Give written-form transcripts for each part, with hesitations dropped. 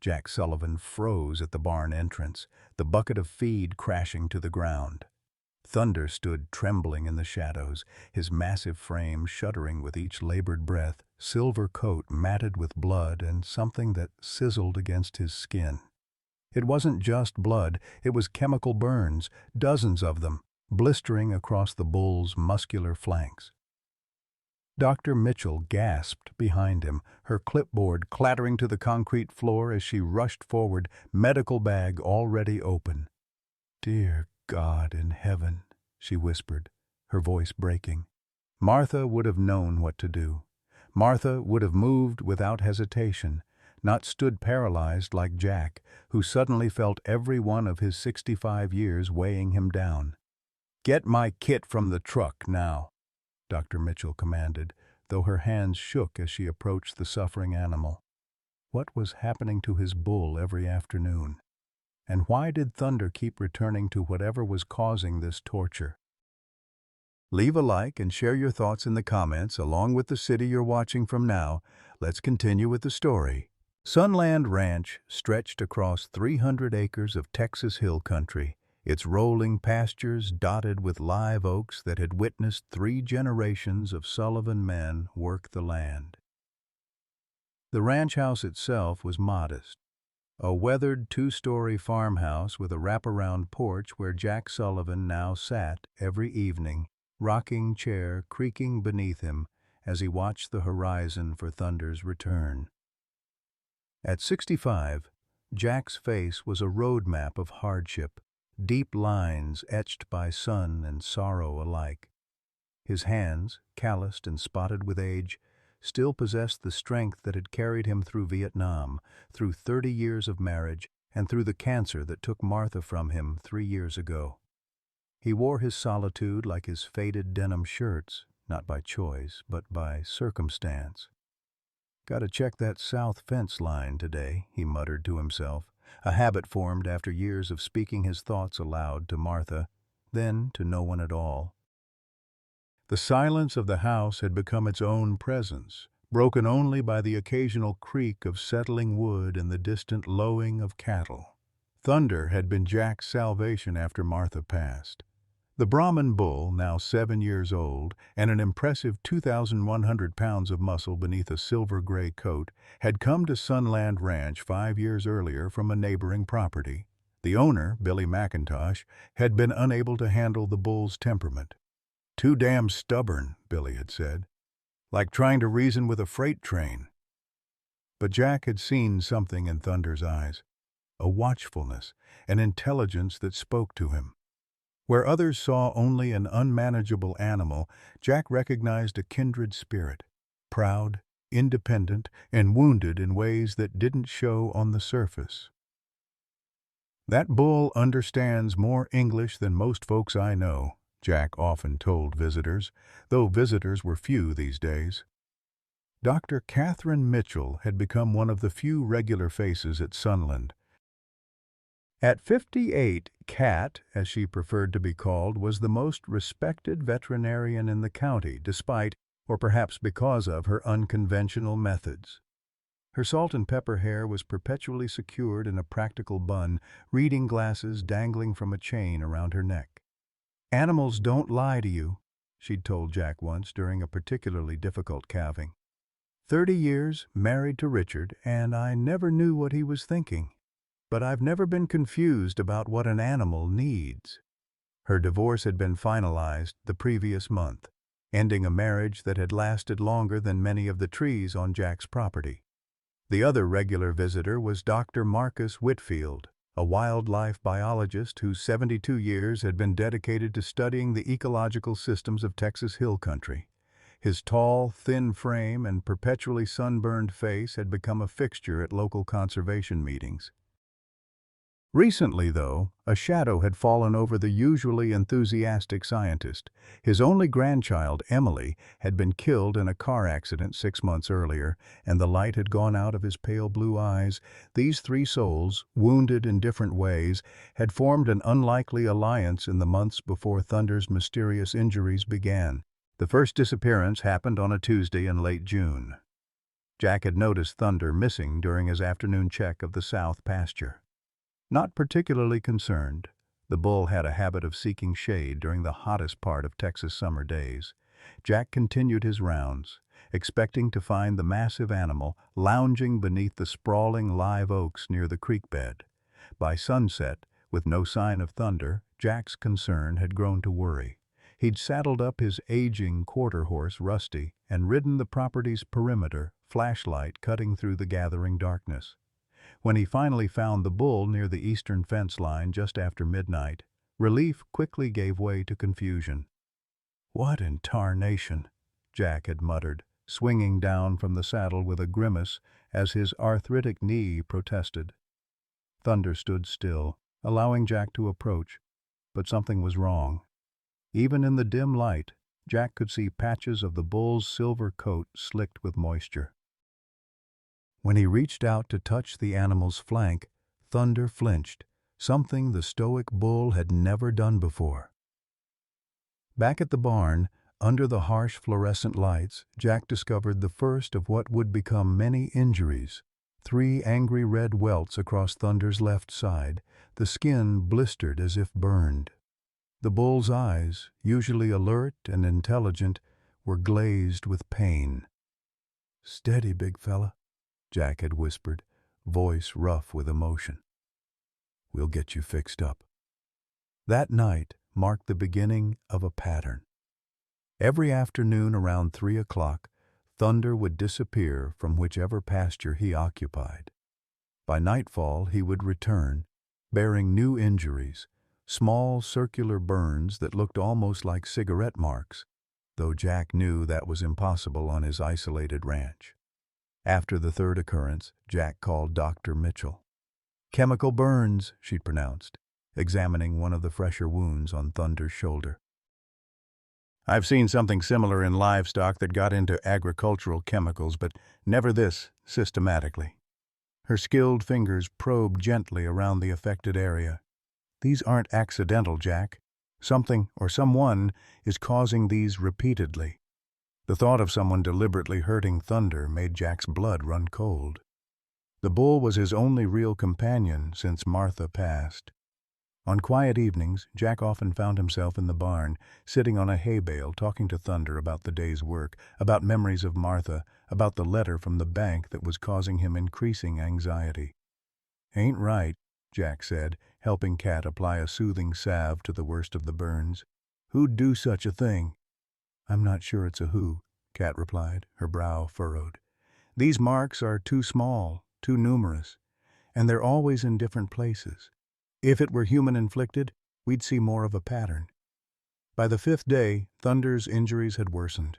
Jack Sullivan froze at the barn entrance, the bucket of feed crashing to the ground. Thunder stood trembling in the shadows, his massive frame shuddering with each labored breath, silver coat matted with blood and something that sizzled against his skin. It wasn't just blood, it was chemical burns, dozens of them, blistering across the bull's muscular flanks. Dr. Mitchell gasped behind him, her clipboard clattering to the concrete floor as she rushed forward, medical bag already open. "Dear God in heaven," she whispered, her voice breaking. Martha would have known what to do. Martha would have moved without hesitation, not stood paralyzed like Jack, who suddenly felt every one of his 65 years weighing him down. "Get my kit from the truck now," Dr. Mitchell commanded, though her hands shook as she approached the suffering animal. What was happening to his bull every afternoon? And why did Thunder keep returning to whatever was causing this torture? Leave a like and share your thoughts in the comments along with the city you're watching from now. Let's continue with the story. Sunland Ranch stretched across 300 acres of Texas hill country, its rolling pastures dotted with live oaks that had witnessed 3 generations of Sullivan men work the land. The ranch house itself was modest, a weathered 2-story farmhouse with a wraparound porch where Jack Sullivan now sat every evening, rocking chair creaking beneath him as he watched the horizon for Thunder's return. At 65, Jack's face was a road map of hardship, deep lines etched by sun and sorrow alike. His hands, calloused and spotted with age, still possessed the strength that had carried him through Vietnam, through 30 years of marriage, and through the cancer that took Martha from him 3 years ago. He wore his solitude like his faded denim shirts, not by choice, but by circumstance. "Gotta check that south fence line today," he muttered to himself, a habit formed after years of speaking his thoughts aloud to Martha, then to no one at all. The silence of the house had become its own presence, broken only by the occasional creak of settling wood and the distant lowing of cattle. Thunder had been Jack's salvation after Martha passed. The Brahman bull, now 7 years old, and an impressive 2,100 pounds of muscle beneath a silver-gray coat, had come to Sunland Ranch 5 years earlier from a neighboring property. The owner, Billy McIntosh, had been unable to handle the bull's temperament. "Too damn stubborn," Billy had said, "like trying to reason with a freight train." But Jack had seen something in Thunder's eyes, a watchfulness, an intelligence that spoke to him. Where others saw only an unmanageable animal, Jack recognized a kindred spirit, proud, independent, and wounded in ways that didn't show on the surface. "That bull understands more English than most folks I know," Jack often told visitors, though visitors were few these days. Dr. Catherine Mitchell had become one of the few regular faces at Sunland. At 58, Cat, as she preferred to be called, was the most respected veterinarian in the county, despite, or perhaps because of, her unconventional methods. Her salt and pepper hair was perpetually secured in a practical bun, reading glasses dangling from a chain around her neck. "Animals don't lie to you," she'd told Jack once during a particularly difficult calving. 30 years, married to Richard, and I never knew what he was thinking. But I've never been confused about what an animal needs." Her divorce had been finalized the previous month, ending a marriage that had lasted longer than many of the trees on Jack's property. The other regular visitor was Dr. Marcus Whitfield, a wildlife biologist whose 72 years had been dedicated to studying the ecological systems of Texas hill country. His tall, thin frame and perpetually sunburned face had become a fixture at local conservation meetings. Recently, though, a shadow had fallen over the usually enthusiastic scientist. His only grandchild, Emily, had been killed in a car accident 6 months earlier, and the light had gone out of his pale blue eyes. These 3 souls, wounded in different ways, had formed an unlikely alliance in the months before Thunder's mysterious injuries began. The first disappearance happened on a Tuesday in late June. Jack had noticed Thunder missing during his afternoon check of the south pasture. Not particularly concerned, the bull had a habit of seeking shade during the hottest part of Texas summer days. Jack continued his rounds, expecting to find the massive animal lounging beneath the sprawling live oaks near the creek bed. By sunset, with no sign of Thunder, Jack's concern had grown to worry. He'd saddled up his aging quarter horse, Rusty, and ridden the property's perimeter, flashlight cutting through the gathering darkness. When he finally found the bull near the eastern fence line just after midnight, relief quickly gave way to confusion. "What in tarnation?" Jack had muttered, swinging down from the saddle with a grimace as his arthritic knee protested. Thunder stood still, allowing Jack to approach, but something was wrong. Even in the dim light, Jack could see patches of the bull's silver coat slicked with moisture. When he reached out to touch the animal's flank, Thunder flinched, something the stoic bull had never done before. Back at the barn, under the harsh fluorescent lights, Jack discovered the first of what would become many injuries. 3 angry red welts across Thunder's left side, the skin blistered as if burned. The bull's eyes, usually alert and intelligent, were glazed with pain. "Steady, big fella," Jack had whispered, voice rough with emotion. "We'll get you fixed up." That night marked the beginning of a pattern. Every afternoon around 3 o'clock, Thunder would disappear from whichever pasture he occupied. By nightfall he would return, bearing new injuries, small circular burns that looked almost like cigarette marks, though Jack knew that was impossible on his isolated ranch. After the third occurrence, Jack called Dr. Mitchell. "Chemical burns," she pronounced, examining one of the fresher wounds on Thunder's shoulder. "I've seen something similar in livestock that got into agricultural chemicals, but never this systematically." Her skilled fingers probed gently around the affected area. "These aren't accidental, Jack. Something or someone is causing these repeatedly." The thought of someone deliberately hurting Thunder made Jack's blood run cold. The bull was his only real companion since Martha passed. On quiet evenings, Jack often found himself in the barn, sitting on a hay bale talking to Thunder about the day's work, about memories of Martha, about the letter from the bank that was causing him increasing anxiety. "Ain't right," Jack said, helping Cat apply a soothing salve to the worst of the burns. "Who'd do such a thing?" "I'm not sure it's a who," Cat replied, her brow furrowed. "These marks are too small, too numerous, and they're always in different places. If it were human-inflicted, we'd see more of a pattern." By the 5th day, Thunder's injuries had worsened.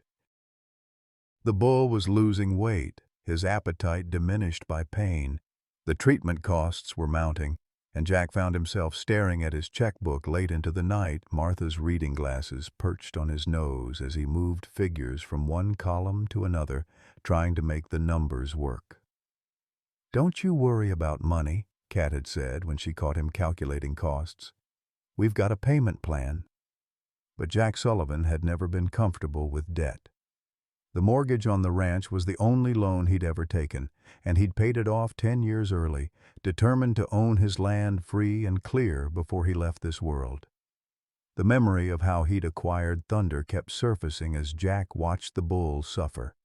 The bull was losing weight, his appetite diminished by pain. The treatment costs were mounting, and Jack found himself staring at his checkbook late into the night, Martha's reading glasses perched on his nose as he moved figures from one column to another, trying to make the numbers work. "Don't you worry about money," Cat had said when she caught him calculating costs. "We've got a payment plan." But Jack Sullivan had never been comfortable with debt. The mortgage on the ranch was the only loan he'd ever taken, and he'd paid it off 10 years early, determined to own his land free and clear before he left this world. The memory of how he'd acquired Thunder kept surfacing as Jack watched the bull suffer.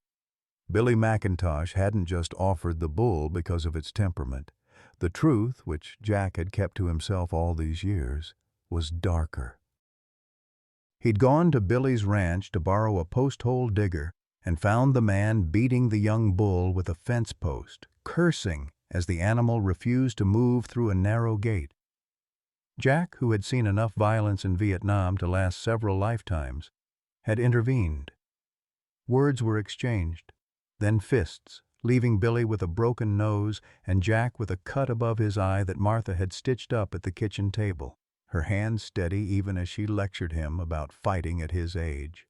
Billy McIntosh hadn't just offered the bull because of its temperament. The truth, which Jack had kept to himself all these years, was darker. He'd gone to Billy's ranch to borrow a post-hole digger and found the man beating the young bull with a fence post, cursing as the animal refused to move through a narrow gate. Jack, who had seen enough violence in Vietnam to last several lifetimes, had intervened. Words were exchanged, then fists, leaving Billy with a broken nose and Jack with a cut above his eye that Martha had stitched up at the kitchen table, her hand steady even as she lectured him about fighting at his age.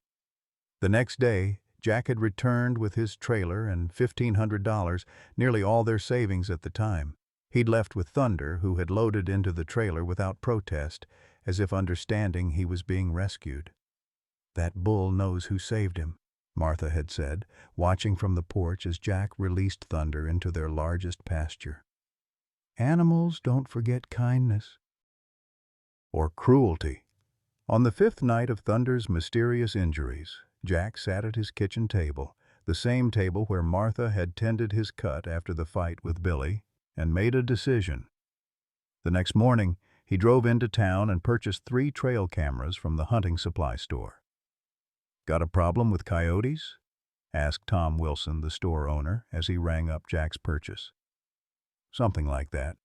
The next day, Jack had returned with his trailer and $1,500, nearly all their savings at the time. He'd left with Thunder, who had loaded into the trailer without protest, as if understanding he was being rescued. "That bull knows who saved him," Martha had said, watching from the porch as Jack released Thunder into their largest pasture. Animals don't forget kindness. Or cruelty. On the fifth night of Thunder's mysterious injuries, Jack sat at his kitchen table, the same table where Martha had tended his cut after the fight with Billy, and made a decision. The next morning, he drove into town and purchased 3 trail cameras from the hunting supply store. "Got a problem with coyotes?" asked Tom Wilson, the store owner, as he rang up Jack's purchase. "Something like that,"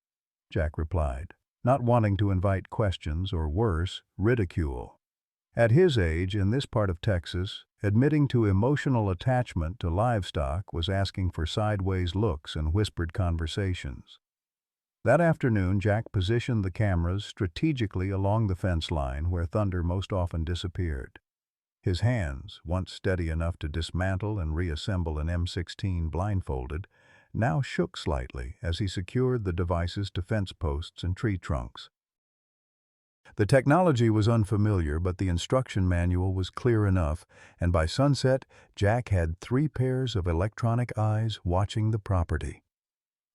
Jack replied, not wanting to invite questions or, worse, ridicule. At his age, in this part of Texas, admitting to emotional attachment to livestock was asking for sideways looks and whispered conversations. That afternoon, Jack positioned the cameras strategically along the fence line where Thunder most often disappeared. His hands, once steady enough to dismantle and reassemble an M16 blindfolded, now shook slightly as he secured the devices to fence posts and tree trunks. The technology was unfamiliar, but the instruction manual was clear enough, and by sunset, Jack had 3 pairs of electronic eyes watching the property.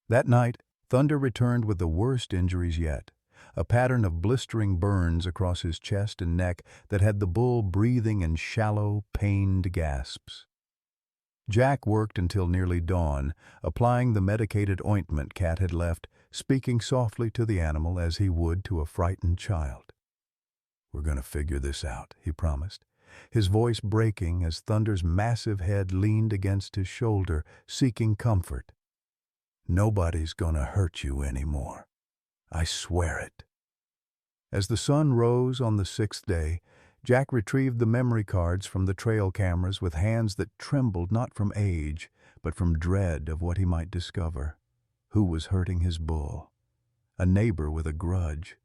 That night, Thunder returned with the worst injuries yet, a pattern of blistering burns across his chest and neck that had the bull breathing in shallow, pained gasps. Jack worked until nearly dawn, applying the medicated ointment Cat had left, speaking softly to the animal as he would to a frightened child. "We're going to figure this out," he promised, his voice breaking as Thunder's massive head leaned against his shoulder, seeking comfort. "Nobody's going to hurt you anymore. I swear it." As the sun rose on the 6th day, Jack retrieved the memory cards from the trail cameras with hands that trembled not from age, but from dread of what he might discover. Who was hurting his bull? A neighbor with a grudge.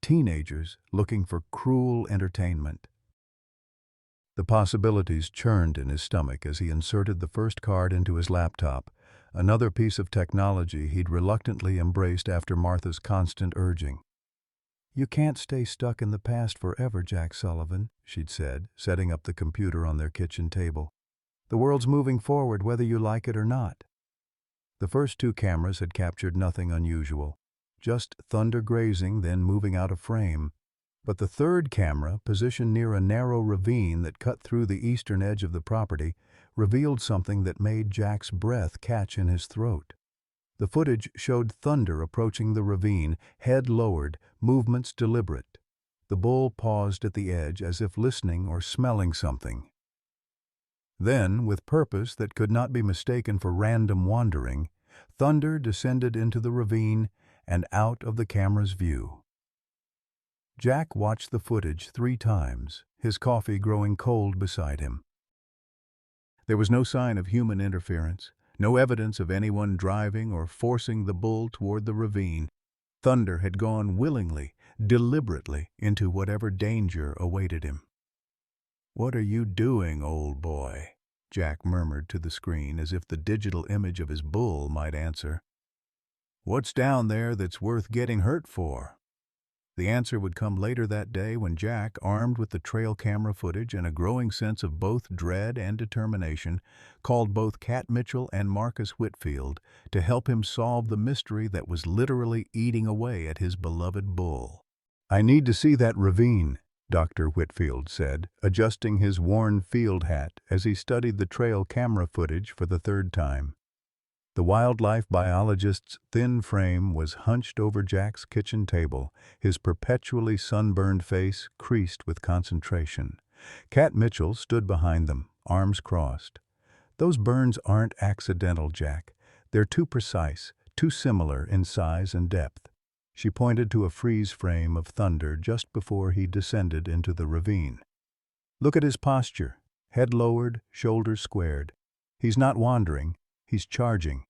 Teenagers looking for cruel entertainment. The possibilities churned in his stomach as he inserted the first card into his laptop, another piece of technology he'd reluctantly embraced after Martha's constant urging. "You can't stay stuck in the past forever, Jack Sullivan," she'd said, setting up the computer on their kitchen table. "The world's moving forward whether you like it or not." The first 2 cameras had captured nothing unusual, just Thunder grazing, then moving out of frame. But the 3rd camera, positioned near a narrow ravine that cut through the eastern edge of the property, revealed something that made Jack's breath catch in his throat. The footage showed Thunder approaching the ravine, head lowered, movements deliberate. The bull paused at the edge as if listening or smelling something. Then, with purpose that could not be mistaken for random wandering, Thunder descended into the ravine and out of the camera's view. Jack watched the footage 3 times, his coffee growing cold beside him. There was no sign of human interference, no evidence of anyone driving or forcing the bull toward the ravine. Thunder had gone willingly, deliberately, into whatever danger awaited him. "What are you doing, old boy?" Jack murmured to the screen, as if the digital image of his bull might answer. "What's down there that's worth getting hurt for?" The answer would come later that day when Jack, armed with the trail camera footage and a growing sense of both dread and determination, called both Cat Mitchell and Marcus Whitfield to help him solve the mystery that was literally eating away at his beloved bull. "I need to see that ravine," Dr. Whitfield said, adjusting his worn field hat as he studied the trail camera footage for the 3rd time. The wildlife biologist's thin frame was hunched over Jack's kitchen table, his perpetually sunburned face creased with concentration. Cat Mitchell stood behind them, arms crossed. "Those burns aren't accidental, Jack. They're too precise, too similar in size and depth." She pointed to a freeze frame of Thunder just before he descended into the ravine. "Look at his posture, head lowered, shoulders squared. He's not wandering, he's charging."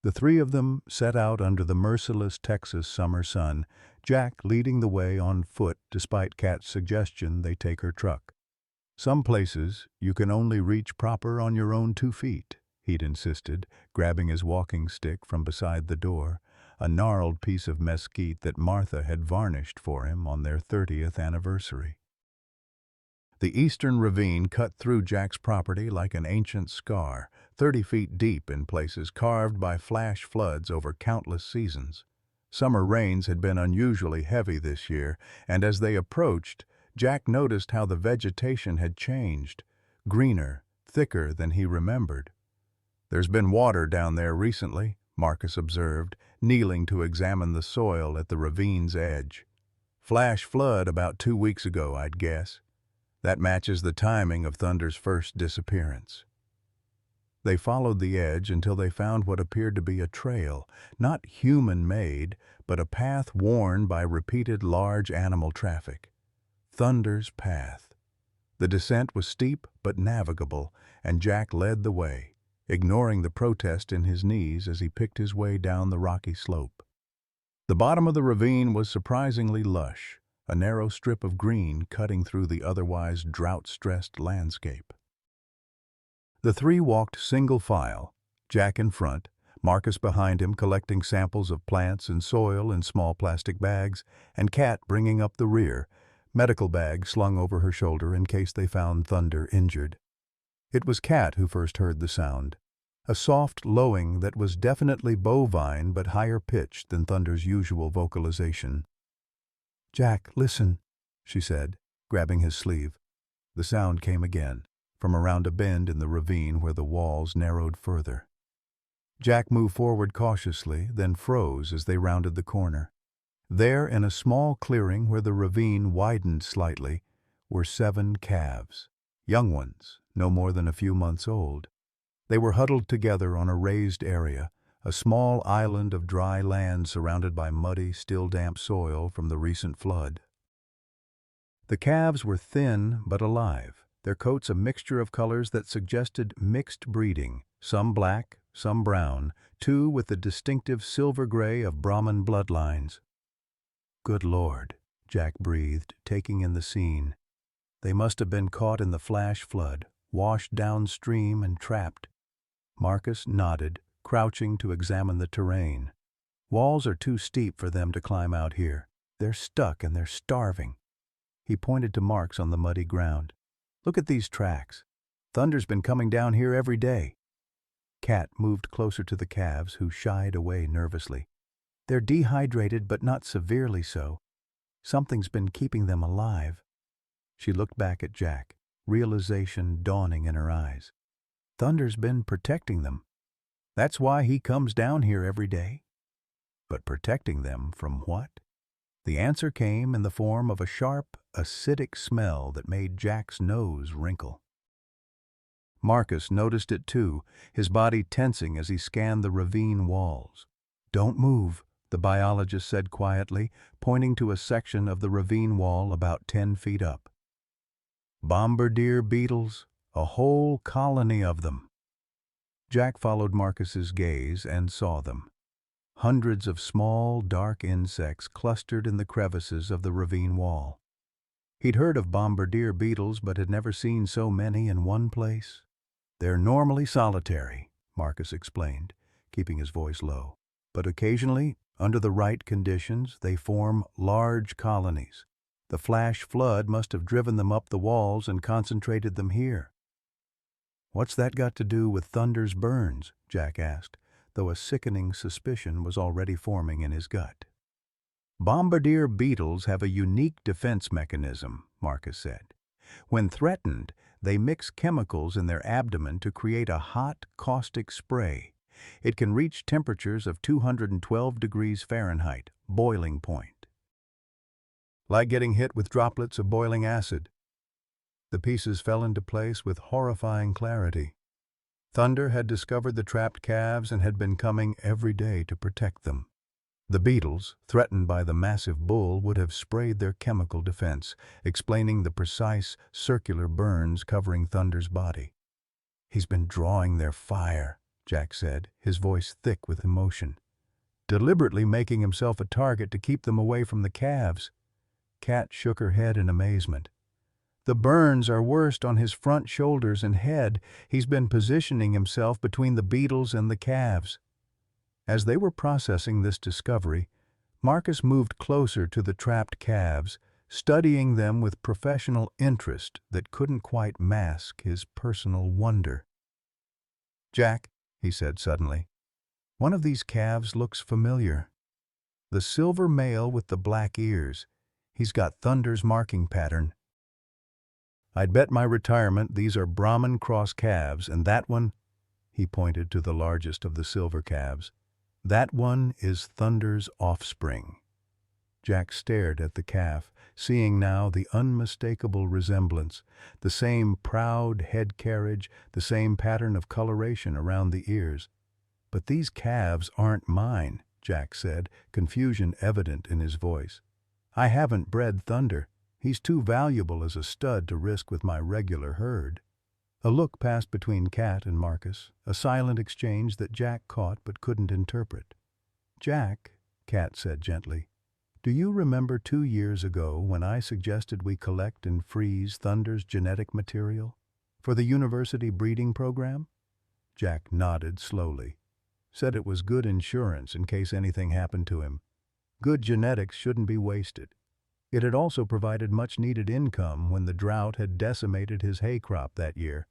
The 3 of them set out under the merciless Texas summer sun, Jack leading the way on foot despite Cat's suggestion they take her truck. "Some places you can only reach proper on your own 2 feet, he'd insisted, grabbing his walking stick from beside the door, a gnarled piece of mesquite that Martha had varnished for him on their 30th anniversary. The eastern ravine cut through Jack's property like an ancient scar, 30 feet deep in places, carved by flash floods over countless seasons. Summer rains had been unusually heavy this year, and as they approached, Jack noticed how the vegetation had changed, greener, thicker than he remembered. "There's been water down there recently," Marcus observed, kneeling to examine the soil at the ravine's edge. "Flash flood about 2 weeks ago, I'd guess. That matches the timing of Thunder's first disappearance." They followed the edge until they found what appeared to be a trail, not human-made, but a path worn by repeated large animal traffic. Thunder's path. The descent was steep but navigable, and Jack led the way, ignoring the protest in his knees as he picked his way down the rocky slope. The bottom of the ravine was surprisingly lush, a narrow strip of green cutting through the otherwise drought-stressed landscape. The three walked single file, Jack in front, Marcus behind him collecting samples of plants and soil in small plastic bags, and Kat bringing up the rear, medical bag slung over her shoulder in case they found Thunder injured. It was Kat who first heard the sound, a soft lowing that was definitely bovine but higher pitched than Thunder's usual vocalization. "Jack, listen," she said, grabbing his sleeve. The sound came again, from around a bend in the ravine where the walls narrowed further. Jack moved forward cautiously, then froze as they rounded the corner. There, in a small clearing where the ravine widened slightly, were 7 calves, young ones, no more than a few months old. They were huddled together on a raised area, a small island of dry land surrounded by muddy, still damp soil from the recent flood. The calves were thin but alive, their coats a mixture of colors that suggested mixed breeding, some black, some brown, two with the distinctive silver gray of Brahmin bloodlines. "Good Lord," Jack breathed, taking in the scene. They must have been caught in the flash flood, washed downstream and trapped. Marcus nodded, crouching to examine the terrain. "Walls are too steep for them to climb out here. They're stuck and they're starving." He pointed to marks on the muddy ground. "Look at these tracks. Thunder's been coming down here every day." Kat moved closer to the calves, who shied away nervously. "They're dehydrated, but not severely so. Something's been keeping them alive." She looked back at Jack, realization dawning in her eyes. "Thunder's been protecting them. That's why he comes down here every day." But protecting them from what? The answer came in the form of a sharp, acidic smell that made Jack's nose wrinkle. Marcus noticed it too, his body tensing as he scanned the ravine walls. "Don't move," the biologist said quietly, pointing to a section of the ravine wall about 10 feet up. "Bombardier beetles, a whole colony of them." Jack followed Marcus's gaze and saw them. Hundreds of small, dark insects clustered in the crevices of the ravine wall. He'd heard of bombardier beetles but had never seen so many in one place. "They're normally solitary," Marcus explained, keeping his voice low. "But occasionally, under the right conditions, they form large colonies. The flash flood must have driven them up the walls and concentrated them here." "What's that got to do with Thunder's burns?" Jack asked, though a sickening suspicion was already forming in his gut. "Bombardier beetles have a unique defense mechanism," Marcus said. "When threatened, they mix chemicals in their abdomen to create a hot, caustic spray. It can reach temperatures of 212 degrees Fahrenheit, boiling point. Like getting hit with droplets of boiling acid." The pieces fell into place with horrifying clarity. Thunder had discovered the trapped calves and had been coming every day to protect them. The beetles, threatened by the massive bull, would have sprayed their chemical defense, explaining the precise, circular burns covering Thunder's body. "He's been drawing their fire," Jack said, his voice thick with emotion. "Deliberately making himself a target to keep them away from the calves." Kat shook her head in amazement. "The burns are worst on his front shoulders and head. He's been positioning himself between the beetles and the calves." As they were processing this discovery, Marcus moved closer to the trapped calves, studying them with professional interest that couldn't quite mask his personal wonder. "Jack," he said suddenly, "one of these calves looks familiar. The silver male with the black ears. He's got Thunder's marking pattern. I'd bet my retirement these are Brahman cross calves, and that one," he pointed to the largest of the silver calves, "that one is Thunder's offspring." Jack stared at the calf, seeing now the unmistakable resemblance, the same proud head carriage, the same pattern of coloration around the ears. "But these calves aren't mine," Jack said, confusion evident in his voice. "I haven't bred Thunder. He's too valuable as a stud to risk with my regular herd." A look passed between Cat and Marcus, a silent exchange that Jack caught but couldn't interpret. "Jack," Cat said gently, "do you remember 2 years ago when I suggested we collect and freeze Thunder's genetic material for the university breeding program?" Jack nodded slowly. "Said it was good insurance in case anything happened to him. Good genetics shouldn't be wasted. It had also provided much-needed income when the drought had decimated his hay crop that year.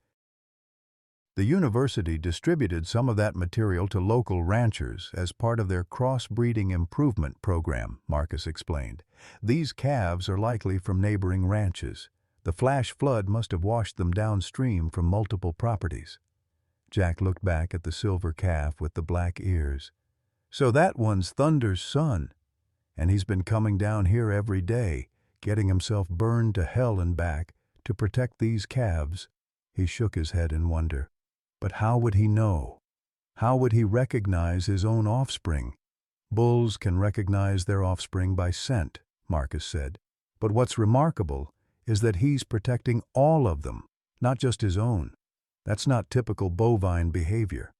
The university distributed some of that material to local ranchers as part of their cross-breeding improvement program," Marcus explained. "These calves are likely from neighboring ranches. The flash flood must have washed them downstream from multiple properties." Jack looked back at the silver calf with the black ears. "So that one's Thunder's son. And he's been coming down here every day, getting himself burned to hell and back to protect these calves." He shook his head in wonder. "But how would he know? How would he recognize his own offspring?" "Bulls can recognize their offspring by scent," Marcus said. "But what's remarkable is that he's protecting all of them, not just his own. That's not typical bovine behavior."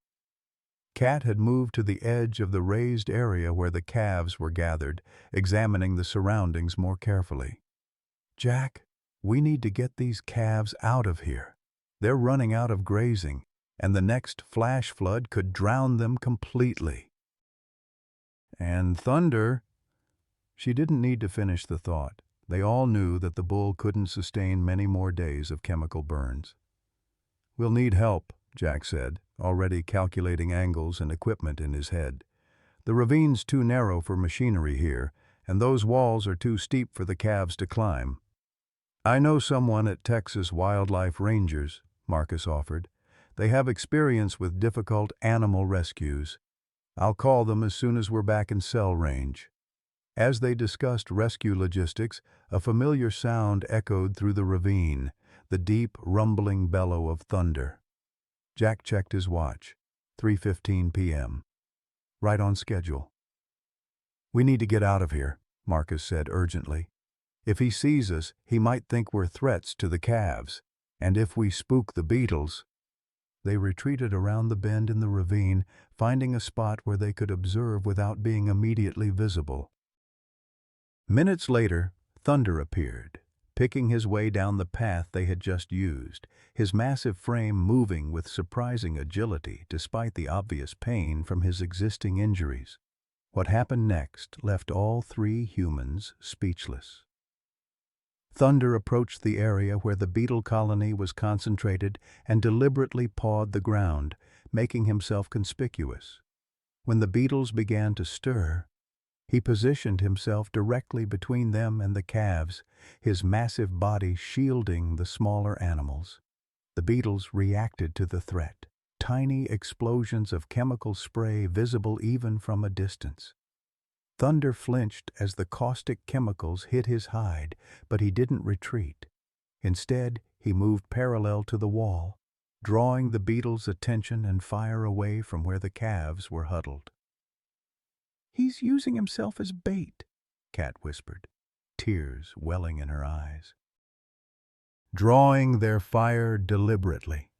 Cat had moved to the edge of the raised area where the calves were gathered, examining the surroundings more carefully. "Jack, we need to get these calves out of here. They're running out of grazing, and the next flash flood could drown them completely." "And Thunder—" She didn't need to finish the thought. They all knew that the bull couldn't sustain many more days of chemical burns. "We'll need help," Jack said, already calculating angles and equipment in his head. "The ravine's too narrow for machinery here, and those walls are too steep for the calves to climb." "I know someone at Texas Wildlife Rangers," Marcus offered. "They have experience with difficult animal rescues. I'll call them as soon as we're back in cell range." As they discussed rescue logistics, a familiar sound echoed through the ravine, the deep, rumbling bellow of thunder. Jack checked his watch. 3:15 p.m. Right on schedule. "We need to get out of here," Marcus said urgently. "If he sees us, he might think we're threats to the calves. And if we spook the beetles—" They retreated around the bend in the ravine, finding a spot where they could observe without being immediately visible. Minutes later, Thunder appeared, picking his way down the path they had just used, his massive frame moving with surprising agility despite the obvious pain from his existing injuries. What happened next left all 3 humans speechless. Thunder approached the area where the beetle colony was concentrated and deliberately pawed the ground, making himself conspicuous. When the beetles began to stir, he positioned himself directly between them and the calves, his massive body shielding the smaller animals. The beetles reacted to the threat, tiny explosions of chemical spray visible even from a distance. Thunder flinched as the caustic chemicals hit his hide, but he didn't retreat. Instead, he moved parallel to the wall, drawing the beetles' attention and fire away from where the calves were huddled. "He's using himself as bait," Cat whispered, tears welling in her eyes. Drawing their fire deliberately.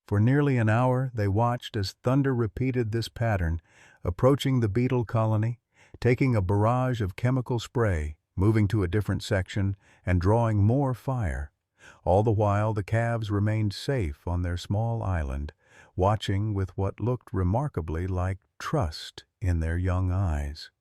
For nearly an hour, they watched as Thunder repeated this pattern, approaching the beetle colony, taking a barrage of chemical spray, moving to a different section, and drawing more fire. All the while, the calves remained safe on their small island, watching with what looked remarkably like trust in their young eyes.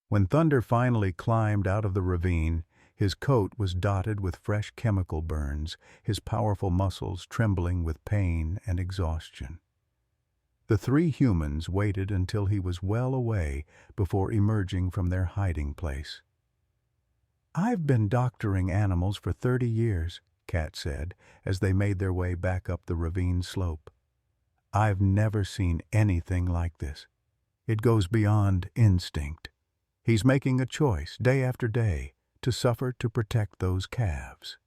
When Thunder finally climbed out of the ravine, His coat was dotted with fresh chemical burns, his powerful muscles trembling with pain and exhaustion. The three humans waited until he was well away before emerging from their hiding place. "I've been doctoring animals for 30 years, Kat said, as they made their way back up the ravine slope. "I've never seen anything like this. It goes beyond instinct. He's making a choice, day after day, to suffer to protect those calves."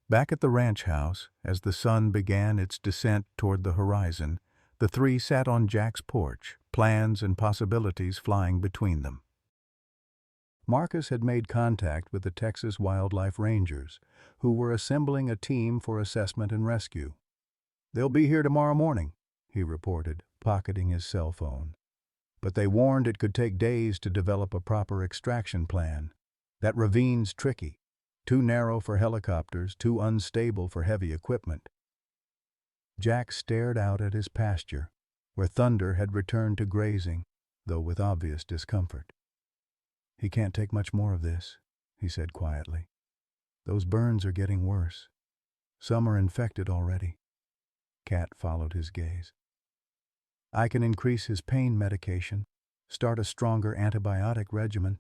Back at the ranch house, as the sun began its descent toward the horizon, the three sat on Jack's porch, plans and possibilities flying between them. Marcus had made contact with the Texas Wildlife Rangers, who were assembling a team for assessment and rescue. "They'll be here tomorrow morning," he reported, pocketing his cell phone. "But they warned it could take days to develop a proper extraction plan. That ravine's tricky, too narrow for helicopters, too unstable for heavy equipment." Jack stared out at his pasture, where Thunder had returned to grazing, though with obvious discomfort. "He can't take much more of this," he said quietly. "Those burns are getting worse. Some are infected already." Kat followed his gaze. "I can increase his pain medication, start a stronger antibiotic regimen.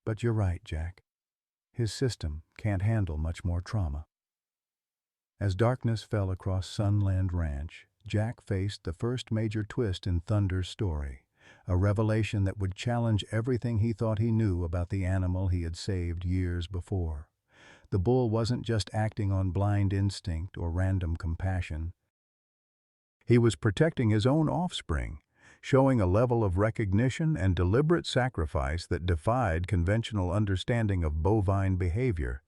But you're right, Jack. His system can't handle much more trauma." As darkness fell across Sunland Ranch, Jack faced the first major twist in Thunder's story, a revelation that would challenge everything he thought he knew about the animal he had saved years before. The bull wasn't just acting on blind instinct or random compassion. He was protecting his own offspring, showing a level of recognition and deliberate sacrifice that defied conventional understanding of bovine behavior.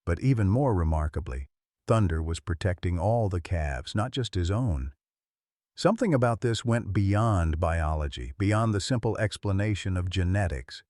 But even more remarkably, Thunder was protecting all the calves, not just his own. Something about this went beyond biology, beyond the simple explanation of genetics.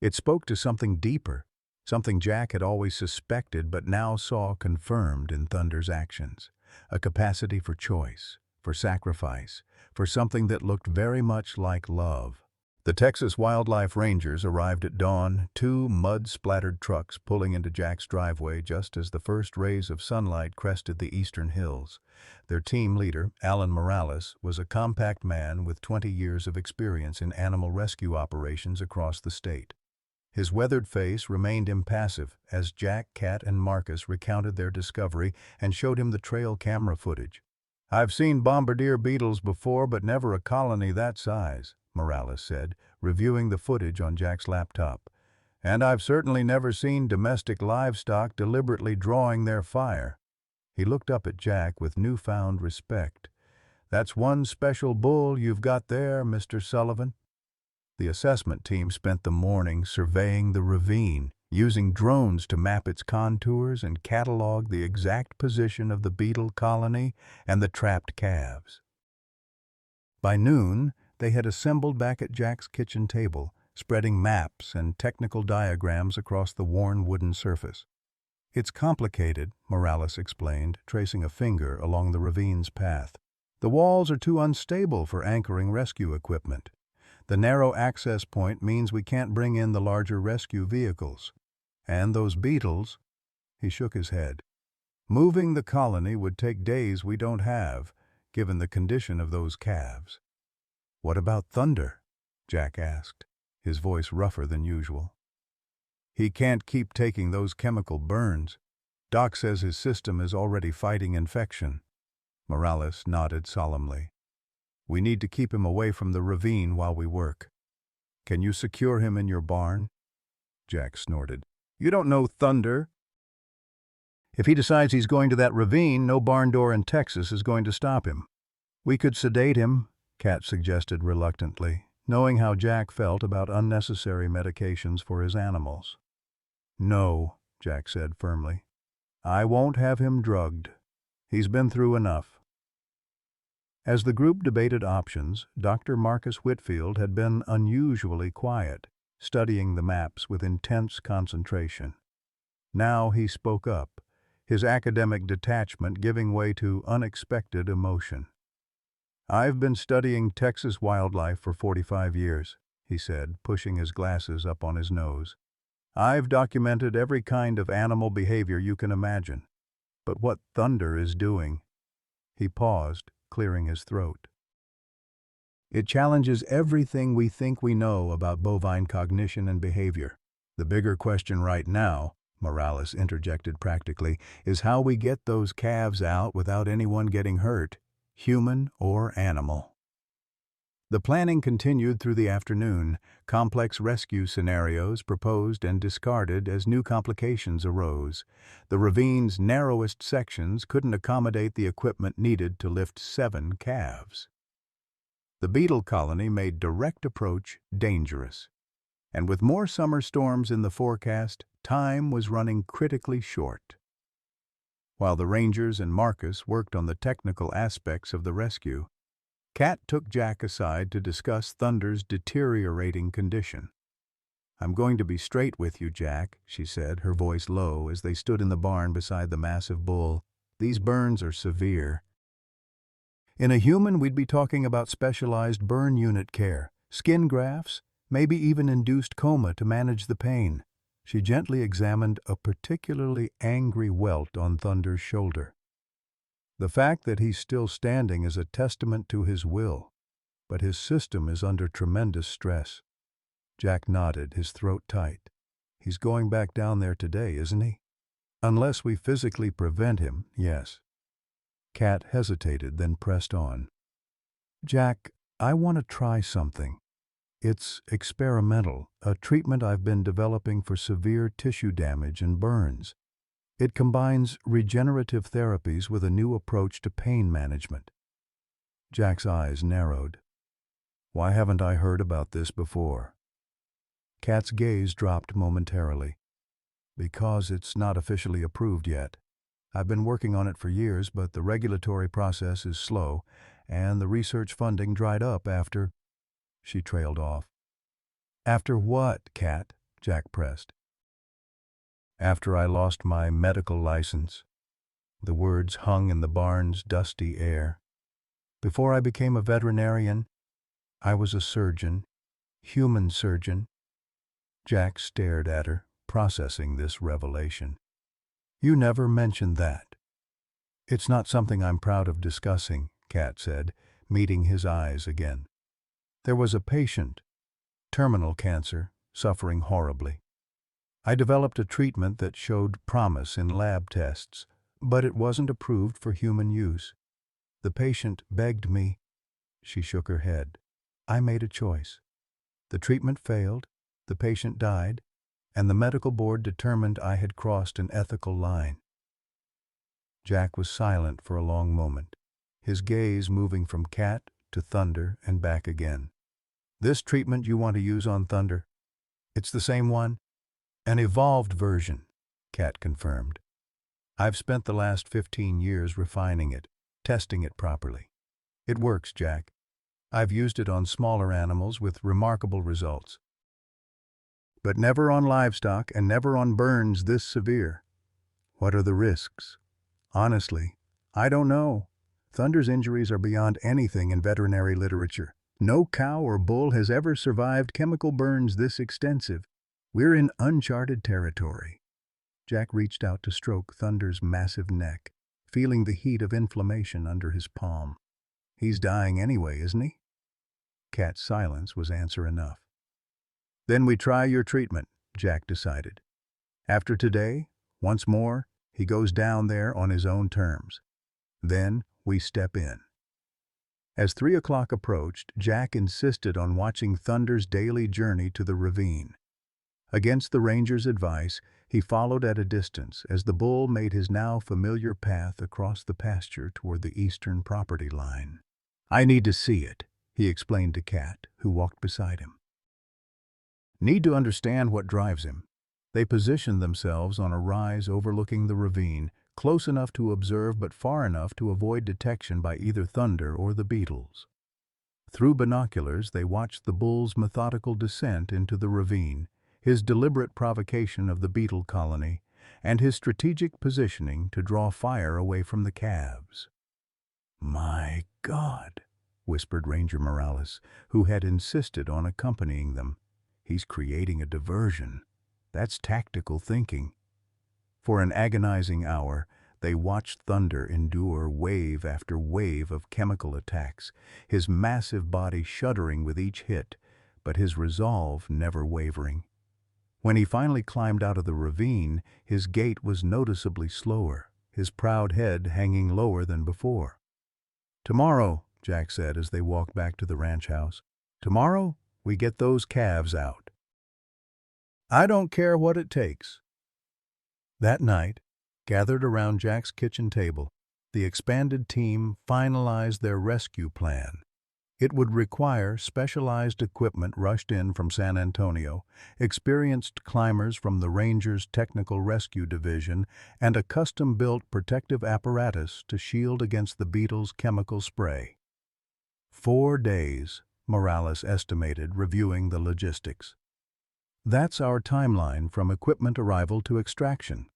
It spoke to something deeper, something Jack had always suspected but now saw confirmed in Thunder's actions, a capacity for choice, for sacrifice, for something that looked very much like love. The Texas Wildlife Rangers arrived at dawn, two mud-splattered trucks pulling into Jack's driveway just as the first rays of sunlight crested the eastern hills. Their team leader, Alan Morales, was a compact man with 20 years of experience in animal rescue operations across the state. His weathered face remained impassive as Jack, Kat, and Marcus recounted their discovery and showed him the trail camera footage. "I've seen bombardier beetles before, but never a colony that size," Morales said, reviewing the footage on Jack's laptop. "And I've certainly never seen domestic livestock deliberately drawing their fire." He looked up at Jack with newfound respect. "That's one special bull you've got there, Mr. Sullivan." The assessment team spent the morning surveying the ravine, using drones to map its contours and catalog the exact position of the beetle colony and the trapped calves. By noon, they had assembled back at Jack's kitchen table, spreading maps and technical diagrams across the worn wooden surface. "It's complicated," Morales explained, tracing a finger along the ravine's path. "The walls are too unstable for anchoring rescue equipment. The narrow access point means we can't bring in the larger rescue vehicles. And those beetles," he shook his head. "Moving the colony would take days we don't have, given the condition of those calves." "What about Thunder?" Jack asked, his voice rougher than usual. "He can't keep taking those chemical burns. Doc says his system is already fighting infection." Morales nodded solemnly. "We need to keep him away from the ravine while we work. Can you secure him in your barn?" Jack snorted. "You don't know Thunder. If he decides he's going to that ravine, no barn door in Texas is going to stop him." "We could sedate him," Kat suggested reluctantly, knowing how Jack felt about unnecessary medications for his animals. "No," Jack said firmly. "I won't have him drugged. He's been through enough." As the group debated options, Dr. Marcus Whitfield had been unusually quiet, studying the maps with intense concentration. Now he spoke up, his academic detachment giving way to unexpected emotion. "I've been studying Texas wildlife for 45 years, he said, pushing his glasses up on his nose. I've documented every kind of animal behavior you can imagine. But what Thunder is doing—" He paused, clearing his throat. "It challenges everything we think we know about bovine cognition and behavior. The bigger question right now," Morales interjected practically, "is how we get those calves out without anyone getting hurt, human or animal." The planning continued through the afternoon, complex rescue scenarios proposed and discarded as new complications arose. The ravine's narrowest sections couldn't accommodate the equipment needed to lift 7 calves. The beetle colony made direct approach dangerous, and with more summer storms in the forecast, time was running critically short. While the Rangers and Marcus worked on the technical aspects of the rescue, Kat took Jack aside to discuss Thunder's deteriorating condition. "I'm going to be straight with you, Jack," she said, her voice low as they stood in the barn beside the massive bull. "These burns are severe. In a human, we'd be talking about specialized burn unit care, skin grafts, maybe even induced coma to manage the pain." She gently examined a particularly angry welt on Thunder's shoulder. "The fact that he's still standing is a testament to his will, but his system is under tremendous stress." Jack nodded, his throat tight. "He's going back down there today, isn't he?" "Unless we physically prevent him, yes." Kat hesitated, then pressed on. "Jack, I want to try something. It's experimental, a treatment I've been developing for severe tissue damage and burns. It combines regenerative therapies with a new approach to pain management." Jack's eyes narrowed. "Why haven't I heard about this before?" Kat's gaze dropped momentarily. "Because it's not officially approved yet. I've been working on it for years, but the regulatory process is slow, and the research funding dried up after—" She trailed off. "After what, Kat?" Jack pressed. "After I lost my medical license." The words hung in the barn's dusty air. "Before I became a veterinarian, I was a surgeon, human surgeon." Jack stared at her, processing this revelation. "You never mentioned that." "It's not something I'm proud of discussing," Kat said, meeting his eyes again. "There was a patient, terminal cancer, suffering horribly. I developed a treatment that showed promise in lab tests, but it wasn't approved for human use. The patient begged me." She shook her head. "I made a choice. The treatment failed, the patient died, and the medical board determined I had crossed an ethical line." Jack was silent for a long moment, his gaze moving from Kat to Thunder and back again. "This treatment you want to use on Thunder? It's the same one?" "An evolved version," Kat confirmed. "I've spent the last 15 years refining it, testing it properly. It works, Jack. I've used it on smaller animals with remarkable results. But never on livestock and never on burns this severe." "What are the risks?" "Honestly, I don't know. Thunder's injuries are beyond anything in veterinary literature. No cow or bull has ever survived chemical burns this extensive. We're in uncharted territory." Jack reached out to stroke Thunder's massive neck, feeling the heat of inflammation under his palm. "He's dying anyway, isn't he?" Kat's silence was answer enough. "Then we try your treatment," Jack decided. "After today, once more, he goes down there on his own terms. Then we step in." As 3 o'clock approached, Jack insisted on watching Thunder's daily journey to the ravine. Against the ranger's advice, he followed at a distance as the bull made his now familiar path across the pasture toward the eastern property line. "I need to see it," he explained to Kat, who walked beside him. "Need to understand what drives him." They positioned themselves on a rise overlooking the ravine, close enough to observe but far enough to avoid detection by either Thunder or the beetles. Through binoculars, they watched the bull's methodical descent into the ravine, his deliberate provocation of the beetle colony, and his strategic positioning to draw fire away from the calves. "My God," whispered Ranger Morales, who had insisted on accompanying them. "He's creating a diversion. That's tactical thinking. For an agonizing hour, they watched Thunder endure wave after wave of chemical attacks, his massive body shuddering with each hit, but his resolve never wavering. When he finally climbed out of the ravine, his gait was noticeably slower, his proud head hanging lower than before. "Tomorrow," Jack said as they walked back to the ranch house, "tomorrow we get those calves out. I don't care what it takes." That night, gathered around Jack's kitchen table, the expanded team finalized their rescue plan. It would require specialized equipment rushed in from San Antonio, experienced climbers from the Rangers Technical Rescue Division, and a custom-built protective apparatus to shield against the beetles' chemical spray. 4 days, Morales estimated, reviewing the logistics. "That's our timeline from equipment arrival to extraction."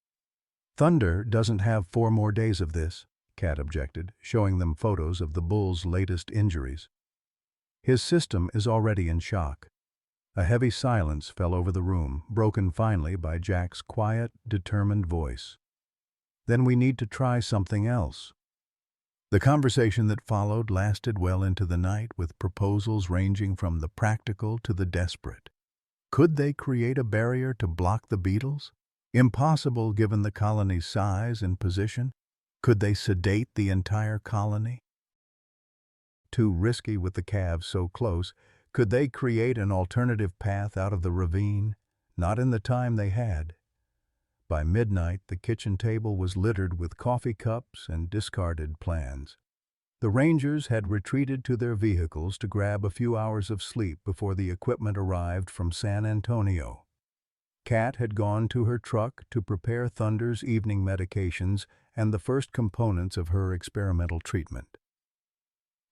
"Thunder doesn't have 4 more days of this," Kat objected, showing them photos of the bull's latest injuries. "His system is already in shock." A heavy silence fell over the room, broken finally by Jack's quiet, determined voice. "Then we need to try something else." The conversation that followed lasted well into the night, with proposals ranging from the practical to the desperate. Could they create a barrier to block the beetles? Impossible given the colony's size and position. Could they sedate the entire colony? Too risky with the calves so close. Could they create an alternative path out of the ravine? Not in the time they had. By midnight, the kitchen table was littered with coffee cups and discarded plans. The Rangers had retreated to their vehicles to grab a few hours of sleep before the equipment arrived from San Antonio. Kat had gone to her truck to prepare Thunder's evening medications and the first components of her experimental treatment.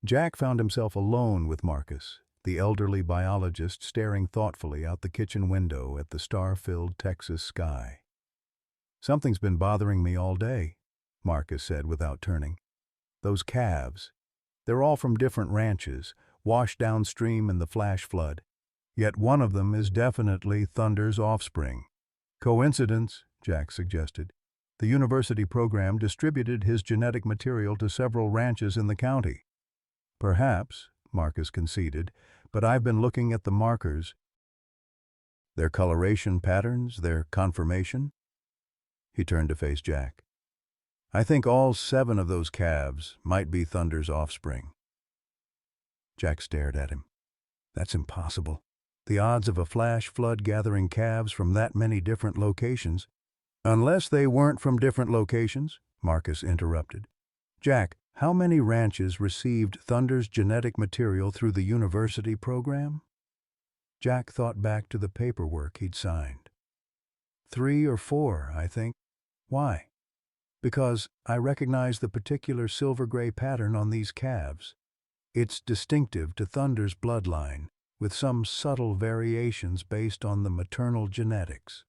Jack found himself alone with Marcus, the elderly biologist, staring thoughtfully out the kitchen window at the star-filled Texas sky. "Something's been bothering me all day," Marcus said without turning. "Those calves. They're all from different ranches, washed downstream in the flash flood. Yet one of them is definitely Thunder's offspring." "Coincidence," Jack suggested. "The university program distributed his genetic material to several ranches in the county." "Perhaps," Marcus conceded, "but I've been looking at the markers. Their coloration patterns, their conformation." He turned to face Jack. "I think all 7 of those calves might be Thunder's offspring." Jack stared at him. "That's impossible. The odds of a flash flood gathering calves from that many different locations—" "Unless they weren't from different locations," Marcus interrupted. "Jack, how many ranches received Thunder's genetic material through the university program?" Jack thought back to the paperwork he'd signed. 3 or 4, I think. "Why?" "Because I recognize the particular silver-gray pattern on these calves. It's distinctive to Thunder's bloodline, with some subtle variations based on the maternal genetics."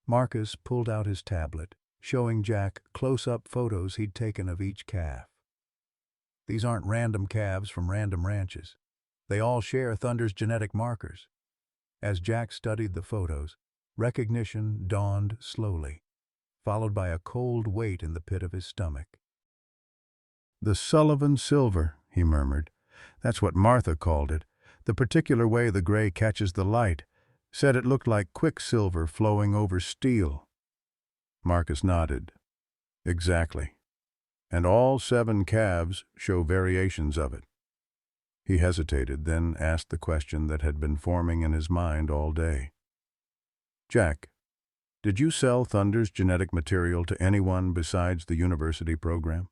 Marcus pulled out his tablet, showing Jack close-up photos he'd taken of each calf. "These aren't random calves from random ranches. They all share Thunder's genetic markers." As Jack studied the photos, recognition dawned slowly, followed by a cold weight in the pit of his stomach. "The Sullivan silver," he murmured. "That's what Martha called it. The particular way the gray catches the light. Said it looked like quicksilver flowing over steel." Marcus nodded. "Exactly. And all 7 calves show variations of it." He hesitated, then asked the question that had been forming in his mind all day. "Jack, did you sell Thunder's genetic material to anyone besides the university program?"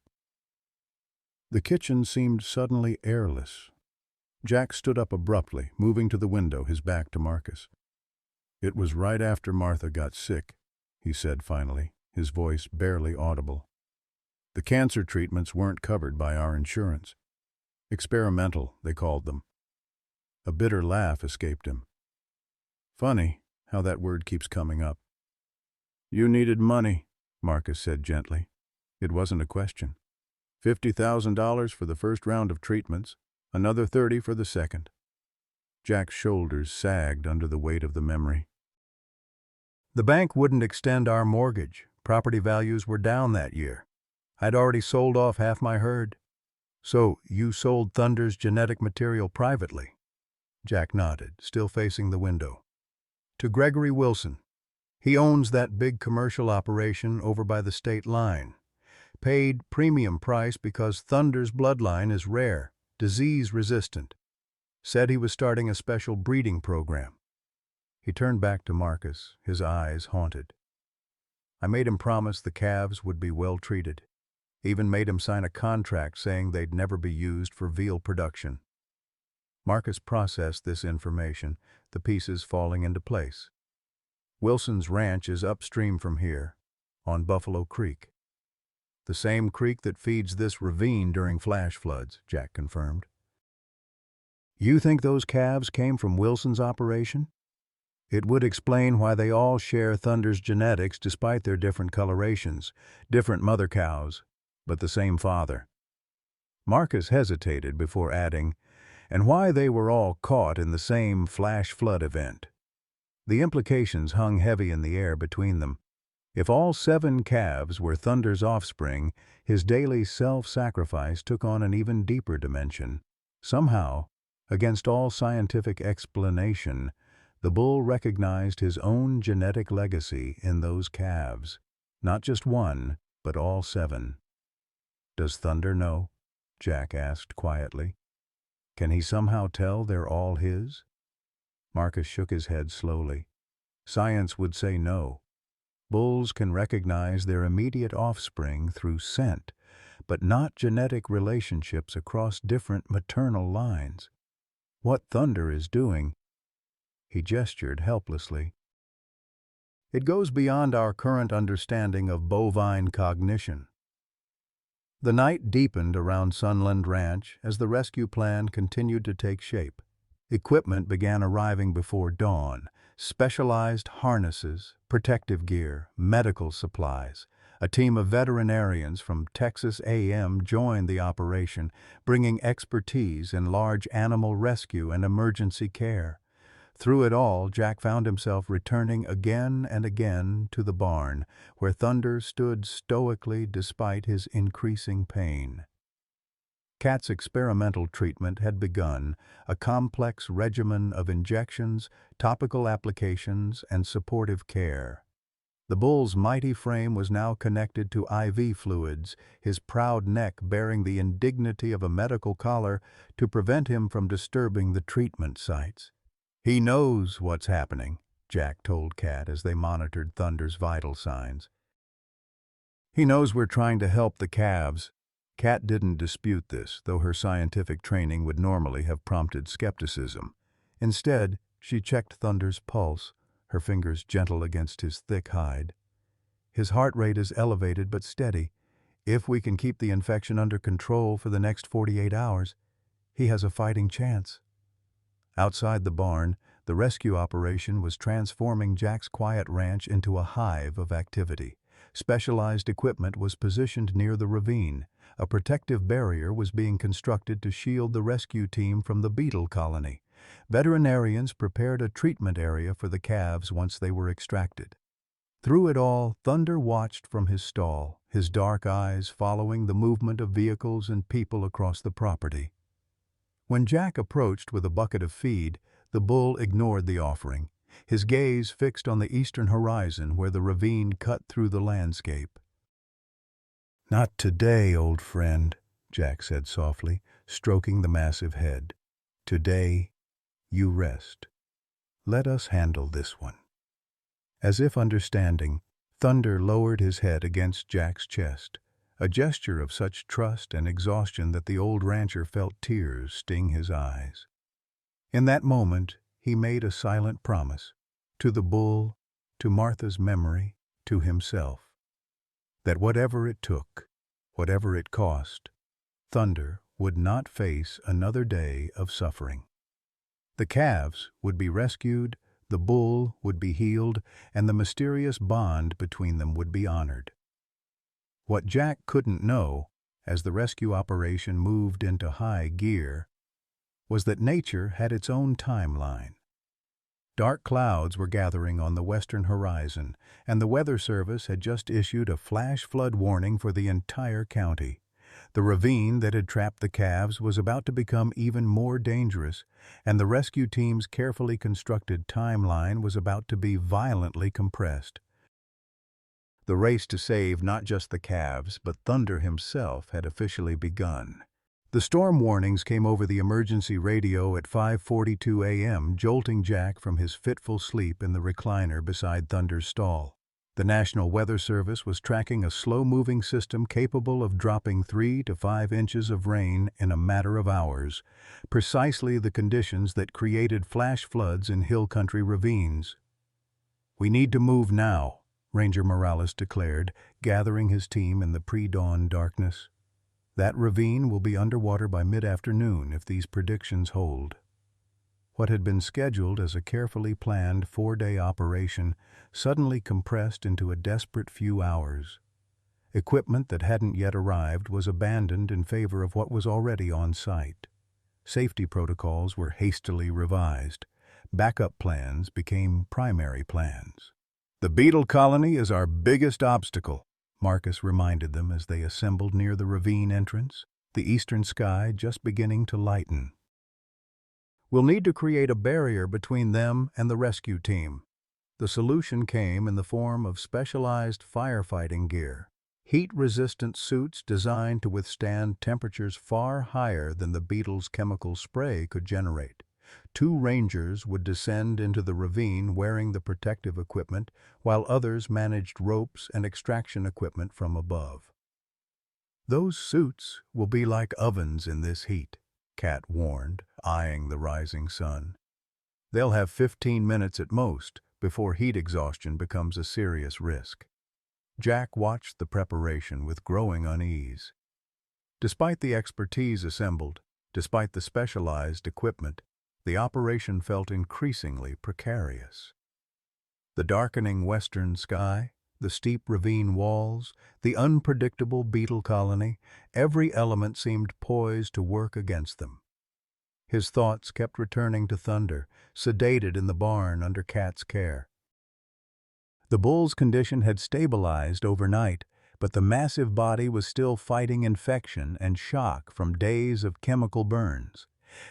The kitchen seemed suddenly airless. Jack stood up abruptly, moving to the window, his back to Marcus. "It was right after Martha got sick," he said finally, his voice barely audible. "The cancer treatments weren't covered by our insurance. Experimental, they called them." A bitter laugh escaped him. "Funny how that word keeps coming up." "You needed money," Marcus said gently. It wasn't a question. $50,000 for the first round of treatments, another 30 for the second. Jack's shoulders sagged under the weight of the memory. The bank wouldn't extend our mortgage. Property values were down that year. I'd already sold off half my herd. So you sold Thunder's genetic material privately? Jack nodded, still facing the window. To Gregory Wilson. He owns that big commercial operation over by the state line. Paid premium price because Thunder's bloodline is rare, disease-resistant. Said he was starting a special breeding program. He turned back to Marcus, his eyes haunted. I made him promise the calves would be well treated. Even made him sign a contract saying they'd never be used for veal production. Marcus processed this information, the pieces falling into place. Wilson's ranch is upstream from here, on Buffalo Creek. The same creek that feeds this ravine during flash floods, Jack confirmed. You think those calves came from Wilson's operation? It would explain why they all share Thunder's genetics despite their different colorations, different mother cows, but the same father. Marcus hesitated before adding, and why they were all caught in the same flash flood event. The implications hung heavy in the air between them. If all 7 calves were Thunder's offspring, his daily self-sacrifice took on an even deeper dimension. Somehow, against all scientific explanation, the bull recognized his own genetic legacy in those calves. Not just one, but all 7. Does Thunder know? Jack asked quietly. Can he somehow tell they're all his? Marcus shook his head slowly. Science would say no. Bulls can recognize their immediate offspring through scent, but not genetic relationships across different maternal lines. What Thunder is doing, he gestured helplessly. It goes beyond our current understanding of bovine cognition. The night deepened around Sunland Ranch as the rescue plan continued to take shape. Equipment began arriving before dawn, specialized harnesses, protective gear, medical supplies. A team of veterinarians from Texas A&M joined the operation, bringing expertise in large animal rescue and emergency care. Through it all, Jack found himself returning again and again to the barn, where Thunder stood stoically despite his increasing pain. Cat's experimental treatment had begun, a complex regimen of injections, topical applications, and supportive care. The bull's mighty frame was now connected to IV fluids, his proud neck bearing the indignity of a medical collar to prevent him from disturbing the treatment sites. He knows what's happening, Jack told Cat as they monitored Thunder's vital signs. He knows we're trying to help the calves. Cat didn't dispute this, though her scientific training would normally have prompted skepticism. Instead, she checked Thunder's pulse, her fingers gentle against his thick hide. His heart rate is elevated but steady. If we can keep the infection under control for the next 48 hours, he has a fighting chance. Outside the barn, the rescue operation was transforming Jack's quiet ranch into a hive of activity. Specialized equipment was positioned near the ravine. A protective barrier was being constructed to shield the rescue team from the beetle colony. Veterinarians prepared a treatment area for the calves once they were extracted. Through it all, Thunder watched from his stall, his dark eyes following the movement of vehicles and people across the property. When Jack approached with a bucket of feed, the bull ignored the offering, his gaze fixed on the eastern horizon where the ravine cut through the landscape. "Not today, old friend," Jack said softly, stroking the massive head. "Today, you rest. Let us handle this one." As if understanding, Thunder lowered his head against Jack's chest, a gesture of such trust and exhaustion that the old rancher felt tears sting his eyes. In that moment, he made a silent promise, to the bull, to Martha's memory, to himself, that whatever it took, whatever it cost, Thunder would not face another day of suffering. The calves would be rescued, the bull would be healed, and the mysterious bond between them would be honored. What Jack couldn't know, as the rescue operation moved into high gear, was that nature had its own timeline. Dark clouds were gathering on the western horizon, and the Weather Service had just issued a flash flood warning for the entire county. The ravine that had trapped the calves was about to become even more dangerous, and the rescue team's carefully constructed timeline was about to be violently compressed. The race to save not just the calves, but Thunder himself had officially begun. The storm warnings came over the emergency radio at 5:42 a.m., jolting Jack from his fitful sleep in the recliner beside Thunder's stall. The National Weather Service was tracking a slow-moving system capable of dropping 3 to 5 inches of rain in a matter of hours, precisely the conditions that created flash floods in hill country ravines. "We need to move now," Ranger Morales declared, gathering his team in the pre-dawn darkness. "That ravine will be underwater by mid-afternoon if these predictions hold." What had been scheduled as a carefully planned 4-day operation suddenly compressed into a desperate few hours. Equipment that hadn't yet arrived was abandoned in favor of what was already on site. Safety protocols were hastily revised. Backup plans became primary plans. "The beetle colony is our biggest obstacle," Marcus reminded them as they assembled near the ravine entrance, the eastern sky just beginning to lighten. "We'll need to create a barrier between them and the rescue team." The solution came in the form of specialized firefighting gear, heat-resistant suits designed to withstand temperatures far higher than the beetle's chemical spray could generate. 2 rangers would descend into the ravine wearing the protective equipment, while others managed ropes and extraction equipment from above. "Those suits will be like ovens in this heat," Kat warned, eyeing the rising sun. "They'll have 15 minutes at most before heat exhaustion becomes a serious risk." Jack watched the preparation with growing unease. Despite the expertise assembled, despite the specialized equipment, the operation felt increasingly precarious. The darkening western sky, the steep ravine walls, the unpredictable beetle colony, every element seemed poised to work against them. His thoughts kept returning to Thunder, sedated in the barn under Kat's care. The bull's condition had stabilized overnight, but the massive body was still fighting infection and shock from days of chemical burns.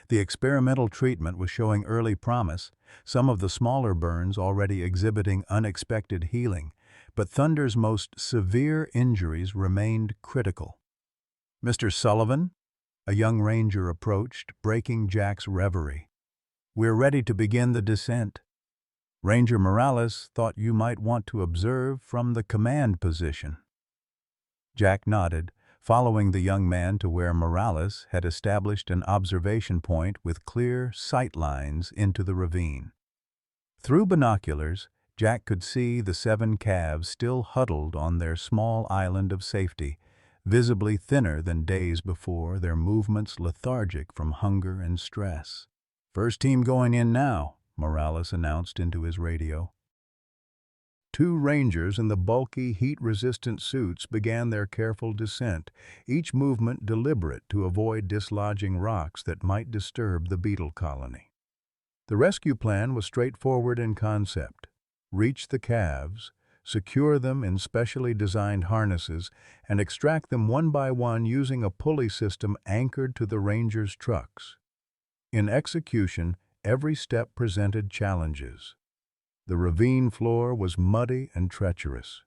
The experimental treatment was showing early promise, some of the smaller burns already exhibiting unexpected healing, but Thunder's most severe injuries remained critical. "Mr. Sullivan?" A young ranger approached, breaking Jack's reverie. "We're ready to begin the descent. Ranger Morales thought you might want to observe from the command position." Jack nodded, following the young man to where Morales had established an observation point with clear sight lines into the ravine. Through binoculars, Jack could see the 7 calves still huddled on their small island of safety, visibly thinner than days before, their movements lethargic from hunger and stress. "First team going in now," Morales announced into his radio. 2 rangers in the bulky, heat-resistant suits began their careful descent, each movement deliberate to avoid dislodging rocks that might disturb the beetle colony. The rescue plan was straightforward in concept: reach the calves, secure them in specially designed harnesses, and extract them one by one using a pulley system anchored to the rangers' trucks. In execution, every step presented challenges. The ravine floor was muddy and treacherous.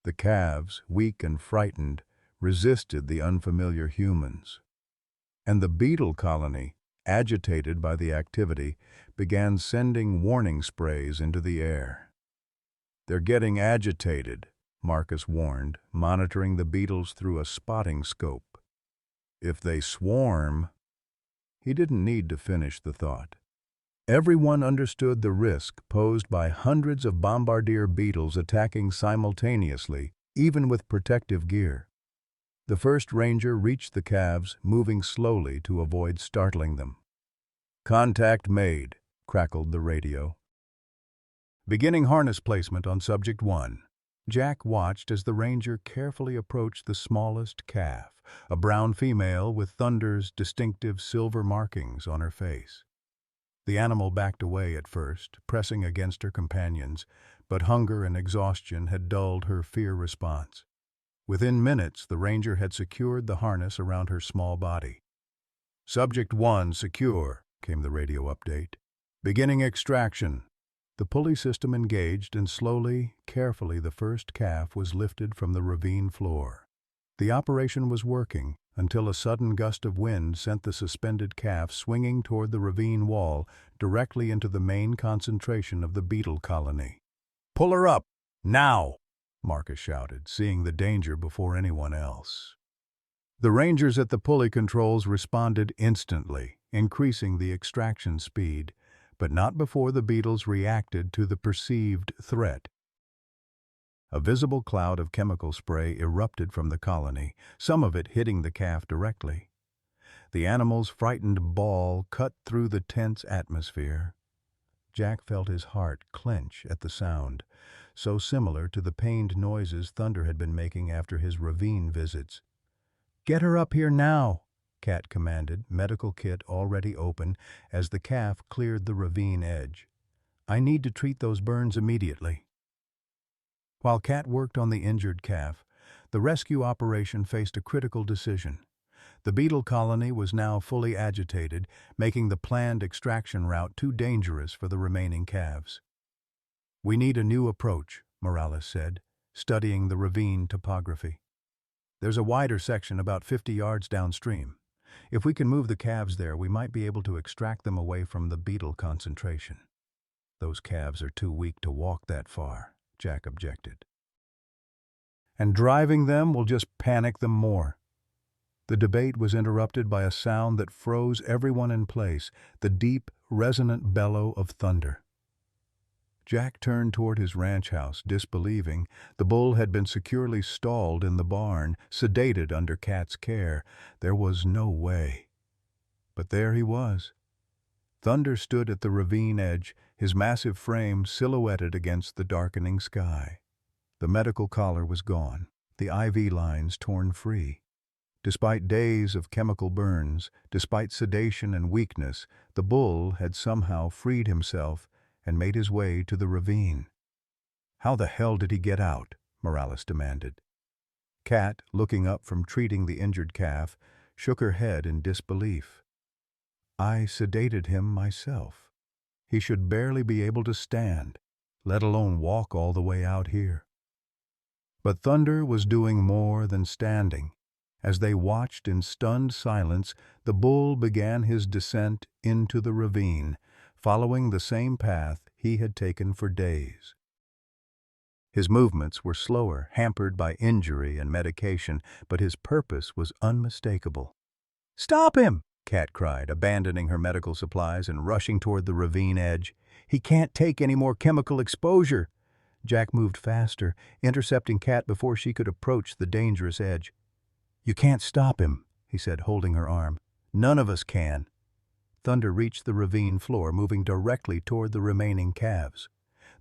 The calves, weak and frightened, resisted the unfamiliar humans. And the beetle colony, agitated by the activity, began sending warning sprays into the air. "They're getting agitated," Marcus warned, monitoring the beetles through a spotting scope. "If they swarm—" He didn't need to finish the thought. Everyone understood the risk posed by hundreds of bombardier beetles attacking simultaneously, even with protective gear. The first ranger reached the calves, moving slowly to avoid startling them. "Contact made," crackled the radio. "Beginning harness placement on subject 1. Jack watched as the ranger carefully approached the smallest calf, a brown female with Thunder's distinctive silver markings on her face. The animal backed away at first, pressing against her companions, but hunger and exhaustion had dulled her fear response. Within minutes, the ranger had secured the harness around her small body. "Subject 1 secure," came the radio update. "Beginning extraction." The pulley system engaged, and slowly, carefully, the first calf was lifted from the ravine floor. The operation was working until a sudden gust of wind sent the suspended calf swinging toward the ravine wall, directly into the main concentration of the beetle colony. "Pull her up! Now!" Marcus shouted, seeing the danger before anyone else. The rangers at the pulley controls responded instantly, increasing the extraction speed, but not before the beetles reacted to the perceived threat. A visible cloud of chemical spray erupted from the colony, some of it hitting the calf directly. The animal's frightened bawl cut through the tense atmosphere. Jack felt his heart clench at the sound, so similar to the pained noises Thunder had been making after his ravine visits. "Get her up here now," Cat commanded, medical kit already open, as the calf cleared the ravine edge. "I need to treat those burns immediately." While Cat worked on the injured calf, the rescue operation faced a critical decision. The beetle colony was now fully agitated, making the planned extraction route too dangerous for the remaining calves. "We need a new approach," Morales said, studying the ravine topography. "There's a wider section about 50 yards downstream. If we can move the calves there, we might be able to extract them away from the beetle concentration." "Those calves are too weak to walk that far," Jack objected. "And driving them will just panic them more." The debate was interrupted by a sound that froze everyone in place, the deep, resonant bellow of thunder. Jack turned toward his ranch house, disbelieving. The bull had been securely stalled in the barn, sedated under Cat's care. There was no way. But there he was. Thunder stood at the ravine edge, his massive frame silhouetted against the darkening sky. The medical collar was gone, the IV lines torn free. Despite days of chemical burns, despite sedation and weakness, the bull had somehow freed himself and made his way to the ravine. "How the hell did he get out?" Morales demanded. Cat, looking up from treating the injured calf, shook her head in disbelief. "I sedated him myself. He should barely be able to stand, let alone walk all the way out here." But Thunder was doing more than standing. As they watched in stunned silence, the bull began his descent into the ravine, following the same path he had taken for days. His movements were slower, hampered by injury and medication, but his purpose was unmistakable. "Stop him!" Cat cried, abandoning her medical supplies and rushing toward the ravine edge. "He can't take any more chemical exposure." Jack moved faster, intercepting Cat before she could approach the dangerous edge. "You can't stop him," he said, holding her arm. "None of us can." Thunder reached the ravine floor, moving directly toward the remaining calves.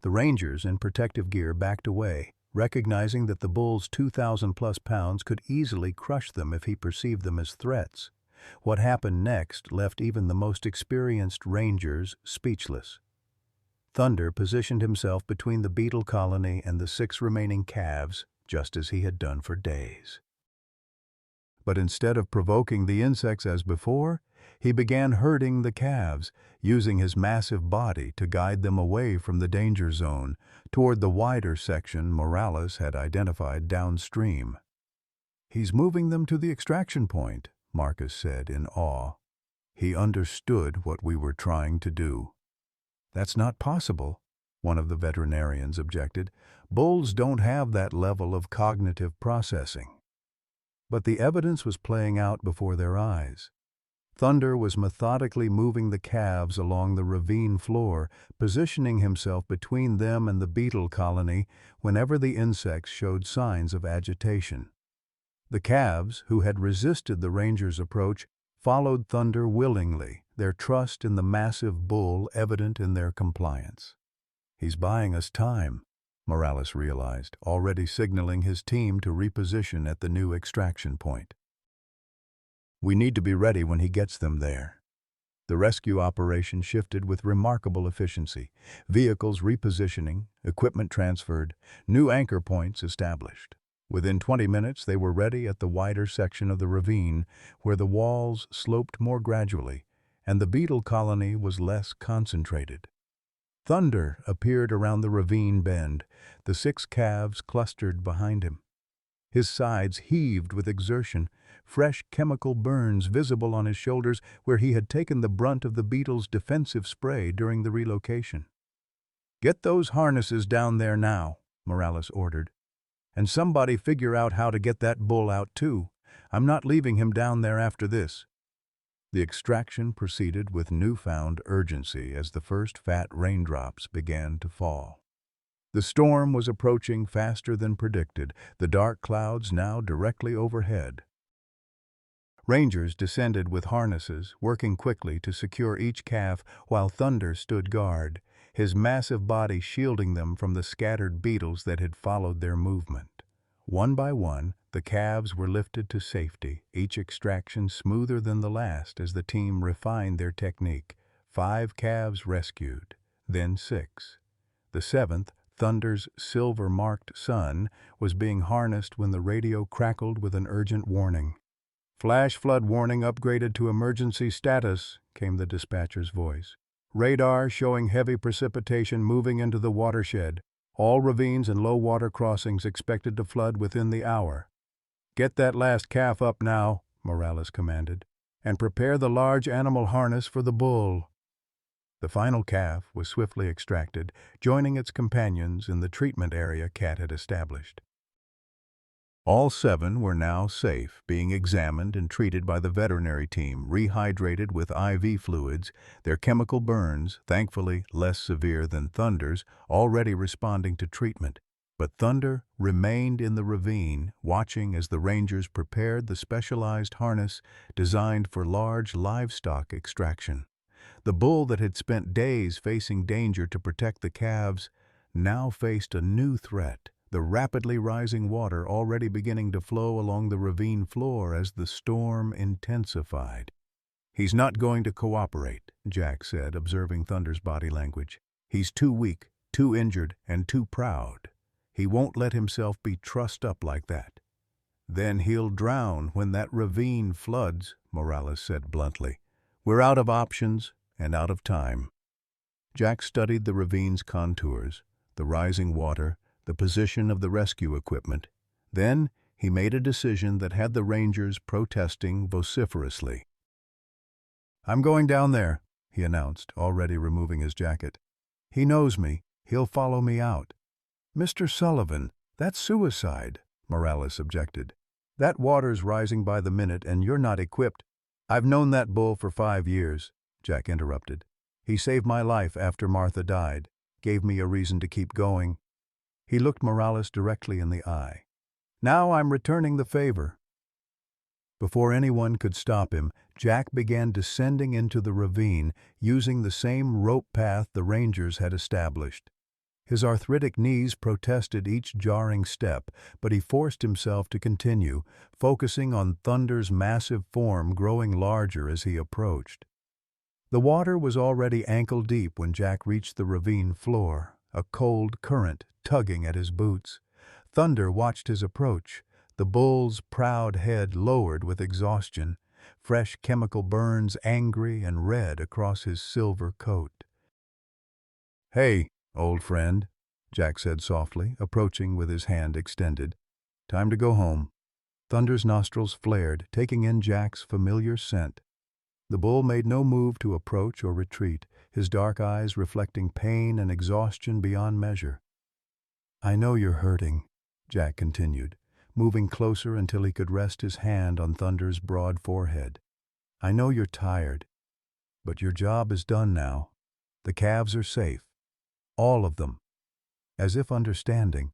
The rangers in protective gear backed away, recognizing that the bull's 2,000+ pounds could easily crush them if he perceived them as threats. What happened next left even the most experienced rangers speechless. Thunder positioned himself between the beetle colony and the 6 remaining calves, just as he had done for days. But instead of provoking the insects as before, he began herding the calves, using his massive body to guide them away from the danger zone, toward the wider section Morales had identified downstream. "He's moving them to the extraction point," Marcus said in awe. "He understood what we were trying to do." "That's not possible," one of the veterinarians objected. "Bulls don't have that level of cognitive processing." But the evidence was playing out before their eyes. Thunder was methodically moving the calves along the ravine floor, positioning himself between them and the beetle colony whenever the insects showed signs of agitation. The calves, who had resisted the ranger's approach, followed Thunder willingly, their trust in the massive bull evident in their compliance. "He's buying us time," Morales realized, already signaling his team to reposition at the new extraction point. "We need to be ready when he gets them there." The rescue operation shifted with remarkable efficiency. Vehicles repositioning, equipment transferred, new anchor points established. Within 20 minutes, they were ready at the wider section of the ravine, where the walls sloped more gradually, and the beetle colony was less concentrated. Thunder appeared around the ravine bend, the 6 calves clustered behind him. His sides heaved with exertion, fresh chemical burns visible on his shoulders where he had taken the brunt of the beetle's defensive spray during the relocation. "Get those harnesses down there now," Morales ordered. "And somebody figure out how to get that bull out too. I'm not leaving him down there after this." The extraction proceeded with newfound urgency as the first fat raindrops began to fall. The storm was approaching faster than predicted, the dark clouds now directly overhead. Rangers descended with harnesses, working quickly to secure each calf while Thunder stood guard, his massive body shielding them from the scattered beetles that had followed their movement. One by one, the calves were lifted to safety, each extraction smoother than the last as the team refined their technique. 5 calves rescued, then 6. The 7th, Thunder's silver-marked son, was being harnessed when the radio crackled with an urgent warning. "Flash flood warning upgraded to emergency status," came the dispatcher's voice. "Radar showing heavy precipitation moving into the watershed. All ravines and low water crossings expected to flood within the hour." "Get that last calf up now," Morales commanded, "and prepare the large animal harness for the bull." The final calf was swiftly extracted, joining its companions in the treatment area Cat had established. All 7 were now safe, being examined and treated by the veterinary team, rehydrated with IV fluids, their chemical burns, thankfully less severe than Thunder's, already responding to treatment. But Thunder remained in the ravine, watching as the rangers prepared the specialized harness designed for large livestock extraction. The bull that had spent days facing danger to protect the calves now faced a new threat. The rapidly rising water already beginning to flow along the ravine floor as the storm intensified. "He's not going to cooperate," Jack said, observing Thunder's body language. "He's too weak, too injured, and too proud. He won't let himself be trussed up like that." "Then he'll drown when that ravine floods," Morales said bluntly. "We're out of options and out of time." Jack studied the ravine's contours, the rising water, the position of the rescue equipment. Then he made a decision that had the rangers protesting vociferously. "I'm going down there," he announced, already removing his jacket. "He knows me. He'll follow me out." "Mr. Sullivan, that's suicide," Morales objected. "That water's rising by the minute and you're not equipped." "I've known that bull for 5 years," Jack interrupted. "He saved my life after Martha died, gave me a reason to keep going." He looked Morales directly in the eye. "Now I'm returning the favor." Before anyone could stop him, Jack began descending into the ravine, using the same rope path the rangers had established. His arthritic knees protested each jarring step, but he forced himself to continue, focusing on Thunder's massive form growing larger as he approached. The water was already ankle-deep when Jack reached the ravine floor, a cold current tugging at his boots. Thunder watched his approach, the bull's proud head lowered with exhaustion, fresh chemical burns angry and red across his silver coat. "Hey, old friend," Jack said softly, approaching with his hand extended. "Time to go home." Thunder's nostrils flared, taking in Jack's familiar scent. The bull made no move to approach or retreat, his dark eyes reflecting pain and exhaustion beyond measure. "I know you're hurting," Jack continued, moving closer until he could rest his hand on Thunder's broad forehead. "I know you're tired, but your job is done now. The calves are safe. All of them." As if understanding,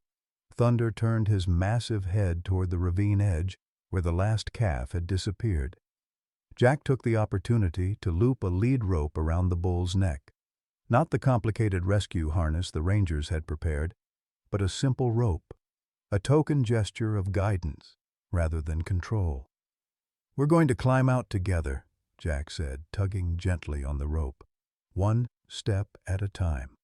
Thunder turned his massive head toward the ravine edge where the last calf had disappeared. Jack took the opportunity to loop a lead rope around the bull's neck. Not the complicated rescue harness the rangers had prepared, but a simple rope, a token gesture of guidance rather than control. "We're going to climb out together," Jack said, tugging gently on the rope. One step at a time.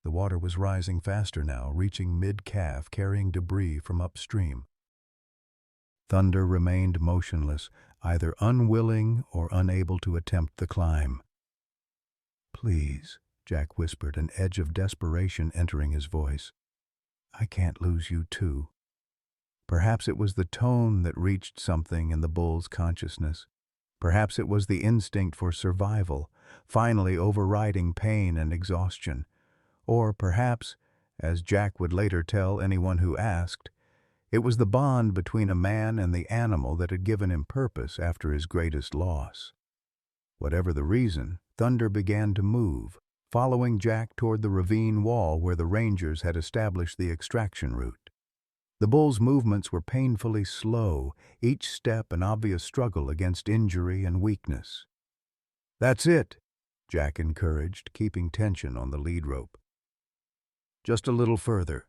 The water was rising faster now, reaching mid-calf, carrying debris from upstream. Thunder remained motionless, either unwilling or unable to attempt the climb. "Please," Jack whispered, an edge of desperation entering his voice. "I can't lose you too." Perhaps it was the tone that reached something in the bull's consciousness. Perhaps it was the instinct for survival, finally overriding pain and exhaustion. Or perhaps, as Jack would later tell anyone who asked, it was the bond between a man and the animal that had given him purpose after his greatest loss. Whatever the reason, Thunder began to move, following Jack toward the ravine wall where the rangers had established the extraction route. The bull's movements were painfully slow, each step an obvious struggle against injury and weakness. "That's it," Jack encouraged, keeping tension on the lead rope. Just a little further.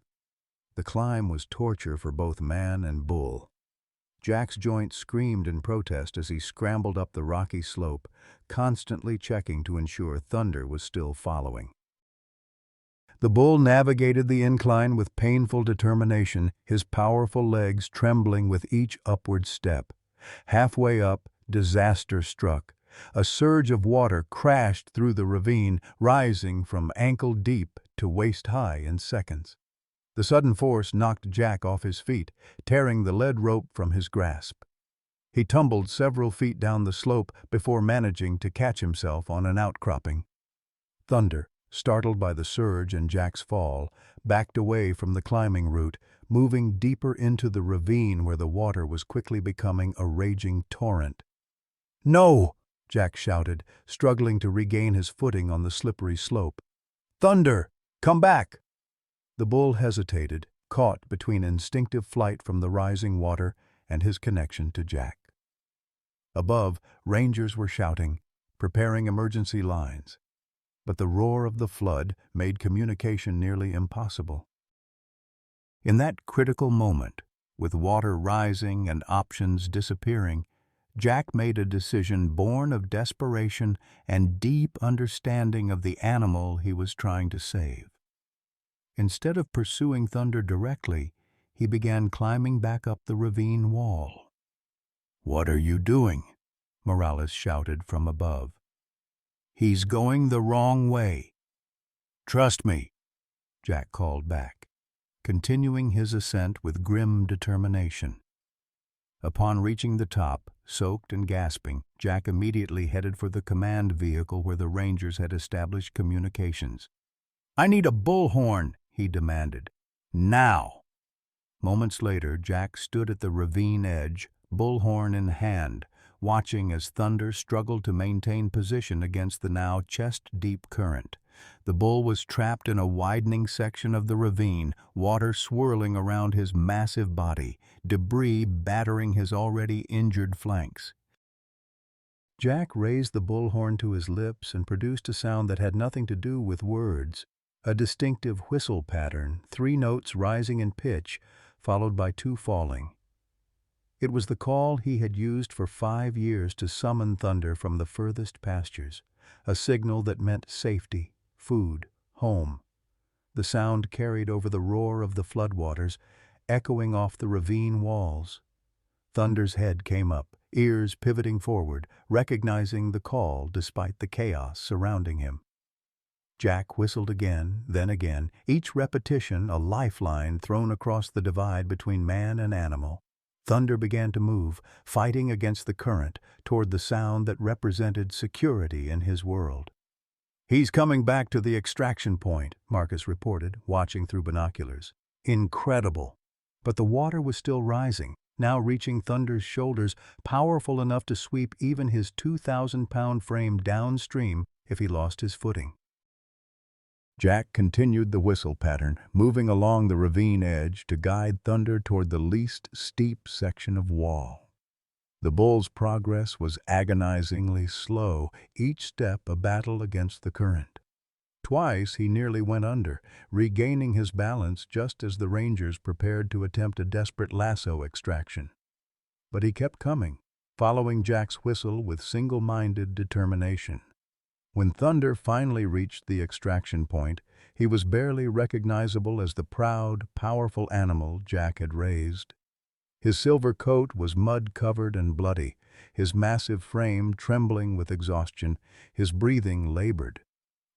The climb was torture for both man and bull. Jack's joints screamed in protest as he scrambled up the rocky slope, constantly checking to ensure Thunder was still following. The bull navigated the incline with painful determination, his powerful legs trembling with each upward step. Halfway up, disaster struck. A surge of water crashed through the ravine, rising from ankle-deep to waist-high in seconds. The sudden force knocked Jack off his feet, tearing the lead rope from his grasp. He tumbled several feet down the slope before managing to catch himself on an outcropping. Thunder, startled by the surge and Jack's fall, backed away from the climbing route, moving deeper into the ravine where the water was quickly becoming a raging torrent. "No!" Jack shouted, struggling to regain his footing on the slippery slope. "Thunder! Come back!" The bull hesitated, caught between instinctive flight from the rising water and his connection to Jack. Above, rangers were shouting, preparing emergency lines. But the roar of the flood made communication nearly impossible. In that critical moment, with water rising and options disappearing, Jack made a decision born of desperation and deep understanding of the animal he was trying to save. Instead of pursuing Thunder directly, he began climbing back up the ravine wall. "What are you doing?" Morales shouted from above. "He's going the wrong way." "Trust me," Jack called back, continuing his ascent with grim determination. Upon reaching the top, soaked and gasping, Jack immediately headed for the command vehicle where the rangers had established communications. "I need a bullhorn," he demanded. "Now!" Moments later, Jack stood at the ravine edge, bullhorn in hand, watching as Thunder struggled to maintain position against the now chest-deep current. The bull was trapped in a widening section of the ravine, water swirling around his massive body, debris battering his already injured flanks. Jack raised the bullhorn to his lips and produced a sound that had nothing to do with words, a distinctive whistle pattern, 3 notes rising in pitch, followed by 2 falling. It was the call he had used for 5 years to summon Thunder from the furthest pastures, a signal that meant safety, food, home. The sound carried over the roar of the floodwaters, echoing off the ravine walls. Thunder's head came up, ears pivoting forward, recognizing the call despite the chaos surrounding him. Jack whistled again, then again, each repetition a lifeline thrown across the divide between man and animal. Thunder began to move, fighting against the current, toward the sound that represented security in his world. "He's coming back to the extraction point," Marcus reported, watching through binoculars. "Incredible!" But the water was still rising, now reaching Thunder's shoulders, powerful enough to sweep even his 2,000-pound frame downstream if he lost his footing. Jack continued the whistle pattern, moving along the ravine edge to guide Thunder toward the least steep section of wall. The bull's progress was agonizingly slow, each step a battle against the current. Twice he nearly went under, regaining his balance just as the rangers prepared to attempt a desperate lasso extraction. But he kept coming, following Jack's whistle with single-minded determination. When Thunder finally reached the extraction point, he was barely recognizable as the proud, powerful animal Jack had raised. His silver coat was mud-covered and bloody, his massive frame trembling with exhaustion, his breathing labored.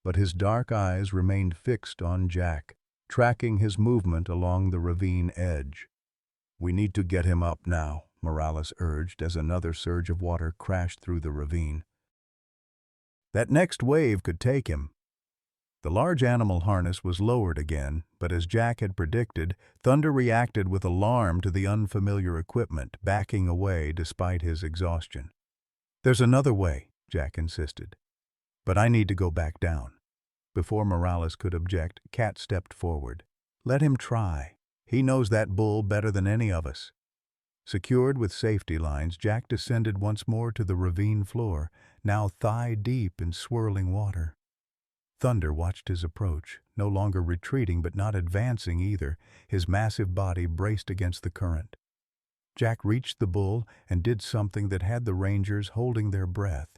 But his dark eyes remained fixed on Jack, tracking his movement along the ravine edge. "We need to get him up now," Morales urged as another surge of water crashed through the ravine. That next wave could take him. The large animal harness was lowered again, but as Jack had predicted, Thunder reacted with alarm to the unfamiliar equipment, backing away despite his exhaustion. "There's another way," Jack insisted. "But I need to go back down." Before Morales could object, Cat stepped forward. "Let him try. He knows that bull better than any of us." Secured with safety lines, Jack descended once more to the ravine floor, now thigh-deep in swirling water. Thunder watched his approach, no longer retreating but not advancing either, his massive body braced against the current. Jack reached the bull and did something that had the rangers holding their breath.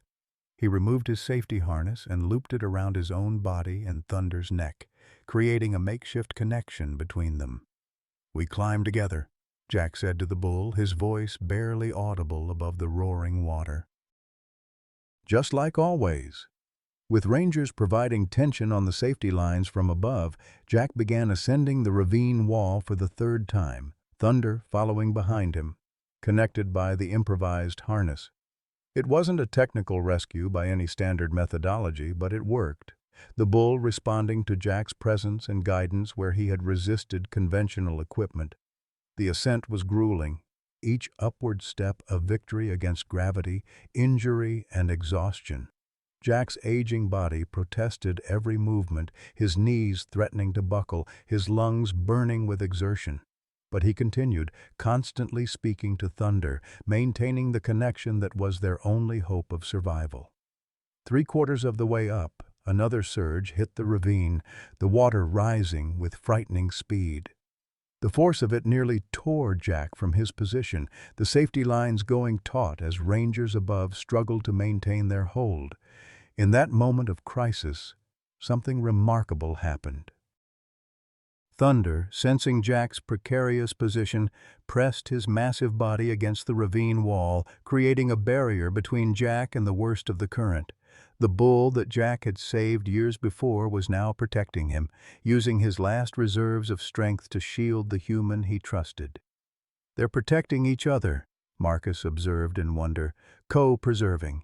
He removed his safety harness and looped it around his own body and Thunder's neck, creating a makeshift connection between them. "We climb together," Jack said to the bull, his voice barely audible above the roaring water. Just like always. With rangers providing tension on the safety lines from above, Jack began ascending the ravine wall for the third time, Thunder following behind him, connected by the improvised harness. It wasn't a technical rescue by any standard methodology, but it worked, the bull responding to Jack's presence and guidance where he had resisted conventional equipment. The ascent was grueling, each upward step a victory against gravity, injury, and exhaustion. Jack's aging body protested every movement, his knees threatening to buckle, his lungs burning with exertion. But he continued, constantly speaking to Thunder, maintaining the connection that was their only hope of survival. 3/4 of the way up, another surge hit the ravine, the water rising with frightening speed. The force of it nearly tore Jack from his position, the safety lines going taut as rangers above struggled to maintain their hold. In that moment of crisis, something remarkable happened. Thunder, sensing Jack's precarious position, pressed his massive body against the ravine wall, creating a barrier between Jack and the worst of the current. The bull that Jack had saved years before was now protecting him, using his last reserves of strength to shield the human he trusted. "They're protecting each other," Marcus observed in wonder, "co-preserving."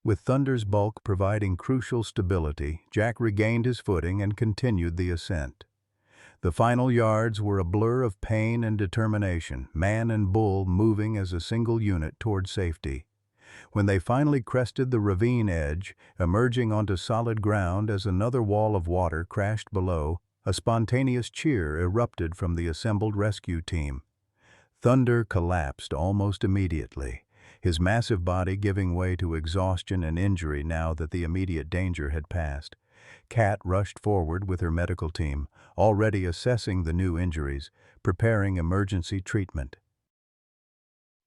With Thunder's bulk providing crucial stability, Jack regained his footing and continued the ascent. The final yards were a blur of pain and determination, man and bull moving as a single unit toward safety. When they finally crested the ravine edge, emerging onto solid ground as another wall of water crashed below, a spontaneous cheer erupted from the assembled rescue team. Thunder collapsed almost immediately, his massive body giving way to exhaustion and injury now that the immediate danger had passed. Cat rushed forward with her medical team, already assessing the new injuries, preparing emergency treatment.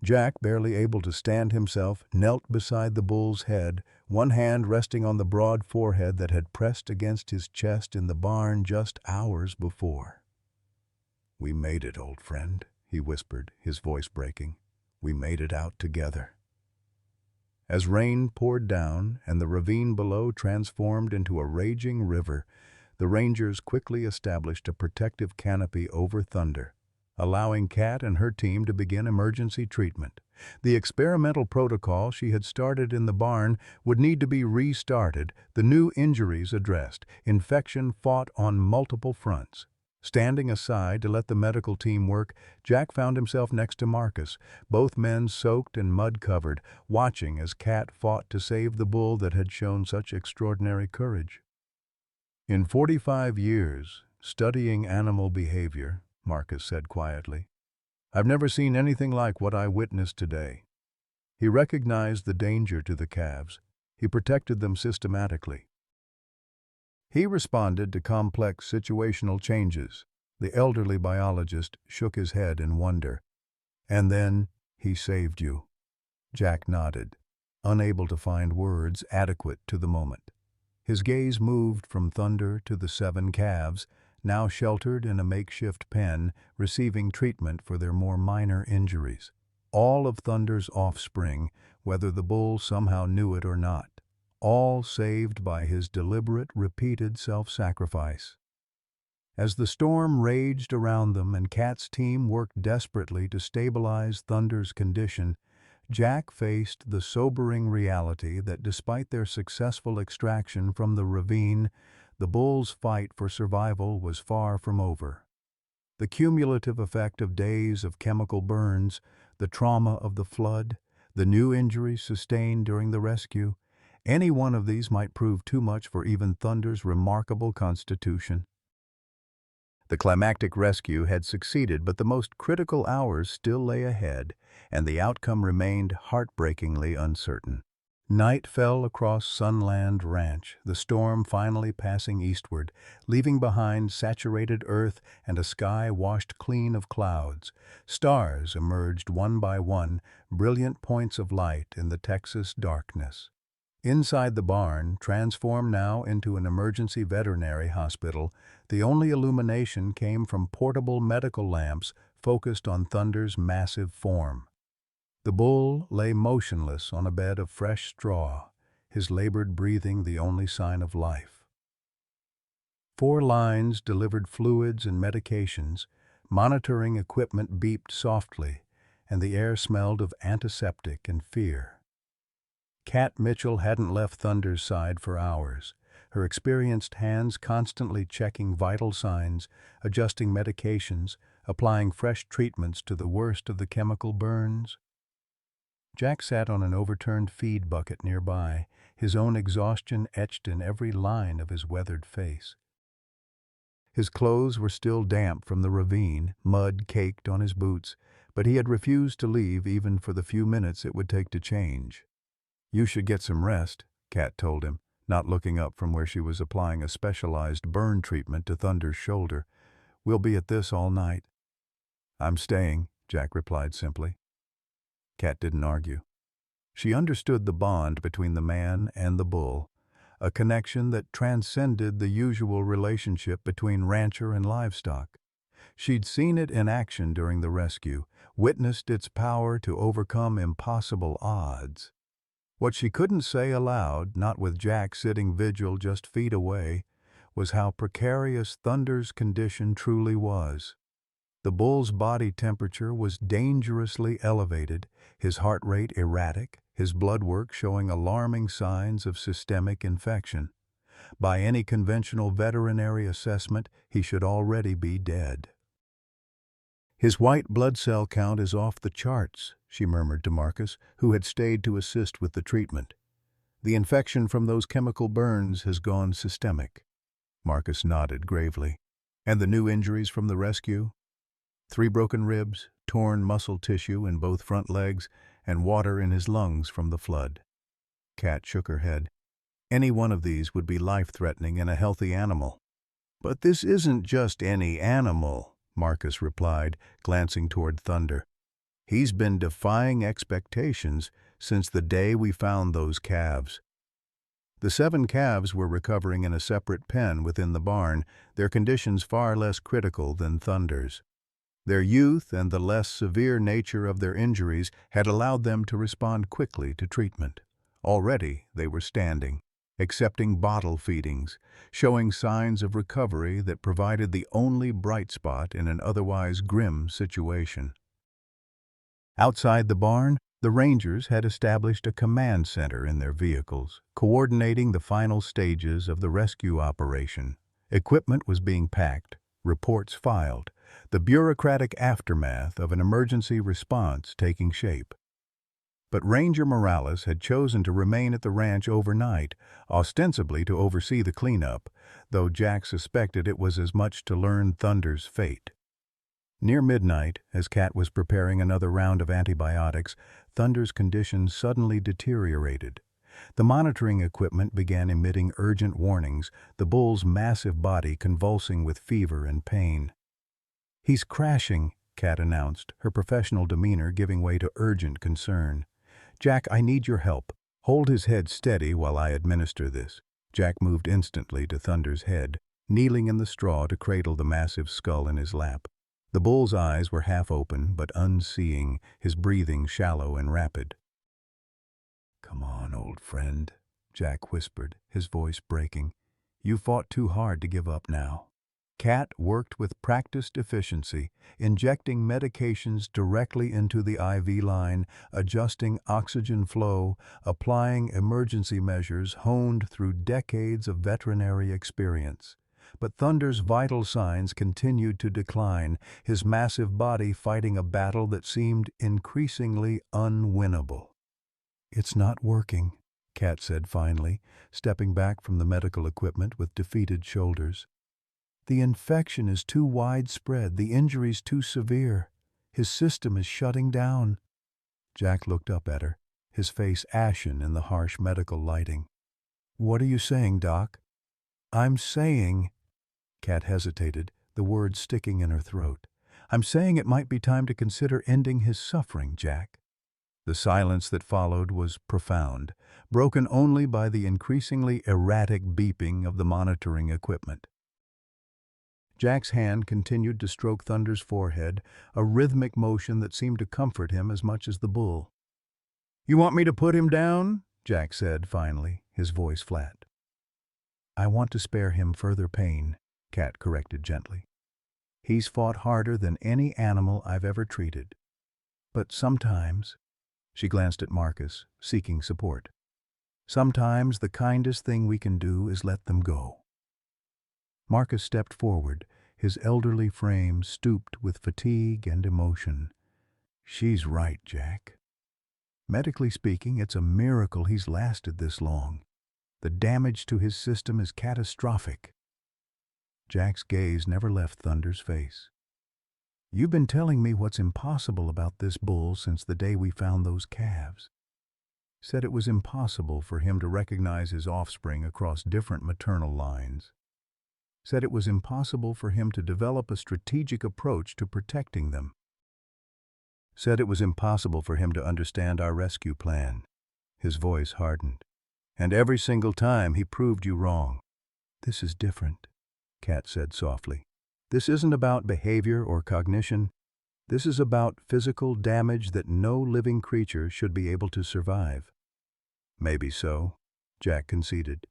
Jack, barely able to stand himself, knelt beside the bull's head, one hand resting on the broad forehead that had pressed against his chest in the barn just hours before. "We made it, old friend," he whispered, his voice breaking. "We made it out together." As rain poured down and the ravine below transformed into a raging river, the rangers quickly established a protective canopy over Thunder, allowing Cat and her team to begin emergency treatment. The experimental protocol she had started in the barn would need to be restarted, the new injuries addressed, infection fought on multiple fronts. Standing aside to let the medical team work, Jack found himself next to Marcus, both men soaked and mud-covered, watching as Cat fought to save the bull that had shown such extraordinary courage. "In 45 years, studying animal behavior," Marcus said quietly, "I've never seen anything like what I witnessed today." He recognized the danger to the calves. He protected them systematically. He responded to complex situational changes. The elderly biologist shook his head in wonder. "And then he saved you." Jack nodded, unable to find words adequate to the moment. His gaze moved from Thunder to the 7 calves, now sheltered in a makeshift pen, receiving treatment for their more minor injuries. All of Thunder's offspring, whether the bull somehow knew it or not, all saved by his deliberate, repeated self-sacrifice. As the storm raged around them and Cat's team worked desperately to stabilize Thunder's condition, Jack faced the sobering reality that despite their successful extraction from the ravine, the bull's fight for survival was far from over. The cumulative effect of days of chemical burns, the trauma of the flood, the new injuries sustained during the rescue, any one of these might prove too much for even Thunder's remarkable constitution. The climactic rescue had succeeded, but the most critical hours still lay ahead, and the outcome remained heartbreakingly uncertain. Night fell across Sunland Ranch, the storm finally passing eastward, leaving behind saturated earth and a sky washed clean of clouds. Stars emerged one by one, brilliant points of light in the Texas darkness. Inside the barn, transformed now into an emergency veterinary hospital, the only illumination came from portable medical lamps focused on Thunder's massive form. The bull lay motionless on a bed of fresh straw, his labored breathing the only sign of life. 4 lines delivered fluids and medications, monitoring equipment beeped softly, and the air smelled of antiseptic and fear. Cat Mitchell hadn't left Thunder's side for hours, her experienced hands constantly checking vital signs, adjusting medications, applying fresh treatments to the worst of the chemical burns. Jack sat on an overturned feed bucket nearby, his own exhaustion etched in every line of his weathered face. His clothes were still damp from the ravine, mud caked on his boots, but he had refused to leave even for the few minutes it would take to change. "You should get some rest," Cat told him, not looking up from where she was applying a specialized burn treatment to Thunder's shoulder. "We'll be at this all night." "I'm staying," Jack replied simply. Cat didn't argue. She understood the bond between the man and the bull, a connection that transcended the usual relationship between rancher and livestock. She'd seen it in action during the rescue, witnessed its power to overcome impossible odds. What she couldn't say aloud, not with Jack sitting vigil just feet away, was how precarious Thunder's condition truly was. The bull's body temperature was dangerously elevated, his heart rate erratic, his blood work showing alarming signs of systemic infection. By any conventional veterinary assessment, he should already be dead. "His white blood cell count is off the charts," she murmured to Marcus, who had stayed to assist with the treatment. "The infection from those chemical burns has gone systemic." Marcus nodded gravely. "And the new injuries from the rescue?" 3 broken ribs, torn muscle tissue in both front legs, and water in his lungs from the flood. Cat shook her head. "Any one of these would be life-threatening in a healthy animal." "But this isn't just any animal," Marcus replied, glancing toward Thunder. "He's been defying expectations since the day we found those calves." The 7 calves were recovering in a separate pen within the barn, their conditions far less critical than Thunder's. Their youth and the less severe nature of their injuries had allowed them to respond quickly to treatment. Already they were standing, accepting bottle feedings, showing signs of recovery that provided the only bright spot in an otherwise grim situation. Outside the barn, the Rangers had established a command center in their vehicles, coordinating the final stages of the rescue operation. Equipment was being packed, reports filed, the bureaucratic aftermath of an emergency response taking shape. But Ranger Morales had chosen to remain at the ranch overnight, ostensibly to oversee the cleanup, though Jack suspected it was as much to learn Thunder's fate. Near midnight, as Cat was preparing another round of antibiotics, Thunder's condition suddenly deteriorated. The monitoring equipment began emitting urgent warnings, the bull's massive body convulsing with fever and pain. "He's crashing," Cat announced, her professional demeanor giving way to urgent concern. Jack, I need your help. Hold his head steady while I administer this. Jack moved instantly to Thunder's head, kneeling in the straw to cradle the massive skull in his lap. The bull's eyes were half open but unseeing, his breathing shallow and rapid. "Come on, old friend," Jack whispered, his voice breaking. "You fought too hard to give up now." Cat worked with practiced efficiency, injecting medications directly into the IV line, adjusting oxygen flow, applying emergency measures honed through decades of veterinary experience. But Thunder's vital signs continued to decline, his massive body fighting a battle that seemed increasingly unwinnable. "It's not working," Cat said finally, stepping back from the medical equipment with defeated shoulders. "The infection is too widespread, the injury's too severe. His system is shutting down." Jack looked up at her, his face ashen in the harsh medical lighting. "What are you saying, Doc?" "I'm saying—" Cat hesitated, the words sticking in her throat. "I'm saying it might be time to consider ending his suffering, Jack." The silence that followed was profound, broken only by the increasingly erratic beeping of the monitoring equipment. Jack's hand continued to stroke Thunder's forehead, a rhythmic motion that seemed to comfort him as much as the bull. "You want me to put him down?" Jack said finally, his voice flat. "I want to spare him further pain," Cat corrected gently. "He's fought harder than any animal I've ever treated. But sometimes—" she glanced at Marcus, seeking support. "Sometimes the kindest thing we can do is let them go." Marcus stepped forward, his elderly frame stooped with fatigue and emotion. "She's right, Jack. Medically speaking, it's a miracle he's lasted this long. The damage to his system is catastrophic." Jack's gaze never left Thunder's face. "You've been telling me what's impossible about this bull since the day we found those calves. Said it was impossible for him to recognize his offspring across different maternal lines. Said it was impossible for him to develop a strategic approach to protecting them. Said it was impossible for him to understand our rescue plan." His voice hardened. "And every single time he proved you wrong." "This is different," Cat said softly. "This isn't about behavior or cognition. This is about physical damage that no living creature should be able to survive." "Maybe so," Jack conceded.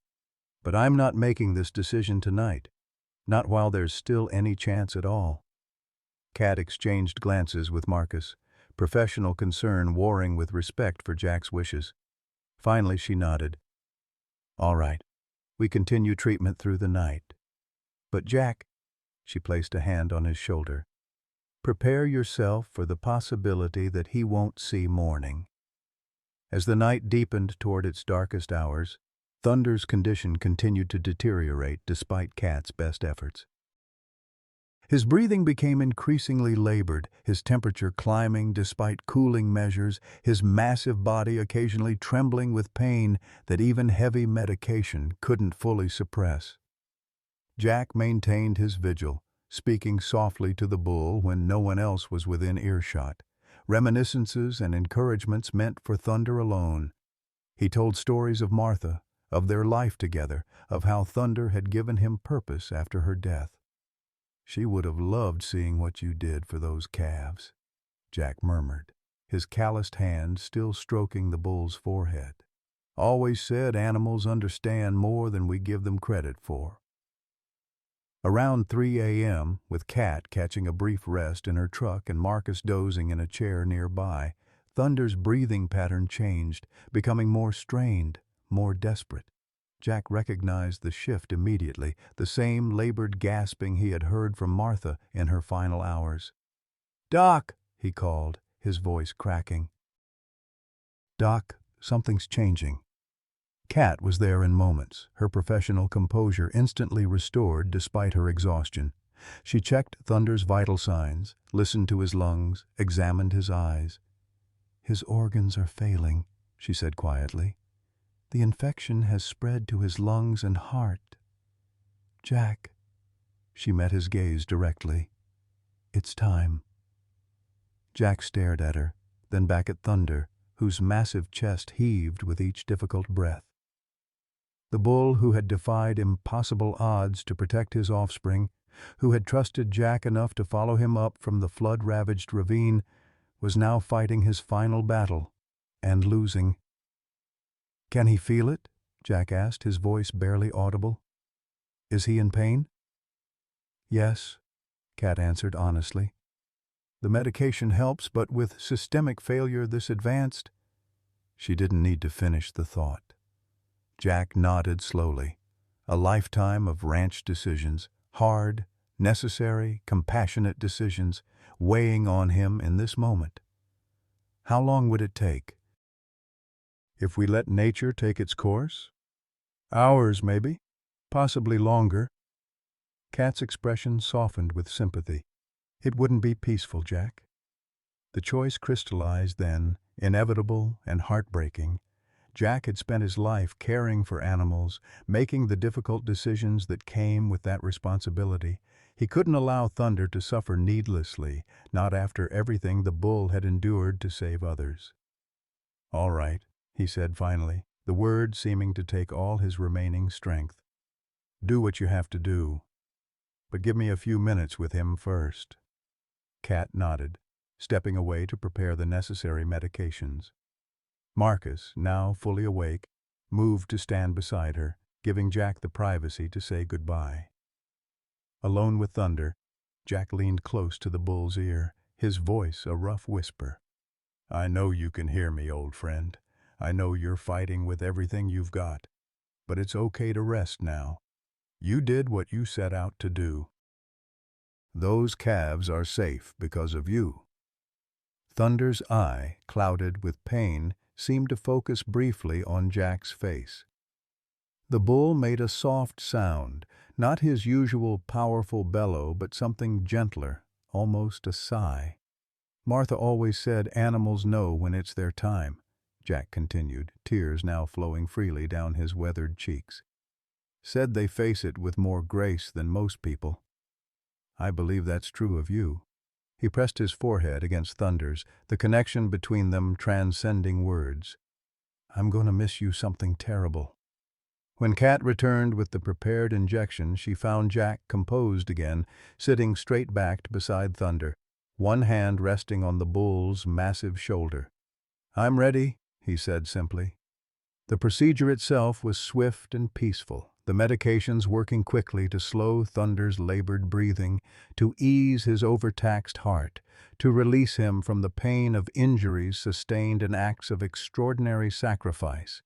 "But I'm not making this decision tonight. Not while there's still any chance at all." Cat exchanged glances with Marcus, professional concern warring with respect for Jack's wishes. Finally she nodded. "All right, we continue treatment through the night. But Jack," she placed a hand on his shoulder, "prepare yourself for the possibility that he won't see morning." As the night deepened toward its darkest hours, Thunder's condition continued to deteriorate despite Cat's best efforts. His breathing became increasingly labored, his temperature climbing despite cooling measures, his massive body occasionally trembling with pain that even heavy medication couldn't fully suppress. Jack maintained his vigil, speaking softly to the bull when no one else was within earshot, reminiscences and encouragements meant for Thunder alone. He told stories of Martha, of their life together, of how Thunder had given him purpose after her death. "She would have loved seeing what you did for those calves," Jack murmured, his calloused hand still stroking the bull's forehead. "Always said animals understand more than we give them credit for." Around 3 a.m., with Cat catching a brief rest in her truck and Marcus dozing in a chair nearby, Thunder's breathing pattern changed, becoming more strained, more desperate. Jack recognized the shift immediately, the same labored gasping he had heard from Martha in her final hours. "Doc," he called, his voice cracking. "Doc, something's changing." Cat was there in moments, her professional composure instantly restored despite her exhaustion. She checked Thunder's vital signs, listened to his lungs, examined his eyes. "His organs are failing," she said quietly. "The infection has spread to his lungs and heart. Jack," she met his gaze directly, "it's time." Jack stared at her, then back at Thunder, whose massive chest heaved with each difficult breath. The bull who had defied impossible odds to protect his offspring, who had trusted Jack enough to follow him up from the flood-ravaged ravine, was now fighting his final battle, and losing. "Can he feel it?" Jack asked, his voice barely audible. "Is he in pain?" "Yes," Kat answered honestly. "The medication helps, but with systemic failure this advanced—" She didn't need to finish the thought. Jack nodded slowly. A lifetime of ranch decisions, hard, necessary, compassionate decisions, weighing on him in this moment. How long would it take? If we let nature take its course? Hours, maybe. Possibly longer. Kat's expression softened with sympathy. It wouldn't be peaceful, Jack. The choice crystallized then, inevitable and heartbreaking. Jack had spent his life caring for animals, making the difficult decisions that came with that responsibility. He couldn't allow Thunder to suffer needlessly, not after everything the bull had endured to save others. "All right," he said finally, the words seeming to take all his remaining strength. "Do what you have to do. But give me a few minutes with him first." Kat nodded, stepping away to prepare the necessary medications. Marcus, now fully awake, moved to stand beside her, giving Jack the privacy to say goodbye. Alone with Thunder, Jack leaned close to the bull's ear, his voice a rough whisper. "I know you can hear me, old friend. I know you're fighting with everything you've got. But it's okay to rest now. You did what you set out to do. Those calves are safe because of you." Thunder's eye, clouded with pain, seemed to focus briefly on Jack's face. The bull made a soft sound, not his usual powerful bellow, but something gentler, almost a sigh. "Martha always said animals know when it's their time," Jack continued, tears now flowing freely down his weathered cheeks. "Said they face it with more grace than most people. I believe that's true of you." He pressed his forehead against Thunder's, the connection between them transcending words. "I'm going to miss you something terrible." When Kat returned with the prepared injection, she found Jack composed again, sitting straight-backed beside Thunder, one hand resting on the bull's massive shoulder. "I'm ready," he said simply. The procedure itself was swift and peaceful, the medications working quickly to slow Thunder's labored breathing, to ease his overtaxed heart, to release him from the pain of injuries sustained in acts of extraordinary sacrifice.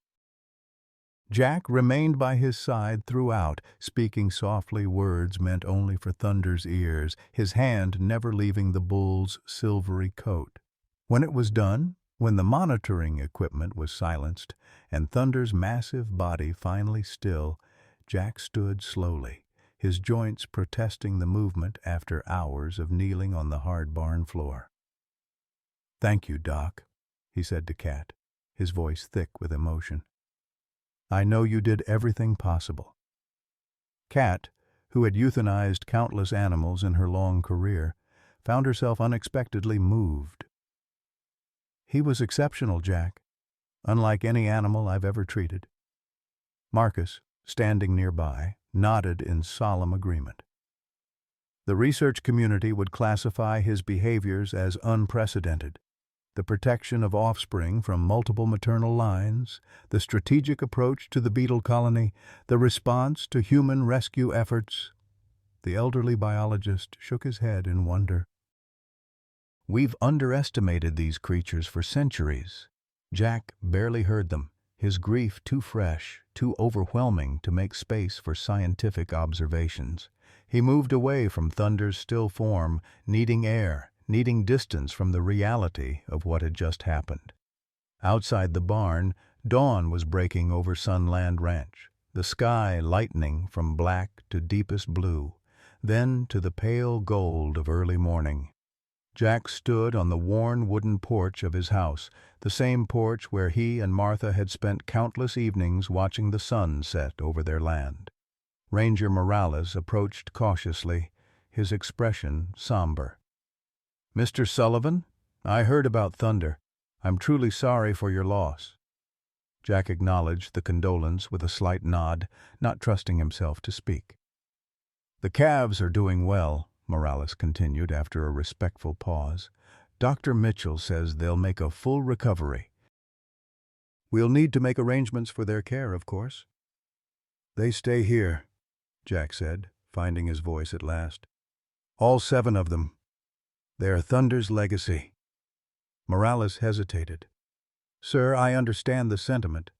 Jack remained by his side throughout, speaking softly words meant only for Thunder's ears, his hand never leaving the bull's silvery coat. When it was done, when the monitoring equipment was silenced, and Thunder's massive body finally still, Jack stood slowly, his joints protesting the movement after hours of kneeling on the hard barn floor. "Thank you, Doc," he said to Kat, his voice thick with emotion. "I know you did everything possible." Kat, who had euthanized countless animals in her long career, found herself unexpectedly moved. "He was exceptional, Jack, unlike any animal I've ever treated." Marcus, standing nearby, nodded in solemn agreement. The research community would classify his behaviors as unprecedented. The protection of offspring from multiple maternal lines, the strategic approach to the beetle colony, the response to human rescue efforts. The elderly biologist shook his head in wonder. "We've underestimated these creatures for centuries." Jack barely heard them, his grief too fresh, too overwhelming to make space for scientific observations. He moved away from Thunder's still form, needing air, needing distance from the reality of what had just happened. Outside the barn, dawn was breaking over Sunland Ranch, the sky lightening from black to deepest blue, then to the pale gold of early morning. Jack stood on the worn wooden porch of his house, the same porch where he and Martha had spent countless evenings watching the sun set over their land. Ranger Morales approached cautiously, his expression somber. "Mr. Sullivan, I heard about Thunder. I'm truly sorry for your loss." Jack acknowledged the condolence with a slight nod, not trusting himself to speak. "The calves are doing well," Morales continued after a respectful pause. "Dr. Mitchell says they'll make a full recovery. We'll need to make arrangements for their care, of course." "They stay here," Jack said, finding his voice at last. "All 7 of them. They're Thunder's legacy." Morales hesitated. "Sir, I understand the sentiment,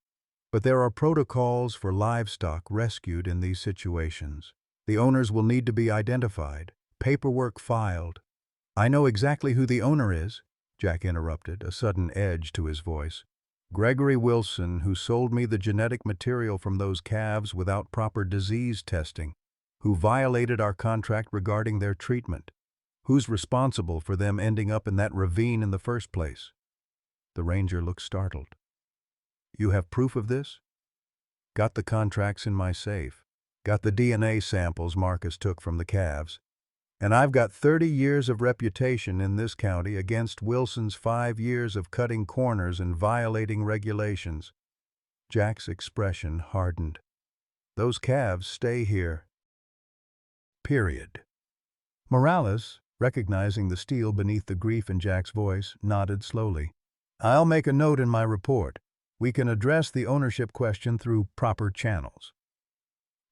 but there are protocols for livestock rescued in these situations. The owners will need to be identified, paperwork filed." "I know exactly who the owner is," Jack interrupted, a sudden edge to his voice. "Gregory Wilson, who sold me the genetic material from those calves without proper disease testing, who violated our contract regarding their treatment. Who's responsible for them ending up in that ravine in the first place?" The ranger looked startled. "You have proof of this?" "Got the contracts in my safe. Got the DNA samples Marcus took from the calves. And I've got 30 years of reputation in this county against Wilson's 5 years of cutting corners and violating regulations." Jack's expression hardened. "Those calves stay here. Period." Morales, recognizing the steel beneath the grief in Jack's voice, nodded slowly. "I'll make a note in my report. We can address the ownership question through proper channels."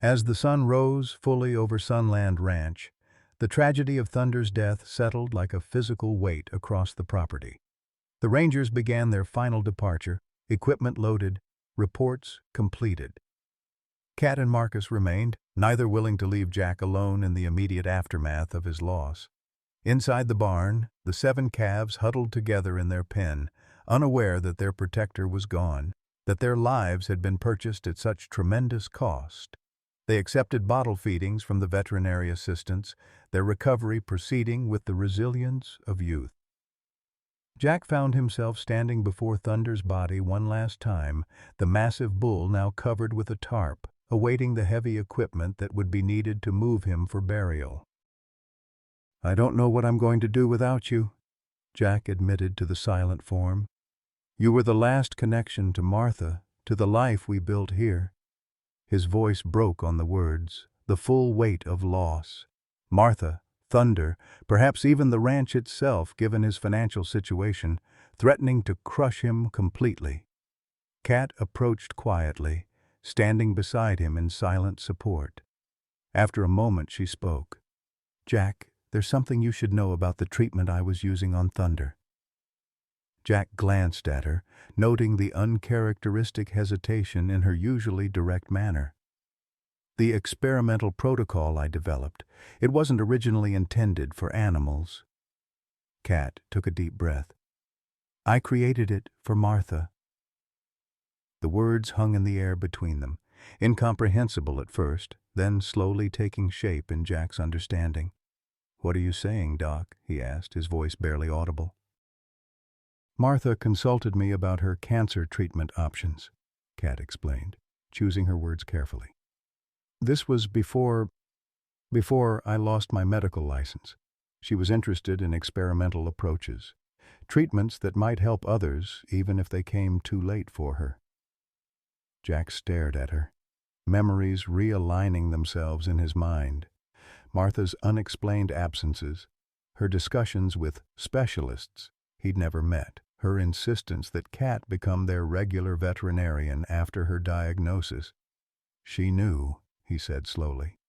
As the sun rose fully over Sunland Ranch, the tragedy of Thunder's death settled like a physical weight across the property. The Rangers began their final departure, equipment loaded, reports completed. Cat and Marcus remained, neither willing to leave Jack alone in the immediate aftermath of his loss. Inside the barn, the 7 calves huddled together in their pen, unaware that their protector was gone, that their lives had been purchased at such tremendous cost. They accepted bottle feedings from the veterinary assistants, their recovery proceeding with the resilience of youth. Jack found himself standing before Thunder's body one last time, the massive bull now covered with a tarp, awaiting the heavy equipment that would be needed to move him for burial. "I don't know what I'm going to do without you," Jack admitted to the silent form. "You were the last connection to Martha, to the life we built here." His voice broke on the words, the full weight of loss. Martha, Thunder, perhaps even the ranch itself, given his financial situation, threatening to crush him completely. Cat approached quietly, standing beside him in silent support. After a moment she spoke. "Jack, there's something you should know about the treatment I was using on Thunder." Jack glanced at her, noting the uncharacteristic hesitation in her usually direct manner. "The experimental protocol I developed, it wasn't originally intended for animals." Cat took a deep breath. "I created it for Martha." The words hung in the air between them, incomprehensible at first, then slowly taking shape in Jack's understanding. "What are you saying, Doc?" he asked, his voice barely audible. "Martha consulted me about her cancer treatment options," Cat explained, choosing her words carefully. "This was before I lost my medical license. She was interested in experimental approaches, treatments that might help others even if they came too late for her." Jack stared at her, memories realigning themselves in his mind. Martha's unexplained absences, her discussions with specialists he'd never met, her insistence that Cat become their regular veterinarian after her diagnosis. "She knew," he said slowly.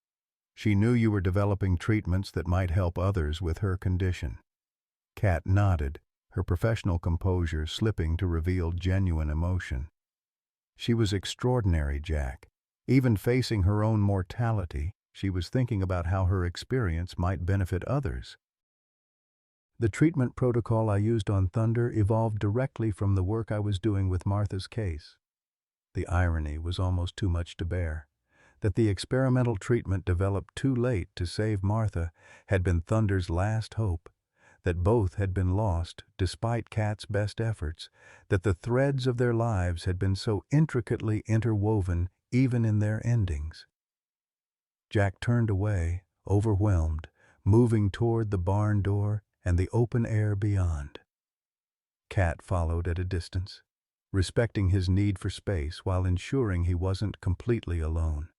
"She knew you were developing treatments that might help others with her condition." Cat nodded, her professional composure slipping to reveal genuine emotion. "She was extraordinary, Jack. Even facing her own mortality, she was thinking about how her experience might benefit others. The treatment protocol I used on Thunder evolved directly from the work I was doing with Martha's case." The irony was almost too much to bear. That the experimental treatment developed too late to save Martha had been Thunder's last hope, that both had been lost despite Cat's best efforts, that the threads of their lives had been so intricately interwoven even in their endings. Jack turned away, overwhelmed, moving toward the barn door and the open air beyond. Cat followed at a distance, respecting his need for space while ensuring he wasn't completely alone.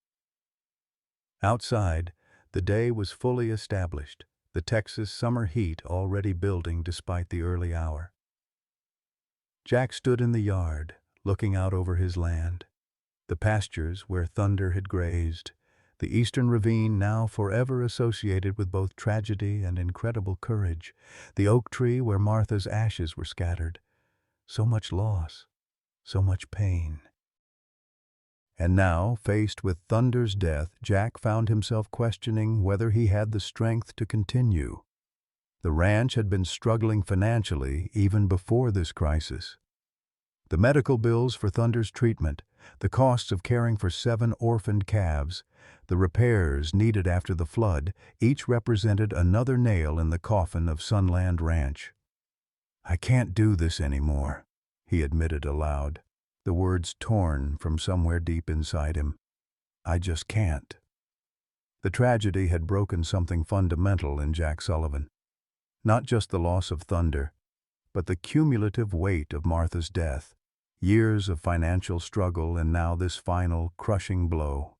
Outside, the day was fully established, the Texas summer heat already building despite the early hour. Jack stood in the yard, looking out over his land, the pastures where Thunder had grazed, the eastern ravine now forever associated with both tragedy and incredible courage, the oak tree where Martha's ashes were scattered. So much loss, so much pain. And now, faced with Thunder's death, Jack found himself questioning whether he had the strength to continue. The ranch had been struggling financially even before this crisis. The medical bills for Thunder's treatment, the costs of caring for 7 orphaned calves, the repairs needed after the flood, each represented another nail in the coffin of Sunland Ranch. "I can't do this anymore," he admitted aloud, the words torn from somewhere deep inside him. "I just can't." The tragedy had broken something fundamental in Jack Sullivan. Not just the loss of Thunder, but the cumulative weight of Martha's death. Years of financial struggle and now this final, crushing blow.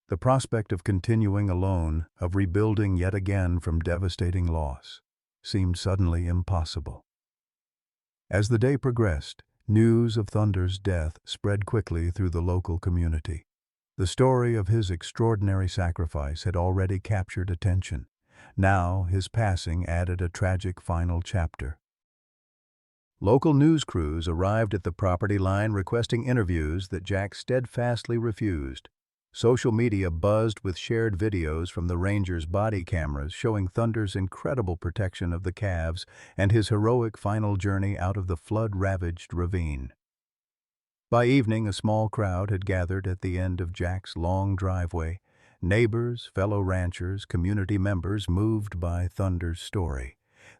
The prospect of continuing alone, of rebuilding yet again from devastating loss, seemed suddenly impossible. As the day progressed, news of Thunder's death spread quickly through the local community. The story of his extraordinary sacrifice had already captured attention. Now his passing added a tragic final chapter. Local news crews arrived at the property line requesting interviews that Jack steadfastly refused. Social media buzzed with shared videos from the ranger's body cameras showing Thunder's incredible protection of the calves and his heroic final journey out of the flood-ravaged ravine. By evening, a small crowd had gathered at the end of Jack's long driveway. Neighbors, fellow ranchers, community members moved by Thunder's story.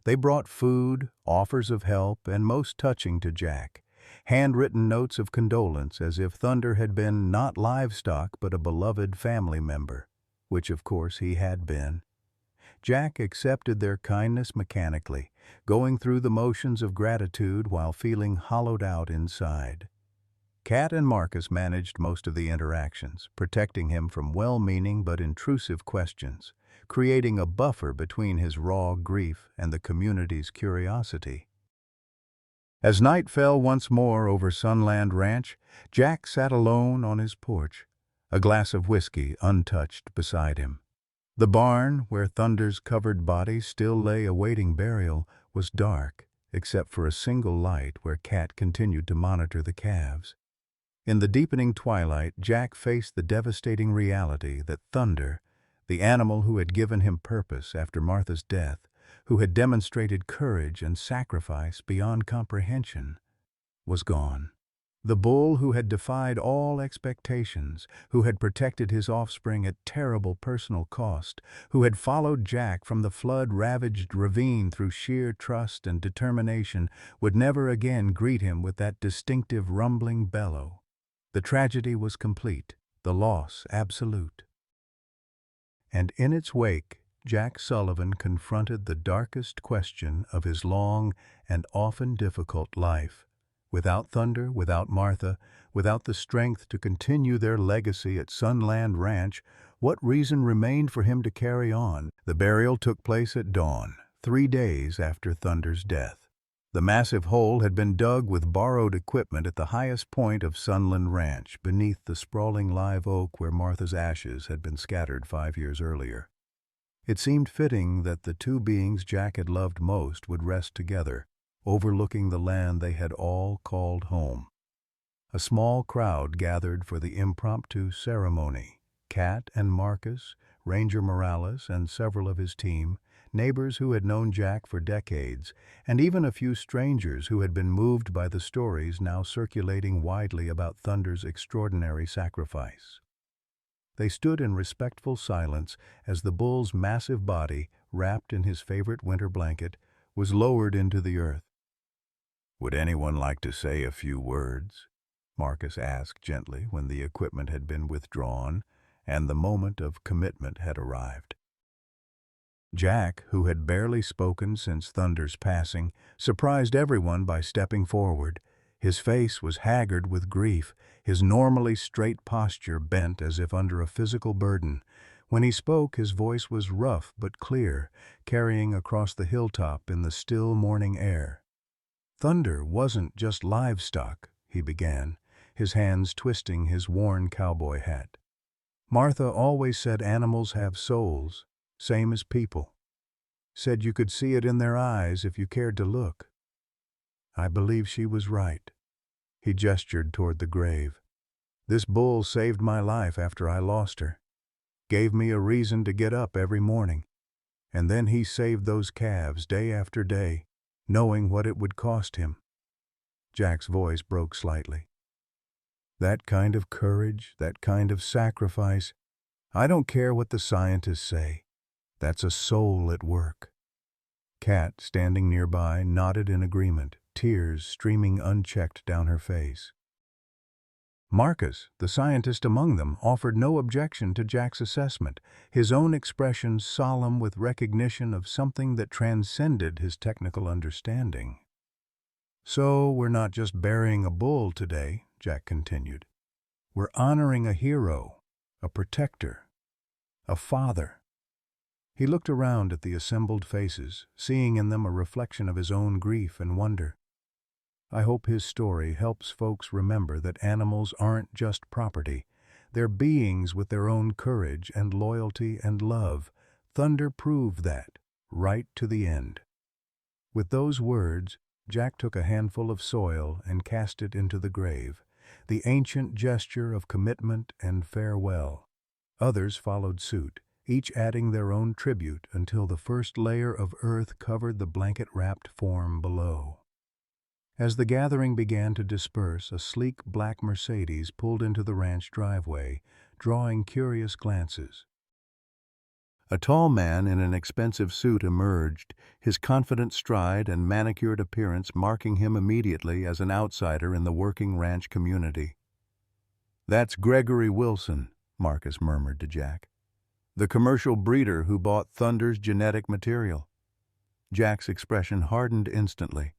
They brought food, offers of help, and most touching to Jack, handwritten notes of condolence as if Thunder had been not livestock but a beloved family member, which of course he had been. Jack accepted their kindness mechanically, going through the motions of gratitude while feeling hollowed out inside. Kat and Marcus managed most of the interactions, protecting him from well-meaning but intrusive questions, creating a buffer between his raw grief and the community's curiosity. As night fell once more over Sunland Ranch, Jack sat alone on his porch, a glass of whiskey untouched beside him. The barn, where Thunder's covered body still lay awaiting burial, was dark, except for a single light where Kat continued to monitor the calves. In the deepening twilight, Jack faced the devastating reality that Thunder, the animal who had given him purpose after Martha's death, who had demonstrated courage and sacrifice beyond comprehension, was gone. The bull who had defied all expectations, who had protected his offspring at terrible personal cost, who had followed Jack from the flood-ravaged ravine through sheer trust and determination, would never again greet him with that distinctive rumbling bellow. The tragedy was complete, the loss absolute. And in its wake, Jack Sullivan confronted the darkest question of his long and often difficult life. Without Thunder, without Martha, without the strength to continue their legacy at Sunland Ranch, what reason remained for him to carry on? The burial took place at dawn, 3 days after Thunder's death. The massive hole had been dug with borrowed equipment at the highest point of Sunland Ranch, beneath the sprawling live oak where Martha's ashes had been scattered 5 years earlier. It seemed fitting that the two beings Jack had loved most would rest together, overlooking the land they had all called home. A small crowd gathered for the impromptu ceremony. Kat and Marcus, Ranger Morales, and several of his team, neighbors who had known Jack for decades, and even a few strangers who had been moved by the stories now circulating widely about Thunder's extraordinary sacrifice. They stood in respectful silence as the bull's massive body, wrapped in his favorite winter blanket, was lowered into the earth. "Would anyone like to say a few words?" Marcus asked gently when the equipment had been withdrawn and the moment of commitment had arrived. Jack, who had barely spoken since Thunder's passing, surprised everyone by stepping forward. His face was haggard with grief, his normally straight posture bent as if under a physical burden. When he spoke, his voice was rough but clear, carrying across the hilltop in the still morning air. "Thunder wasn't just livestock," he began, his hands twisting his worn cowboy hat. "Martha always said animals have souls, same as people. Said you could see it in their eyes if you cared to look. I believe she was right." He gestured toward the grave. "This bull saved my life after I lost her. Gave me a reason to get up every morning. And then he saved those calves day after day, knowing what it would cost him." Jack's voice broke slightly. "That kind of courage, that kind of sacrifice, I don't care what the scientists say. That's a soul at work." Kat, standing nearby, nodded in agreement, tears streaming unchecked down her face. Marcus, the scientist among them, offered no objection to Jack's assessment, his own expression solemn with recognition of something that transcended his technical understanding. "So we're not just burying a bull today," Jack continued. "We're honoring a hero, a protector, a father." He looked around at the assembled faces, seeing in them a reflection of his own grief and wonder. I hope his story helps folks remember that animals aren't just property. They're beings with their own courage and loyalty and love. Thunder proved that, right to the end. With those words, Jack took a handful of soil and cast it into the grave, the ancient gesture of commitment and farewell. Others followed suit, each adding their own tribute until the first layer of earth covered the blanket-wrapped form below. As the gathering began to disperse, a sleek black Mercedes pulled into the ranch driveway, drawing curious glances. A tall man in an expensive suit emerged, his confident stride and manicured appearance marking him immediately as an outsider in the working ranch community. "That's Gregory Wilson," Marcus murmured to Jack. "The commercial breeder who bought Thunder's genetic material." Jack's expression hardened instantly.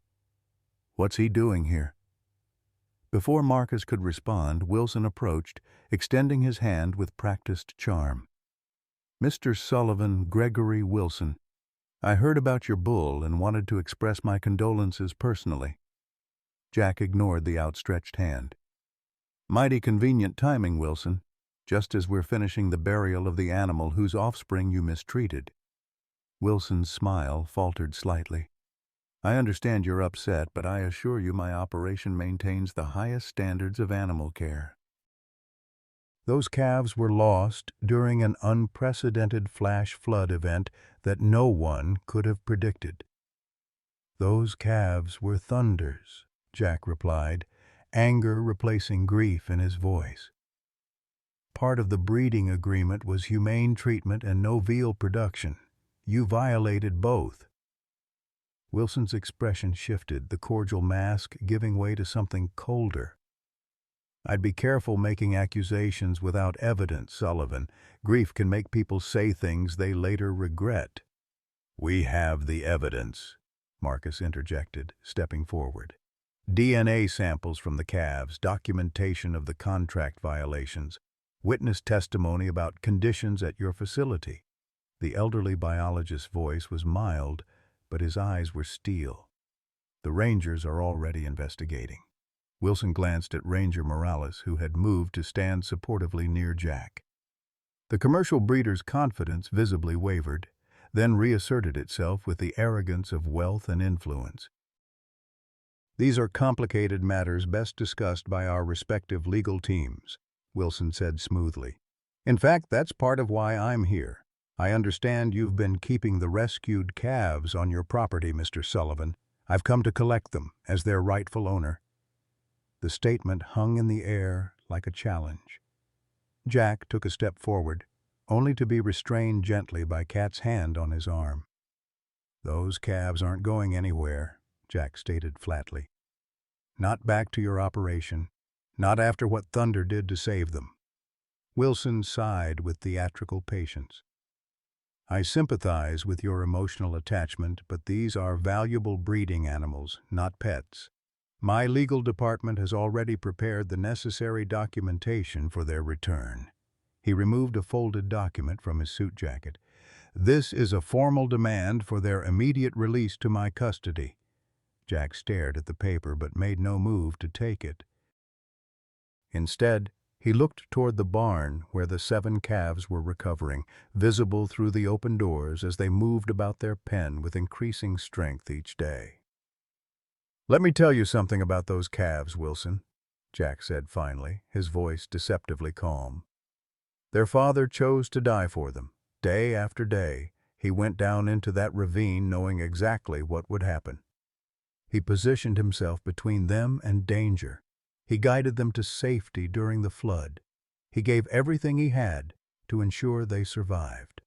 "What's he doing here?" Before Marcus could respond, Wilson approached, extending his hand with practiced charm. "Mr. Sullivan, Gregory Wilson, I heard about your bull and wanted to express my condolences personally." Jack ignored the outstretched hand. "Mighty convenient timing, Wilson, just as we're finishing the burial of the animal whose offspring you mistreated." Wilson's smile faltered slightly. "I understand you're upset, but I assure you my operation maintains the highest standards of animal care." Those calves were lost during an unprecedented flash flood event that no one could have predicted. "Those calves were Thunder's," Jack replied, anger replacing grief in his voice. "Part of the breeding agreement was humane treatment and no veal production. You violated both." Wilson's expression shifted, the cordial mask giving way to something colder. "I'd be careful making accusations without evidence, Sullivan. Grief can make people say things they later regret." "We have the evidence," Marcus interjected, stepping forward. "DNA samples from the calves, documentation of the contract violations, witness testimony about conditions at your facility." The elderly biologist's voice was mild, but his eyes were steel. "The Rangers are already investigating." Wilson glanced at Ranger Morales, who had moved to stand supportively near Jack. The commercial breeder's confidence visibly wavered, then reasserted itself with the arrogance of wealth and influence. "These are complicated matters best discussed by our respective legal teams," Wilson said smoothly. "In fact, that's part of why I'm here. I understand you've been keeping the rescued calves on your property, Mr. Sullivan. I've come to collect them as their rightful owner." The statement hung in the air like a challenge. Jack took a step forward, only to be restrained gently by Kat's hand on his arm. "Those calves aren't going anywhere," Jack stated flatly. "Not back to your operation, not after what Thunder did to save them." Wilson sighed with theatrical patience. I sympathize with your emotional attachment, but these are valuable breeding animals, not pets. My legal department has already prepared the necessary documentation for their return. He removed a folded document from his suit jacket. This is a formal demand for their immediate release to my custody. Jack stared at the paper but made no move to take it. Instead, he looked toward the barn where the 7 calves were recovering, visible through the open doors as they moved about their pen with increasing strength each day. "Let me tell you something about those calves, Wilson," Jack said finally, his voice deceptively calm. "Their father chose to die for them. Day after day, he went down into that ravine knowing exactly what would happen. He positioned himself between them and danger. He guided them to safety during the flood. He gave everything he had to ensure they survived."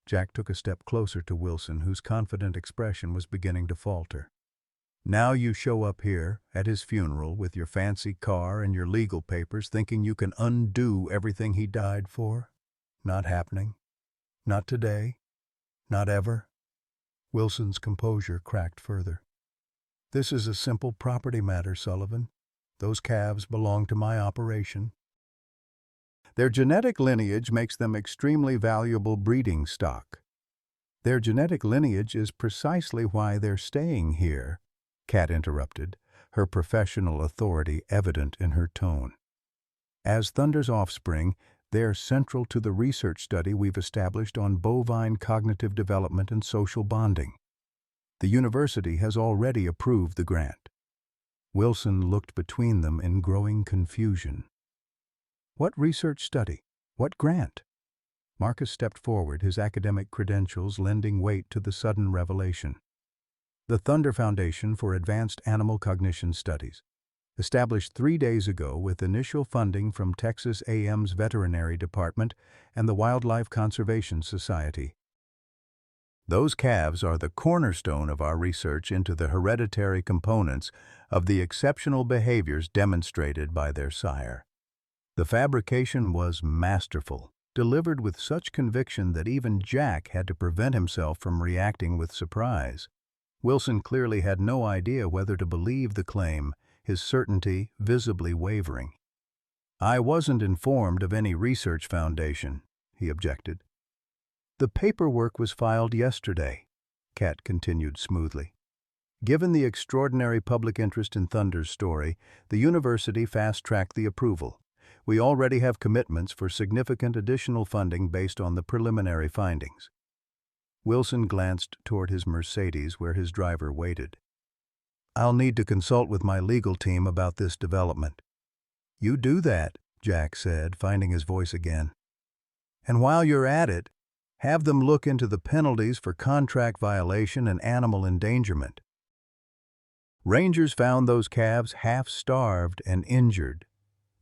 Jack took a step closer to Wilson, whose confident expression was beginning to falter. "Now you show up here at his funeral with your fancy car and your legal papers thinking you can undo everything he died for? Not happening. Not today. Not ever." Wilson's composure cracked further. "This is a simple property matter, Sullivan. Those calves belong to my operation. Their genetic lineage makes them extremely valuable breeding stock. Their genetic lineage is precisely why they're staying here," Kat interrupted, her professional authority evident in her tone. "As Thunder's offspring, they're central to the research study we've established on bovine cognitive development and social bonding. The university has already approved the grant." Wilson looked between them in growing confusion. "What research study? What grant?" Marcus stepped forward, his academic credentials lending weight to the sudden revelation. "The Thunder Foundation for Advanced Animal Cognition Studies, established 3 days ago with initial funding from Texas A&M's Veterinary Department and the Wildlife Conservation Society. Those calves are the cornerstone of our research into the hereditary components of the exceptional behaviors demonstrated by their sire. The fabrication was masterful, delivered with such conviction that even Jack had to prevent himself from reacting with surprise. Wilson clearly had no idea whether to believe the claim, his certainty visibly wavering. "I wasn't informed of any research foundation," he objected. "The paperwork was filed yesterday," Kat continued smoothly. "Given the extraordinary public interest in Thunder's story, the university fast-tracked the approval. We already have commitments for significant additional funding based on the preliminary findings." Wilson glanced toward his Mercedes where his driver waited. "I'll need to consult with my legal team about this development." "You do that," Jack said, finding his voice again. "And while you're at it, have them look into the penalties for contract violation and animal endangerment. Rangers found those calves half-starved and injured.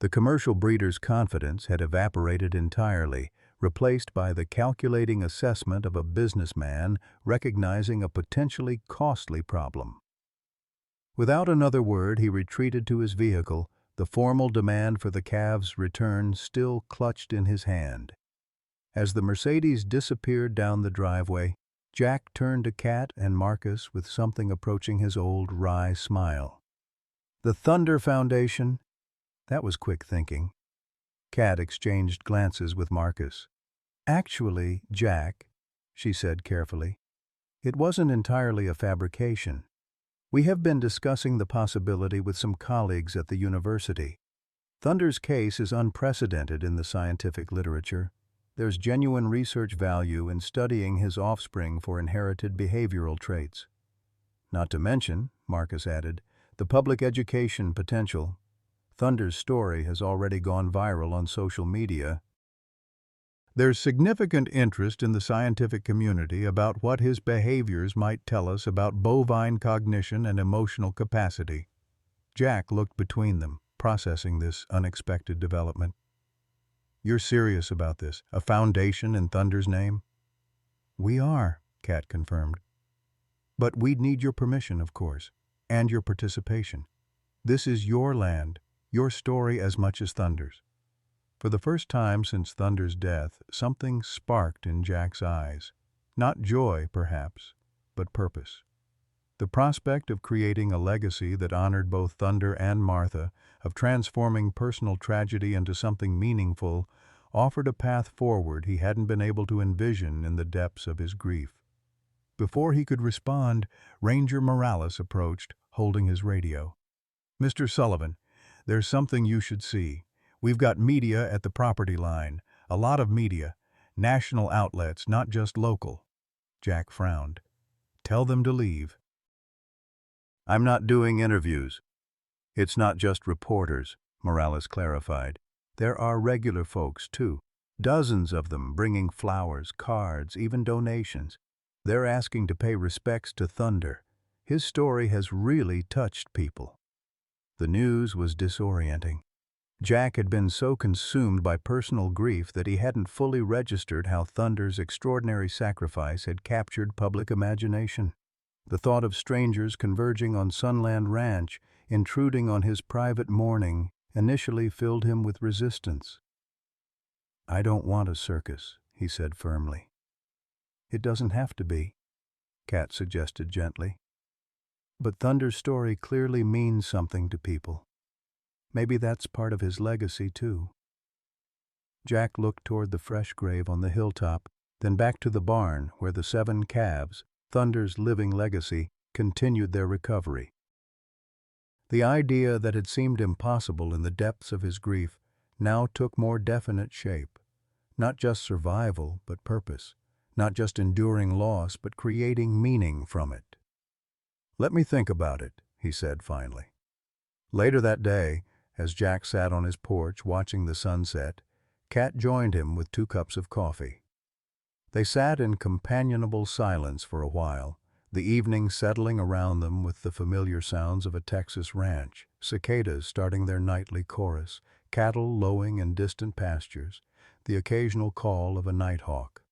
The commercial breeder's confidence had evaporated entirely, replaced by the calculating assessment of a businessman recognizing a potentially costly problem. Without another word, he retreated to his vehicle, the formal demand for the calves' return still clutched in his hand. As the Mercedes disappeared down the driveway, Jack turned to Kat and Marcus with something approaching his old wry smile. "The Thunder Foundation?" That was quick thinking. Kat exchanged glances with Marcus. "Actually, Jack," she said carefully, "it wasn't entirely a fabrication. We have been discussing the possibility with some colleagues at the university. Thunder's case is unprecedented in the scientific literature. There's genuine research value in studying his offspring for inherited behavioral traits. Not to mention," Marcus added, "the public education potential. Thunder's story has already gone viral on social media. There's significant interest in the scientific community about what his behaviors might tell us about bovine cognition and emotional capacity." Jack looked between them, processing this unexpected development. "You're serious about this? A foundation in Thunder's name?" "We are," Kat confirmed. "But we'd need your permission, of course, and your participation. This is your land, your story as much as Thunder's." For the first time since Thunder's death, something sparked in Jack's eyes. Not joy, perhaps, but purpose. The prospect of creating a legacy that honored both Thunder and Martha, of transforming personal tragedy into something meaningful, offered a path forward he hadn't been able to envision in the depths of his grief. Before he could respond, Ranger Morales approached, holding his radio. "Mr. Sullivan, there's something you should see. We've got media at the property line. A lot of media. National outlets, not just local." Jack frowned. "Tell them to leave." "I'm not doing interviews. It's not just reporters," Morales clarified. "There are regular folks, too. Dozens of them bringing flowers, cards, even donations. They're asking to pay respects to Thunder. His story has really touched people." The news was disorienting. Jack had been so consumed by personal grief that he hadn't fully registered how Thunder's extraordinary sacrifice had captured public imagination. The thought of strangers converging on Sunland Ranch, intruding on his private mourning, initially filled him with resistance. "I don't want a circus," he said firmly. "It doesn't have to be," Kat suggested gently. "But Thunder's story clearly means something to people. Maybe that's part of his legacy, too." Jack looked toward the fresh grave on the hilltop, then back to the barn where the 7 calves, Thunder's living legacy, continued their recovery. The idea that had seemed impossible in the depths of his grief now took more definite shape. Not just survival, but purpose. Not just enduring loss, but creating meaning from it. "Let me think about it," he said finally. Later that day, as Jack sat on his porch watching the sunset, Kat joined him with 2 cups of coffee. They sat in companionable silence for a while, the evening settling around them with the familiar sounds of a Texas ranch, cicadas starting their nightly chorus, cattle lowing in distant pastures, the occasional call of a nighthawk.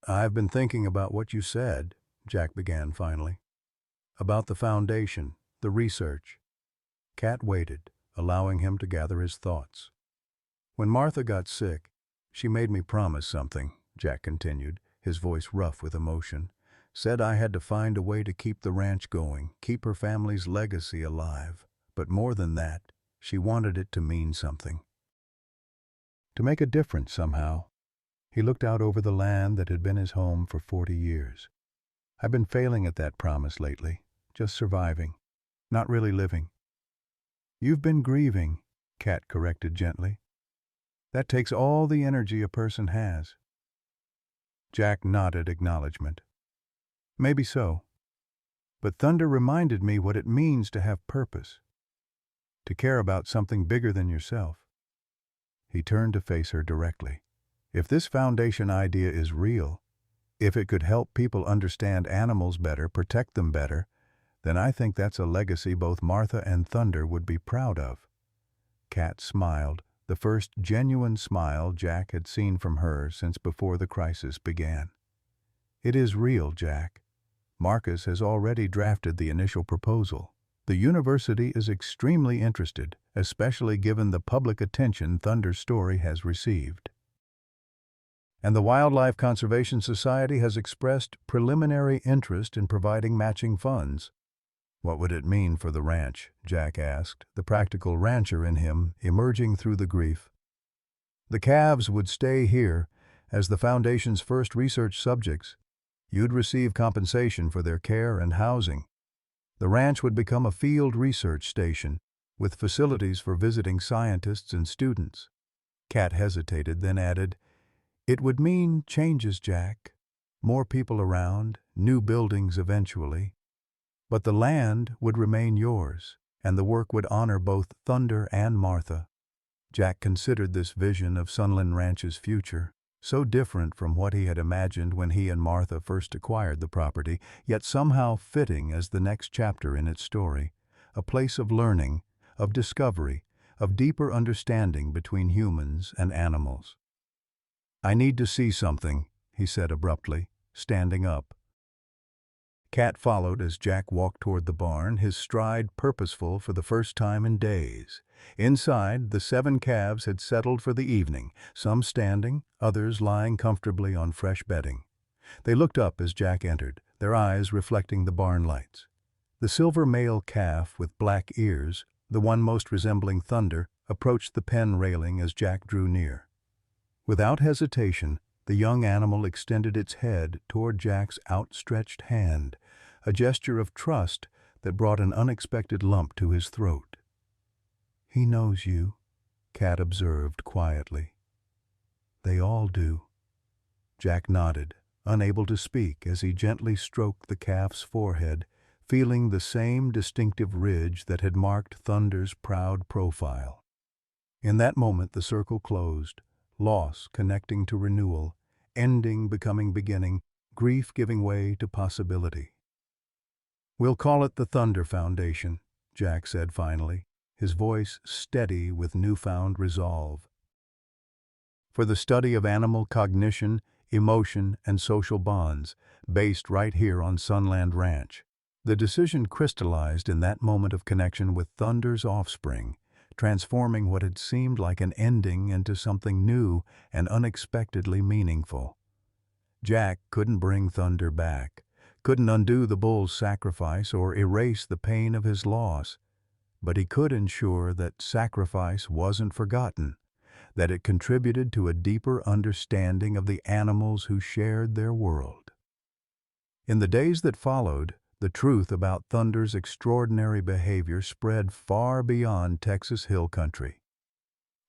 "I've been thinking about what you said," Jack began finally. "About the foundation, the research." Kat waited, allowing him to gather his thoughts. "When Martha got sick, she made me promise something," Jack continued, his voice rough with emotion. "Said I had to find a way to keep the ranch going, keep her family's legacy alive. But more than that, she wanted it to mean something. To make a difference somehow." He looked out over the land that had been his home for 40 years. "I've been failing at that promise lately, just surviving, not really living." "You've been grieving," Kat corrected gently. "That takes all the energy a person has." Jack nodded acknowledgement. "Maybe so. But Thunder reminded me what it means to have purpose, to care about something bigger than yourself." He turned to face her directly. "If this foundation idea is real, if it could help people understand animals better, protect them better, then I think that's a legacy both Martha and Thunder would be proud of." Kat smiled, the first genuine smile Jack had seen from her since before the crisis began. "It is real, Jack. Marcus has already drafted the initial proposal. The university is extremely interested, especially given the public attention Thunder's story has received. And the Wildlife Conservation Society has expressed preliminary interest in providing matching funds." "What would it mean for the ranch?" Jack asked, the practical rancher in him emerging through the grief. "The calves would stay here as the Foundation's first research subjects. You'd receive compensation for their care and housing. The ranch would become a field research station, with facilities for visiting scientists and students." Kat hesitated, then added, "It would mean changes, Jack. More people around, new buildings eventually. But the land would remain yours, and the work would honor both Thunder and Martha." Jack considered this vision of Sunland Ranch's future, so different from what he had imagined when he and Martha first acquired the property, yet somehow fitting as the next chapter in its story, a place of learning, of discovery, of deeper understanding between humans and animals. "I need to see something," he said abruptly, standing up. Cat followed as Jack walked toward the barn, his stride purposeful for the first time in days. Inside, the 7 calves had settled for the evening, some standing, others lying comfortably on fresh bedding. They looked up as Jack entered, their eyes reflecting the barn lights. The silver male calf with black ears, the one most resembling Thunder, approached the pen railing as Jack drew near. Without hesitation, the young animal extended its head toward Jack's outstretched hand, a gesture of trust that brought an unexpected lump to his throat. "He knows you," Cat observed quietly. "They all do." Jack nodded, unable to speak as he gently stroked the calf's forehead, feeling the same distinctive ridge that had marked Thunder's proud profile. In that moment the circle closed, loss connecting to renewal, ending becoming beginning, grief giving way to possibility. "We'll call it the Thunder Foundation," Jack said finally, his voice steady with newfound resolve. "For the study of animal cognition, emotion, and social bonds, based right here on Sunland Ranch." The decision crystallized in that moment of connection with Thunder's offspring, transforming what had seemed like an ending into something new and unexpectedly meaningful. Jack couldn't bring Thunder back, couldn't undo the bull's sacrifice or erase the pain of his loss, but he could ensure that sacrifice wasn't forgotten, that it contributed to a deeper understanding of the animals who shared their world. In the days that followed, the truth about Thunder's extraordinary behavior spread far beyond Texas Hill Country.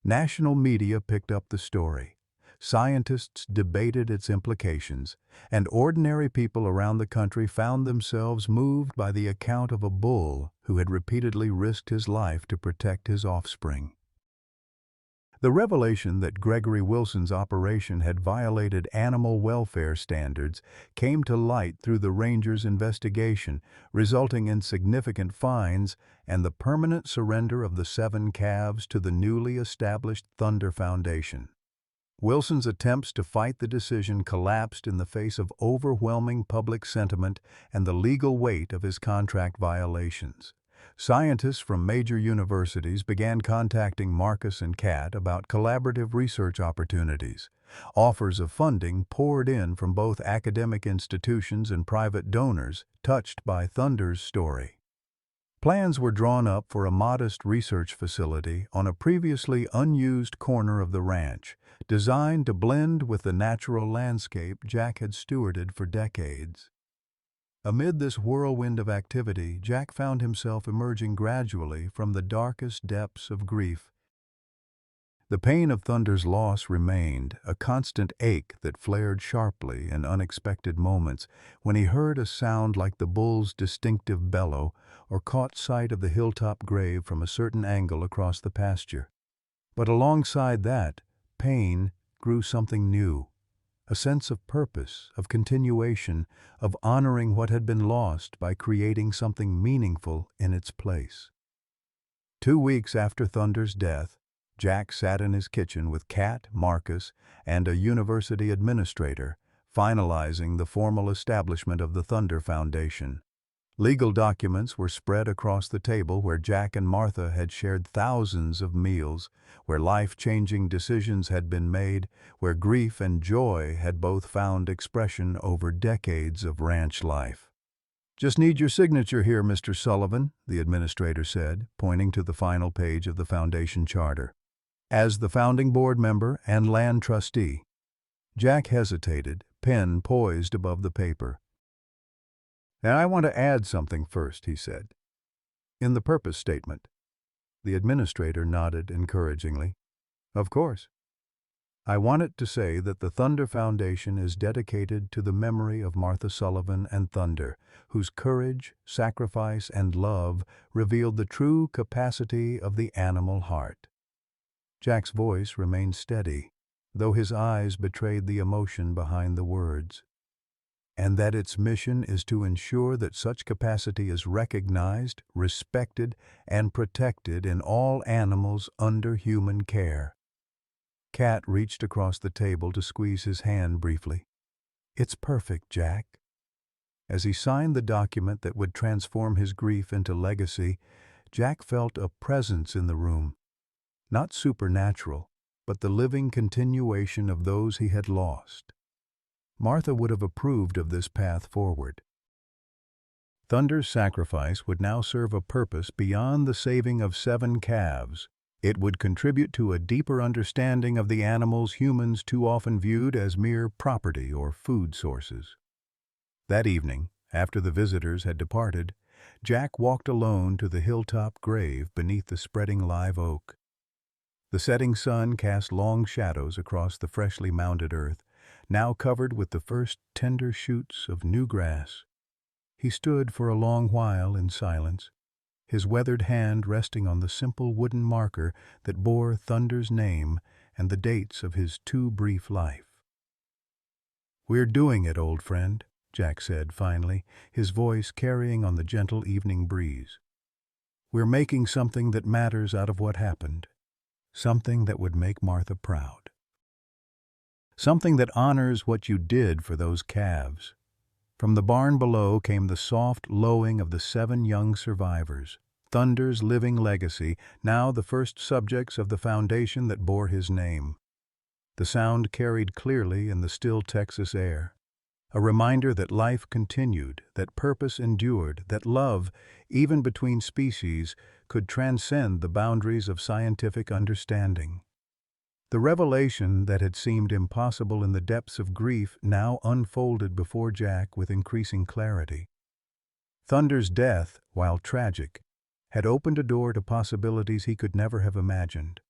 National media picked up the story. Scientists debated its implications, and ordinary people around the country found themselves moved by the account of a bull who had repeatedly risked his life to protect his offspring. The revelation that Gregory Wilson's operation had violated animal welfare standards came to light through the Rangers' investigation, resulting in significant fines and the permanent surrender of the 7 calves to the newly established Thunder Foundation. Wilson's attempts to fight the decision collapsed in the face of overwhelming public sentiment and the legal weight of his contract violations. Scientists from major universities began contacting Marcus and Cat about collaborative research opportunities. Offers of funding poured in from both academic institutions and private donors touched by Thunder's story. Plans were drawn up for a modest research facility on a previously unused corner of the ranch, designed to blend with the natural landscape Jack had stewarded for decades. Amid this whirlwind of activity, Jack found himself emerging gradually from the darkest depths of grief. The pain of Thunder's loss remained, a constant ache that flared sharply in unexpected moments when he heard a sound like the bull's distinctive bellow or caught sight of the hilltop grave from a certain angle across the pasture. But alongside that, pain grew something new. A sense of purpose, of continuation, of honoring what had been lost by creating something meaningful in its place. 2 weeks after Thunder's death, Jack sat in his kitchen with Cat, Marcus, and a university administrator, finalizing the formal establishment of the Thunder Foundation. Legal documents were spread across the table where Jack and Martha had shared thousands of meals, where life-changing decisions had been made, where grief and joy had both found expression over decades of ranch life. "Just need your signature here, Mr. Sullivan," the administrator said, pointing to the final page of the foundation charter. As the founding board member and land trustee. Jack hesitated, pen poised above the paper. "And I want to add something first," he said. "In the purpose statement." The administrator nodded encouragingly. "Of course. I want it to say that the Thunder Foundation is dedicated to the memory of Martha Sullivan and Thunder, whose courage, sacrifice, and love revealed the true capacity of the animal heart." Jack's voice remained steady, though his eyes betrayed the emotion behind the words. "And that its mission is to ensure that such capacity is recognized, respected, and protected in all animals under human care." Cat reached across the table to squeeze his hand briefly. "It's perfect, Jack." As he signed the document that would transform his grief into legacy, Jack felt a presence in the room, not supernatural, but the living continuation of those he had lost. Martha would have approved of this path forward. Thunder's sacrifice would now serve a purpose beyond the saving of 7 calves. It would contribute to a deeper understanding of the animals humans too often viewed as mere property or food sources. That evening, after the visitors had departed, Jack walked alone to the hilltop grave beneath the spreading live oak. The setting sun cast long shadows across the freshly mounded earth, now covered with the first tender shoots of new grass. He stood for a long while in silence, his weathered hand resting on the simple wooden marker that bore Thunder's name and the dates of his too brief life. "We're doing it, old friend," Jack said finally, his voice carrying on the gentle evening breeze. "We're making something that matters out of what happened, something that would make Martha proud. Something that honors what you did for those calves." From the barn below came the soft lowing of the 7 young survivors, Thunder's living legacy, now the first subjects of the foundation that bore his name. The sound carried clearly in the still Texas air, a reminder that life continued, that purpose endured, that love, even between species, could transcend the boundaries of scientific understanding. The revelation that had seemed impossible in the depths of grief now unfolded before Jack with increasing clarity. Thunder's death, while tragic, had opened a door to possibilities he could never have imagined.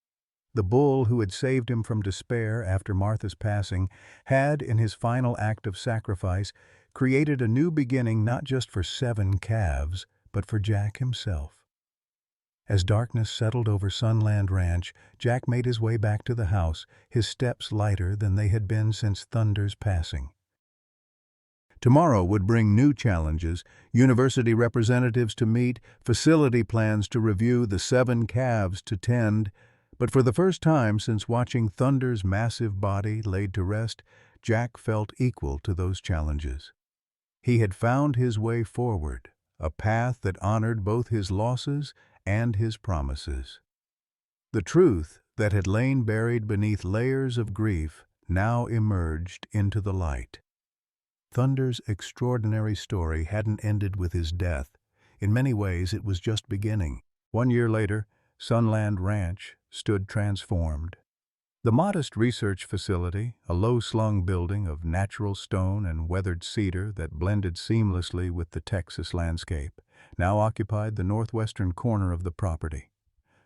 The bull who had saved him from despair after Martha's passing had, in his final act of sacrifice, created a new beginning not just for 7 calves, but for Jack himself. As darkness settled over Sunland Ranch, Jack made his way back to the house, his steps lighter than they had been since Thunder's passing. Tomorrow would bring new challenges, university representatives to meet, facility plans to review, the 7 calves to tend. But for the first time since watching Thunder's massive body laid to rest, Jack felt equal to those challenges. He had found his way forward, a path that honored both his losses and his promises. The truth that had lain buried beneath layers of grief now emerged into the light. Thunder's extraordinary story hadn't ended with his death. In many ways, it was just beginning. 1 year later, Sunland Ranch stood transformed. The modest research facility, a low-slung building of natural stone and weathered cedar that blended seamlessly with the Texas landscape, now occupied the northwestern corner of the property.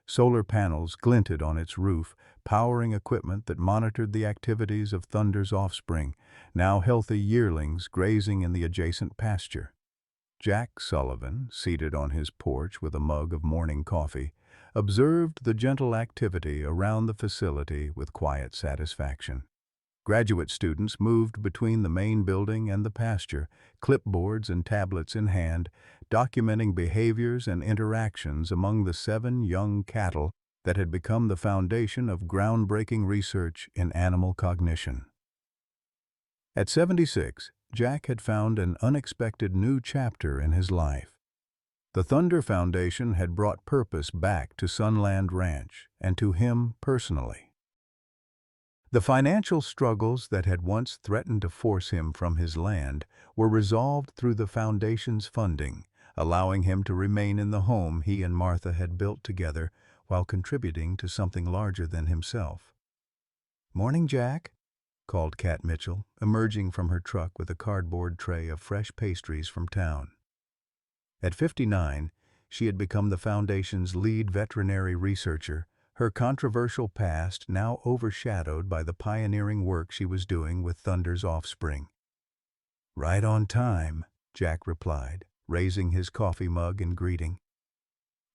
Solar panels glinted on its roof, powering equipment that monitored the activities of Thunder's offspring, now healthy yearlings grazing in the adjacent pasture. Jack Sullivan, seated on his porch with a mug of morning coffee, observed the gentle activity around the facility with quiet satisfaction. Graduate students moved between the main building and the pasture, clipboards and tablets in hand, documenting behaviors and interactions among the 7 young cattle that had become the foundation of groundbreaking research in animal cognition. At 76, Jack had found an unexpected new chapter in his life. The Thunder Foundation had brought purpose back to Sunland Ranch and to him personally. The financial struggles that had once threatened to force him from his land were resolved through the foundation's funding, allowing him to remain in the home he and Martha had built together while contributing to something larger than himself. "Morning, Jack," called Kat Mitchell, emerging from her truck with a cardboard tray of fresh pastries from town. At 59, she had become the Foundation's lead veterinary researcher, her controversial past now overshadowed by the pioneering work she was doing with Thunder's offspring. "Right on time," Jack replied, raising his coffee mug in greeting.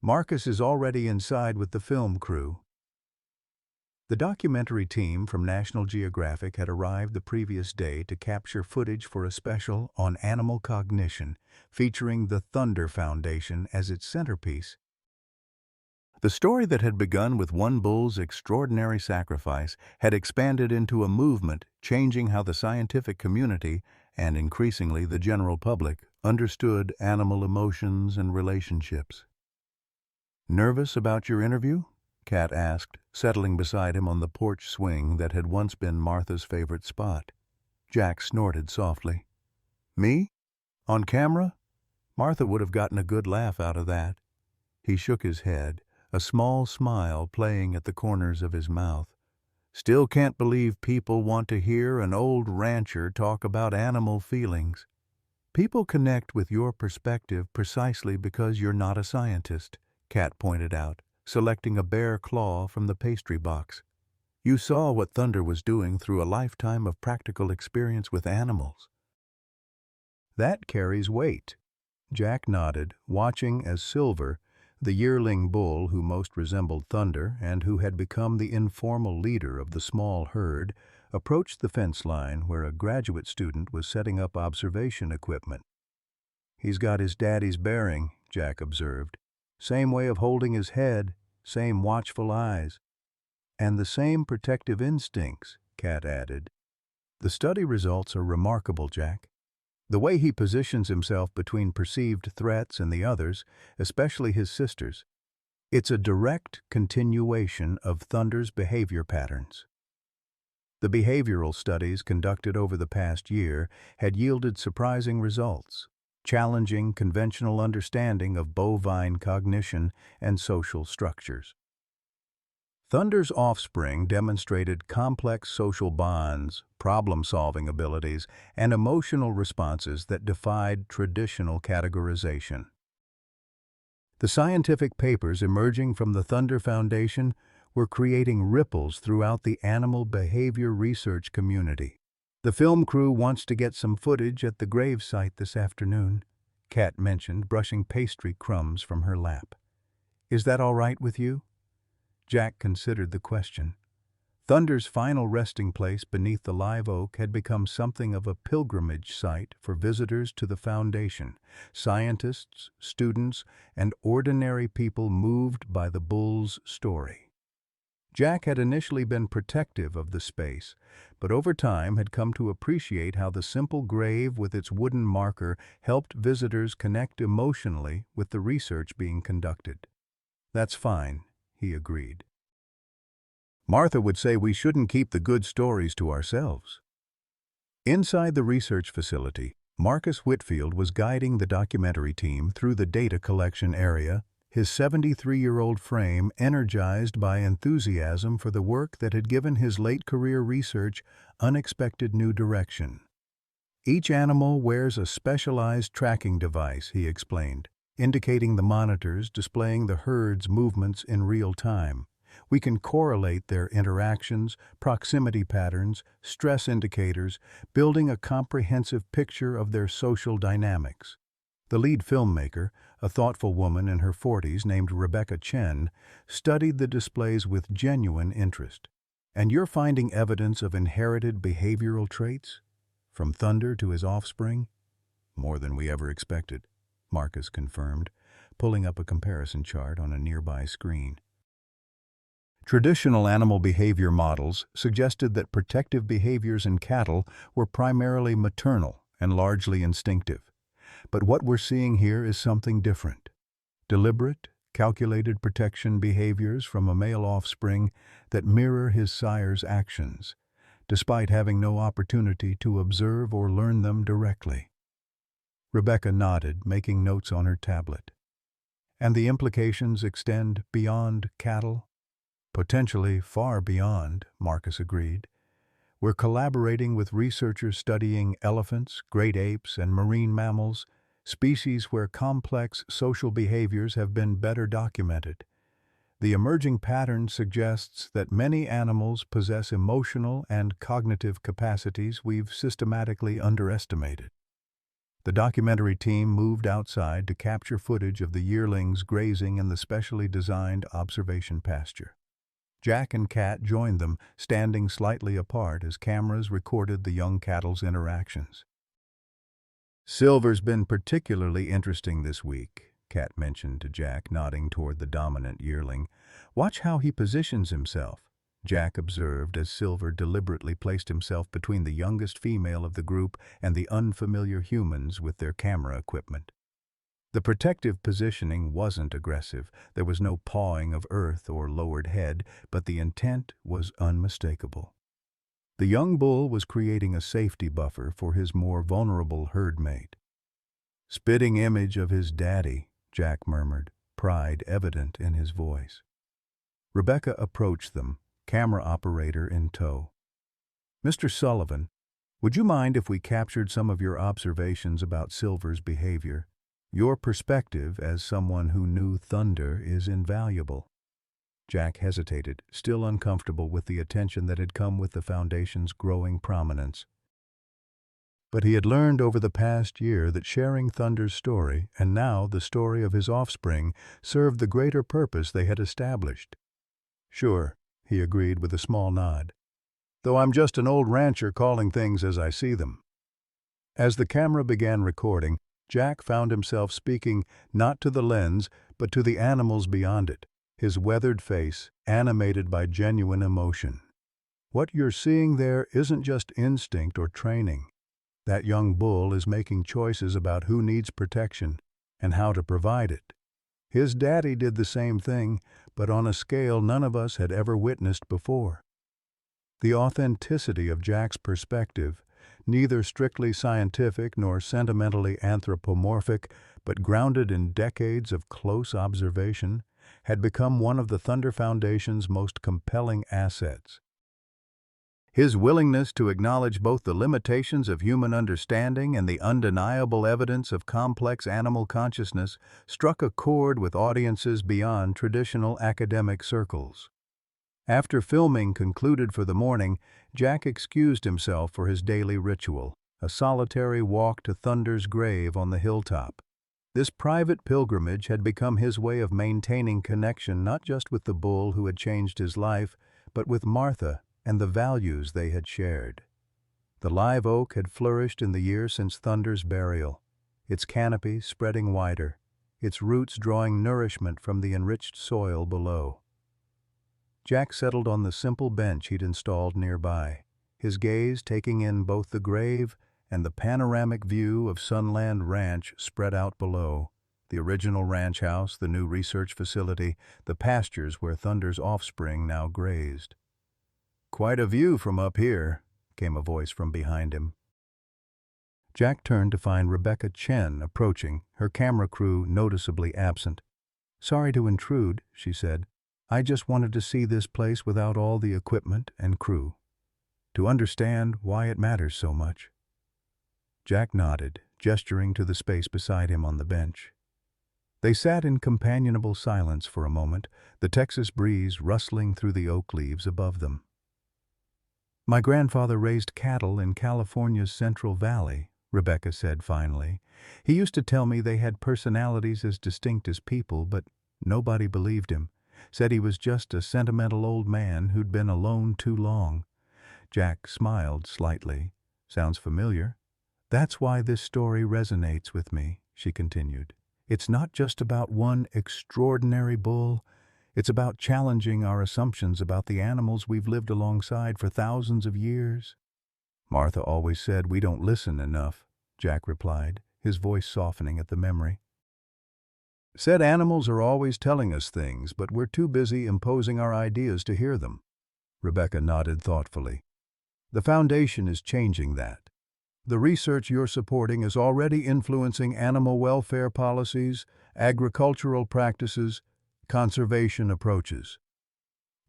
"Marcus is already inside with the film crew." The documentary team from National Geographic had arrived the previous day to capture footage for a special on animal cognition, featuring the Thunder Foundation as its centerpiece. The story that had begun with one bull's extraordinary sacrifice had expanded into a movement changing how the scientific community and increasingly the general public understood animal emotions and relationships. "Nervous about your interview?" Kat asked, settling beside him on the porch swing that had once been Martha's favorite spot. Jack snorted softly. "Me? On camera?" Martha would have gotten a good laugh out of that. He shook his head, a small smile playing at the corners of his mouth. "Still can't believe people want to hear an old rancher talk about animal feelings. People connect with your perspective precisely because you're not a scientist," Kat pointed out, selecting a bare claw from the pastry box. "You saw what Thunder was doing through a lifetime of practical experience with animals." "That carries weight." Jack nodded, watching as Silver, the yearling bull who most resembled Thunder and who had become the informal leader of the small herd, approached the fence line where a graduate student was setting up observation equipment. "He's got his daddy's bearing," Jack observed. "Same way of holding his head, same watchful eyes. And the same protective instincts," Kat added. "The study results are remarkable, Jack. The way he positions himself between perceived threats and the others, especially his sisters. It's a direct continuation of Thunder's behavior patterns." The behavioral studies conducted over the past year had yielded surprising results, challenging conventional understanding of bovine cognition and social structures. Thunder's offspring demonstrated complex social bonds, problem-solving abilities, and emotional responses that defied traditional categorization. The scientific papers emerging from the Thunder Foundation were creating ripples throughout the animal behavior research community. "The film crew wants to get some footage at the grave site this afternoon," Kat mentioned, brushing pastry crumbs from her lap. "Is that all right with you?" Jack considered the question. Thunder's final resting place beneath the live oak had become something of a pilgrimage site for visitors to the Foundation, scientists, students, and ordinary people moved by the bull's story. Jack had initially been protective of the space, but over time had come to appreciate how the simple grave with its wooden marker helped visitors connect emotionally with the research being conducted. "That's fine," he agreed. "Martha would say we shouldn't keep the good stories to ourselves." Inside the research facility, Marcus Whitfield was guiding the documentary team through the data collection area, his 73-year-old frame energized by enthusiasm for the work that had given his late-career research unexpected new direction. "Each animal wears a specialized tracking device," he explained, indicating the monitors displaying the herd's movements in real time. "We can correlate their interactions, proximity patterns, stress indicators, building a comprehensive picture of their social dynamics." The lead filmmaker, a thoughtful woman in her 40s named Rebecca Chen, studied the displays with genuine interest. "And you're finding evidence of inherited behavioral traits? From Thunder to his offspring?" "More than we ever expected," Marcus confirmed, pulling up a comparison chart on a nearby screen. Traditional animal behavior models suggested that protective behaviors in cattle were primarily maternal and largely instinctive. But what we're seeing here is something different. Deliberate, calculated protection behaviors from a male offspring that mirror his sire's actions, despite having no opportunity to observe or learn them directly. Rebecca nodded, making notes on her tablet. "And the implications extend beyond cattle?" "Potentially far beyond," Marcus agreed. "We're collaborating with researchers studying elephants, great apes, and marine mammals, species where complex social behaviors have been better documented. The emerging pattern suggests that many animals possess emotional and cognitive capacities we've systematically underestimated." The documentary team moved outside to capture footage of the yearlings grazing in the specially designed observation pasture. Jack and Kat joined them, standing slightly apart as cameras recorded the young cattle's interactions. "Silver's been particularly interesting this week," Kat mentioned to Jack, nodding toward the dominant yearling. "Watch how he positions himself. Jack observed as Silver deliberately placed himself between the youngest female of the group and the unfamiliar humans with their camera equipment. The protective positioning wasn't aggressive. There was no pawing of earth or lowered head, but the intent was unmistakable. The young bull was creating a safety buffer for his more vulnerable herd mate. "Spitting image of his daddy," Jack murmured, pride evident in his voice. Rebecca approached them, camera operator in tow. "Mr. Sullivan, would you mind if we captured some of your observations about Silver's behavior? Your perspective as someone who knew Thunder is invaluable." Jack hesitated, still uncomfortable with the attention that had come with the Foundation's growing prominence. But he had learned over the past year that sharing Thunder's story, and now the story of his offspring, served the greater purpose they had established. "Sure," he agreed with a small nod. "Though I'm just an old rancher calling things as I see them." As the camera began recording, Jack found himself speaking not to the lens, but to the animals beyond it, his weathered face animated by genuine emotion. "What you're seeing there isn't just instinct or training. That young bull is making choices about who needs protection and how to provide it. His daddy did the same thing, but on a scale none of us had ever witnessed before." The authenticity of Jack's perspective, neither strictly scientific nor sentimentally anthropomorphic, but grounded in decades of close observation, had become one of the Thunder Foundation's most compelling assets. His willingness to acknowledge both the limitations of human understanding and the undeniable evidence of complex animal consciousness struck a chord with audiences beyond traditional academic circles. After filming concluded for the morning, Jack excused himself for his daily ritual, a solitary walk to Thunder's grave on the hilltop. This private pilgrimage had become his way of maintaining connection not just with the bull who had changed his life, but with Martha and the values they had shared. The live oak had flourished in the year since Thunder's burial, its canopy spreading wider, its roots drawing nourishment from the enriched soil below. Jack settled on the simple bench he'd installed nearby, his gaze taking in both the grave and the panoramic view of Sunland Ranch spread out below, the original ranch house, the new research facility, the pastures where Thunder's offspring now grazed. "Quite a view from up here," came a voice from behind him. Jack turned to find Rebecca Chen approaching, her camera crew noticeably absent. "Sorry to intrude," she said. "I just wanted to see this place without all the equipment and crew, to understand why it matters so much." Jack nodded, gesturing to the space beside him on the bench. They sat in companionable silence for a moment, the Texas breeze rustling through the oak leaves above them. "My grandfather raised cattle in California's Central Valley," Rebecca said finally. "He used to tell me they had personalities as distinct as people, but nobody believed him. Said he was just a sentimental old man who'd been alone too long." Jack smiled slightly. "Sounds familiar." "That's why this story resonates with me," she continued. "It's not just about one extraordinary bull. It's about challenging our assumptions about the animals we've lived alongside for thousands of years." "Martha always said we don't listen enough," Jack replied, his voice softening at the memory. "Said animals are always telling us things, but we're too busy imposing our ideas to hear them." Rebecca nodded thoughtfully. "The Foundation is changing that. The research you're supporting is already influencing animal welfare policies, agricultural practices, conservation approaches."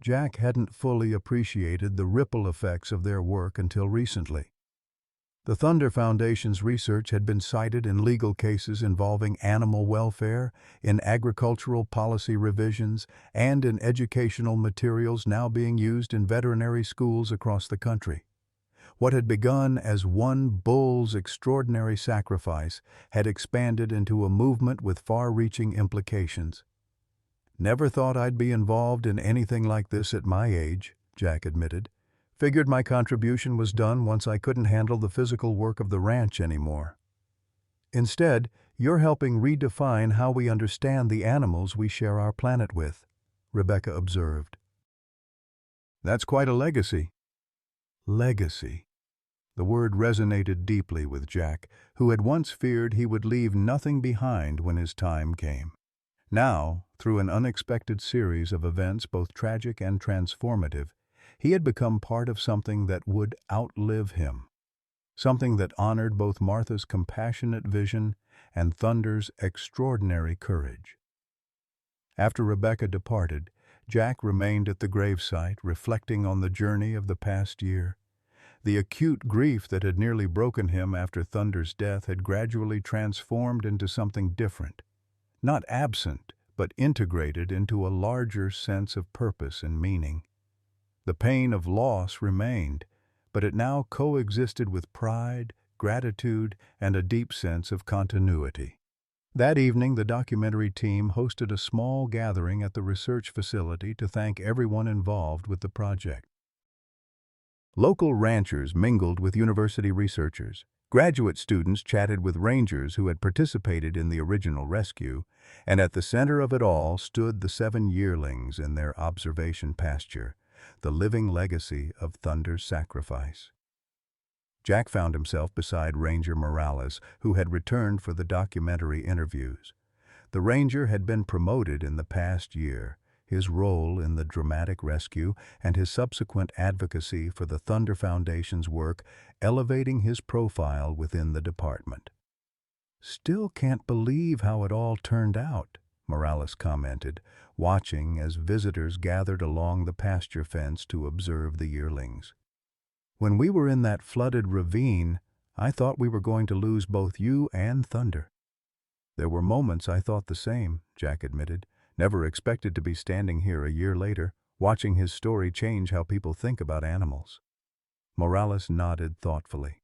Jack hadn't fully appreciated the ripple effects of their work until recently. The Thunder Foundation's research had been cited in legal cases involving animal welfare, in agricultural policy revisions, and in educational materials now being used in veterinary schools across the country. What had begun as one bull's extraordinary sacrifice had expanded into a movement with far-reaching implications. "Never thought I'd be involved in anything like this at my age," Jack admitted. "Figured my contribution was done once I couldn't handle the physical work of the ranch anymore." "Instead, you're helping redefine how we understand the animals we share our planet with," Rebecca observed. That's quite a legacy. Legacy. The word resonated deeply with Jack, who had once feared he would leave nothing behind when his time came. Now, through an unexpected series of events both tragic and transformative, he had become part of something that would outlive him, something that honored both Martha's compassionate vision and Thunder's extraordinary courage. After Rebecca departed, Jack remained at the gravesite, reflecting on the journey of the past year. The acute grief that had nearly broken him after Thunder's death had gradually transformed into something different, not absent, but integrated into a larger sense of purpose and meaning. The pain of loss remained, but it now coexisted with pride, gratitude, and a deep sense of continuity. That evening, the documentary team hosted a small gathering at the research facility to thank everyone involved with the project. Local ranchers mingled with university researchers. Graduate students chatted with rangers who had participated in the original rescue, and at the center of it all stood the 7 yearlings in their observation pasture, the living legacy of Thunder's sacrifice. Jack found himself beside Ranger Morales, who had returned for the documentary interviews. The ranger had been promoted in the past year, his role in the dramatic rescue and his subsequent advocacy for the Thunder Foundation's work elevating his profile within the department. "Still can't believe how it all turned out," Morales commented, watching as visitors gathered along the pasture fence to observe the yearlings. "When we were in that flooded ravine, I thought we were going to lose both you and Thunder." "There were moments I thought the same," Jack admitted. "Never expected to be standing here a year later, watching his story change how people think about animals." Morales nodded thoughtfully.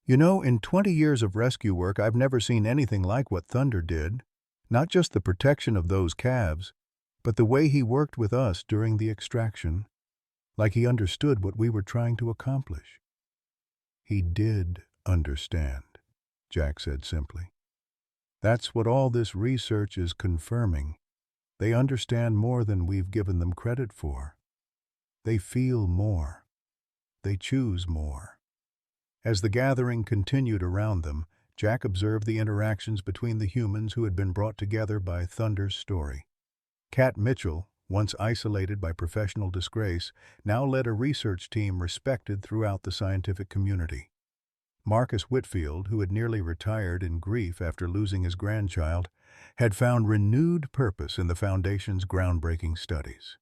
"You know, in 20 years of rescue work, I've never seen anything like what Thunder did. Not just the protection of those calves, but the way he worked with us during the extraction, like he understood what we were trying to accomplish." "He did understand," Jack said simply. "That's what all this research is confirming. They understand more than we've given them credit for. They feel more. They choose more." As the gathering continued around them, Jack observed the interactions between the humans who had been brought together by Thunder's story. Cat Mitchell, once isolated by professional disgrace, now led a research team respected throughout the scientific community. Marcus Whitfield, who had nearly retired in grief after losing his grandchild, had found renewed purpose in the Foundation's groundbreaking studies.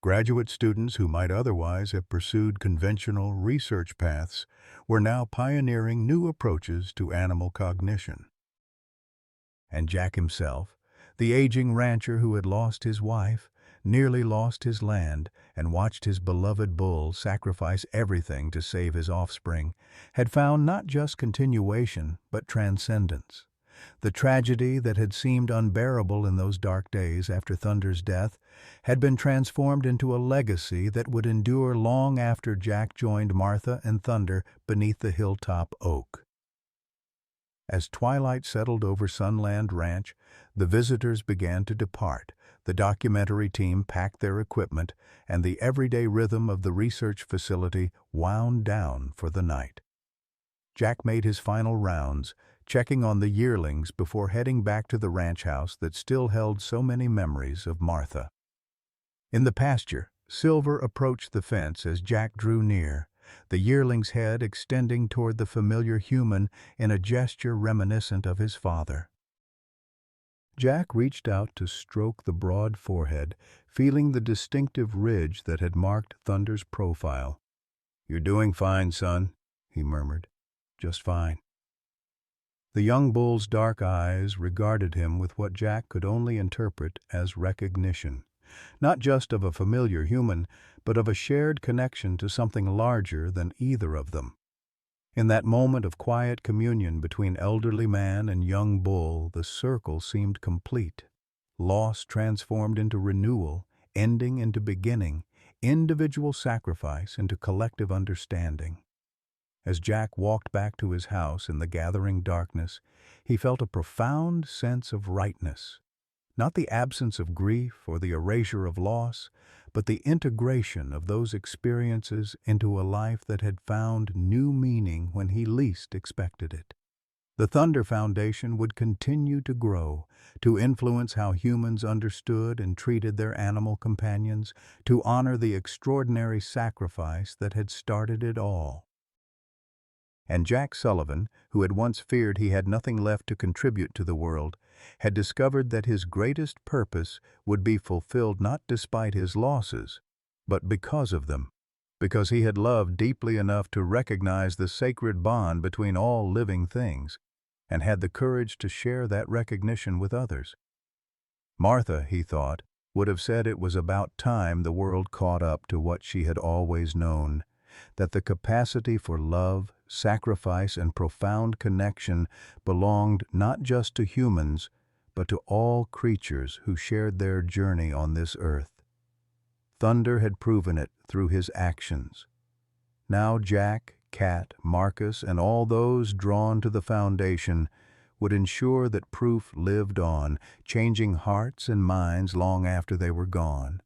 Graduate students who might otherwise have pursued conventional research paths were now pioneering new approaches to animal cognition. And Jack himself, the aging rancher who had lost his wife, nearly lost his land, and watched his beloved bull sacrifice everything to save his offspring, had found not just continuation, but transcendence. The tragedy that had seemed unbearable in those dark days after Thunder's death had been transformed into a legacy that would endure long after Jack joined Martha and Thunder beneath the hilltop oak. As twilight settled over Sunland Ranch, the visitors began to depart. The documentary team packed their equipment, and the everyday rhythm of the research facility wound down for the night. Jack made his final rounds, checking on the yearlings before heading back to the ranch house that still held so many memories of Martha. In the pasture, Silver approached the fence as Jack drew near, the yearling's head extending toward the familiar human in a gesture reminiscent of his father. Jack reached out to stroke the broad forehead, feeling the distinctive ridge that had marked Thunder's profile. "You're doing fine, son," he murmured. "Just fine." The young bull's dark eyes regarded him with what Jack could only interpret as recognition, not just of a familiar human, but of a shared connection to something larger than either of them. In that moment of quiet communion between elderly man and young bull, the circle seemed complete. Loss transformed into renewal, ending into beginning, individual sacrifice into collective understanding. As Jack walked back to his house in the gathering darkness, he felt a profound sense of rightness. Not the absence of grief or the erasure of loss, but the integration of those experiences into a life that had found new meaning when he least expected it. The Thunder Foundation would continue to grow, to influence how humans understood and treated their animal companions, to honor the extraordinary sacrifice that had started it all. And Jack Sullivan, who had once feared he had nothing left to contribute to the world, had discovered that his greatest purpose would be fulfilled not despite his losses, but because of them, because he had loved deeply enough to recognize the sacred bond between all living things, and had the courage to share that recognition with others. Martha, he thought, would have said it was about time the world caught up to what she had always known, that the capacity for love, sacrifice, and profound connection belonged not just to humans, but to all creatures who shared their journey on this earth. Thunder had proven it through his actions. Now Jack, Cat, Marcus, and all those drawn to the foundation would ensure that proof lived on, changing hearts and minds long after they were gone.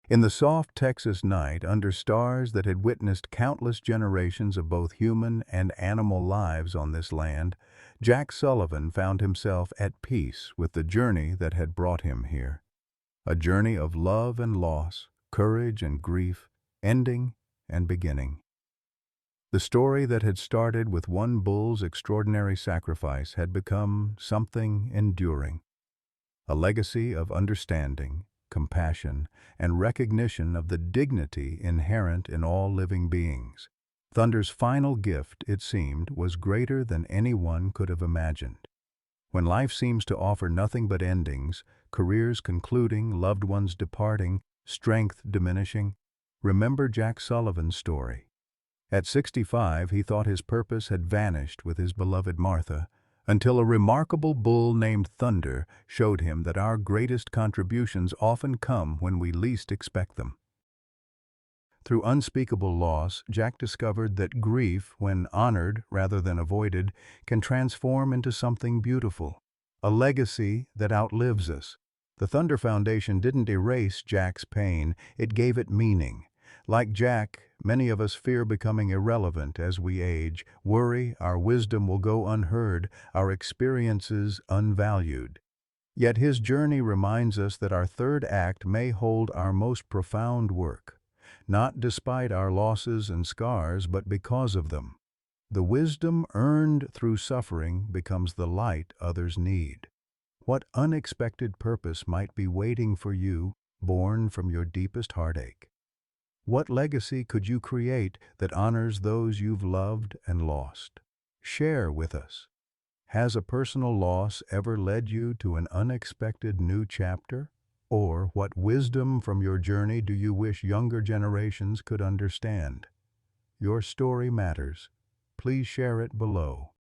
In the soft Texas night, under stars that had witnessed countless generations of both human and animal lives on this land, Jack Sullivan found himself at peace with the journey that had brought him here. A journey of love and loss, courage and grief, ending and beginning. The story that had started with one bull's extraordinary sacrifice had become something enduring, a legacy of understanding, compassion, and recognition of the dignity inherent in all living beings. Thunder's final gift, it seemed, was greater than anyone could have imagined. When life seems to offer nothing but endings, careers concluding, loved ones departing, strength diminishing, remember Jack Sullivan's story. At 65, he thought his purpose had vanished with his beloved Martha, until a remarkable bull named Thunder showed him that our greatest contributions often come when we least expect them. Through unspeakable loss, Jack discovered that grief, when honored rather than avoided, can transform into something beautiful, a legacy that outlives us. The Thunder Foundation didn't erase Jack's pain, it gave it meaning. Like Jack, many of us fear becoming irrelevant as we age, worry our wisdom will go unheard, our experiences unvalued. Yet his journey reminds us that our third act may hold our most profound work, not despite our losses and scars, but because of them. The wisdom earned through suffering becomes the light others need. What unexpected purpose might be waiting for you, born from your deepest heartache? What legacy could you create that honors those you've loved and lost? Share with us. Has a personal loss ever led you to an unexpected new chapter? Or what wisdom from your journey do you wish younger generations could understand? Your story matters. Please share it below.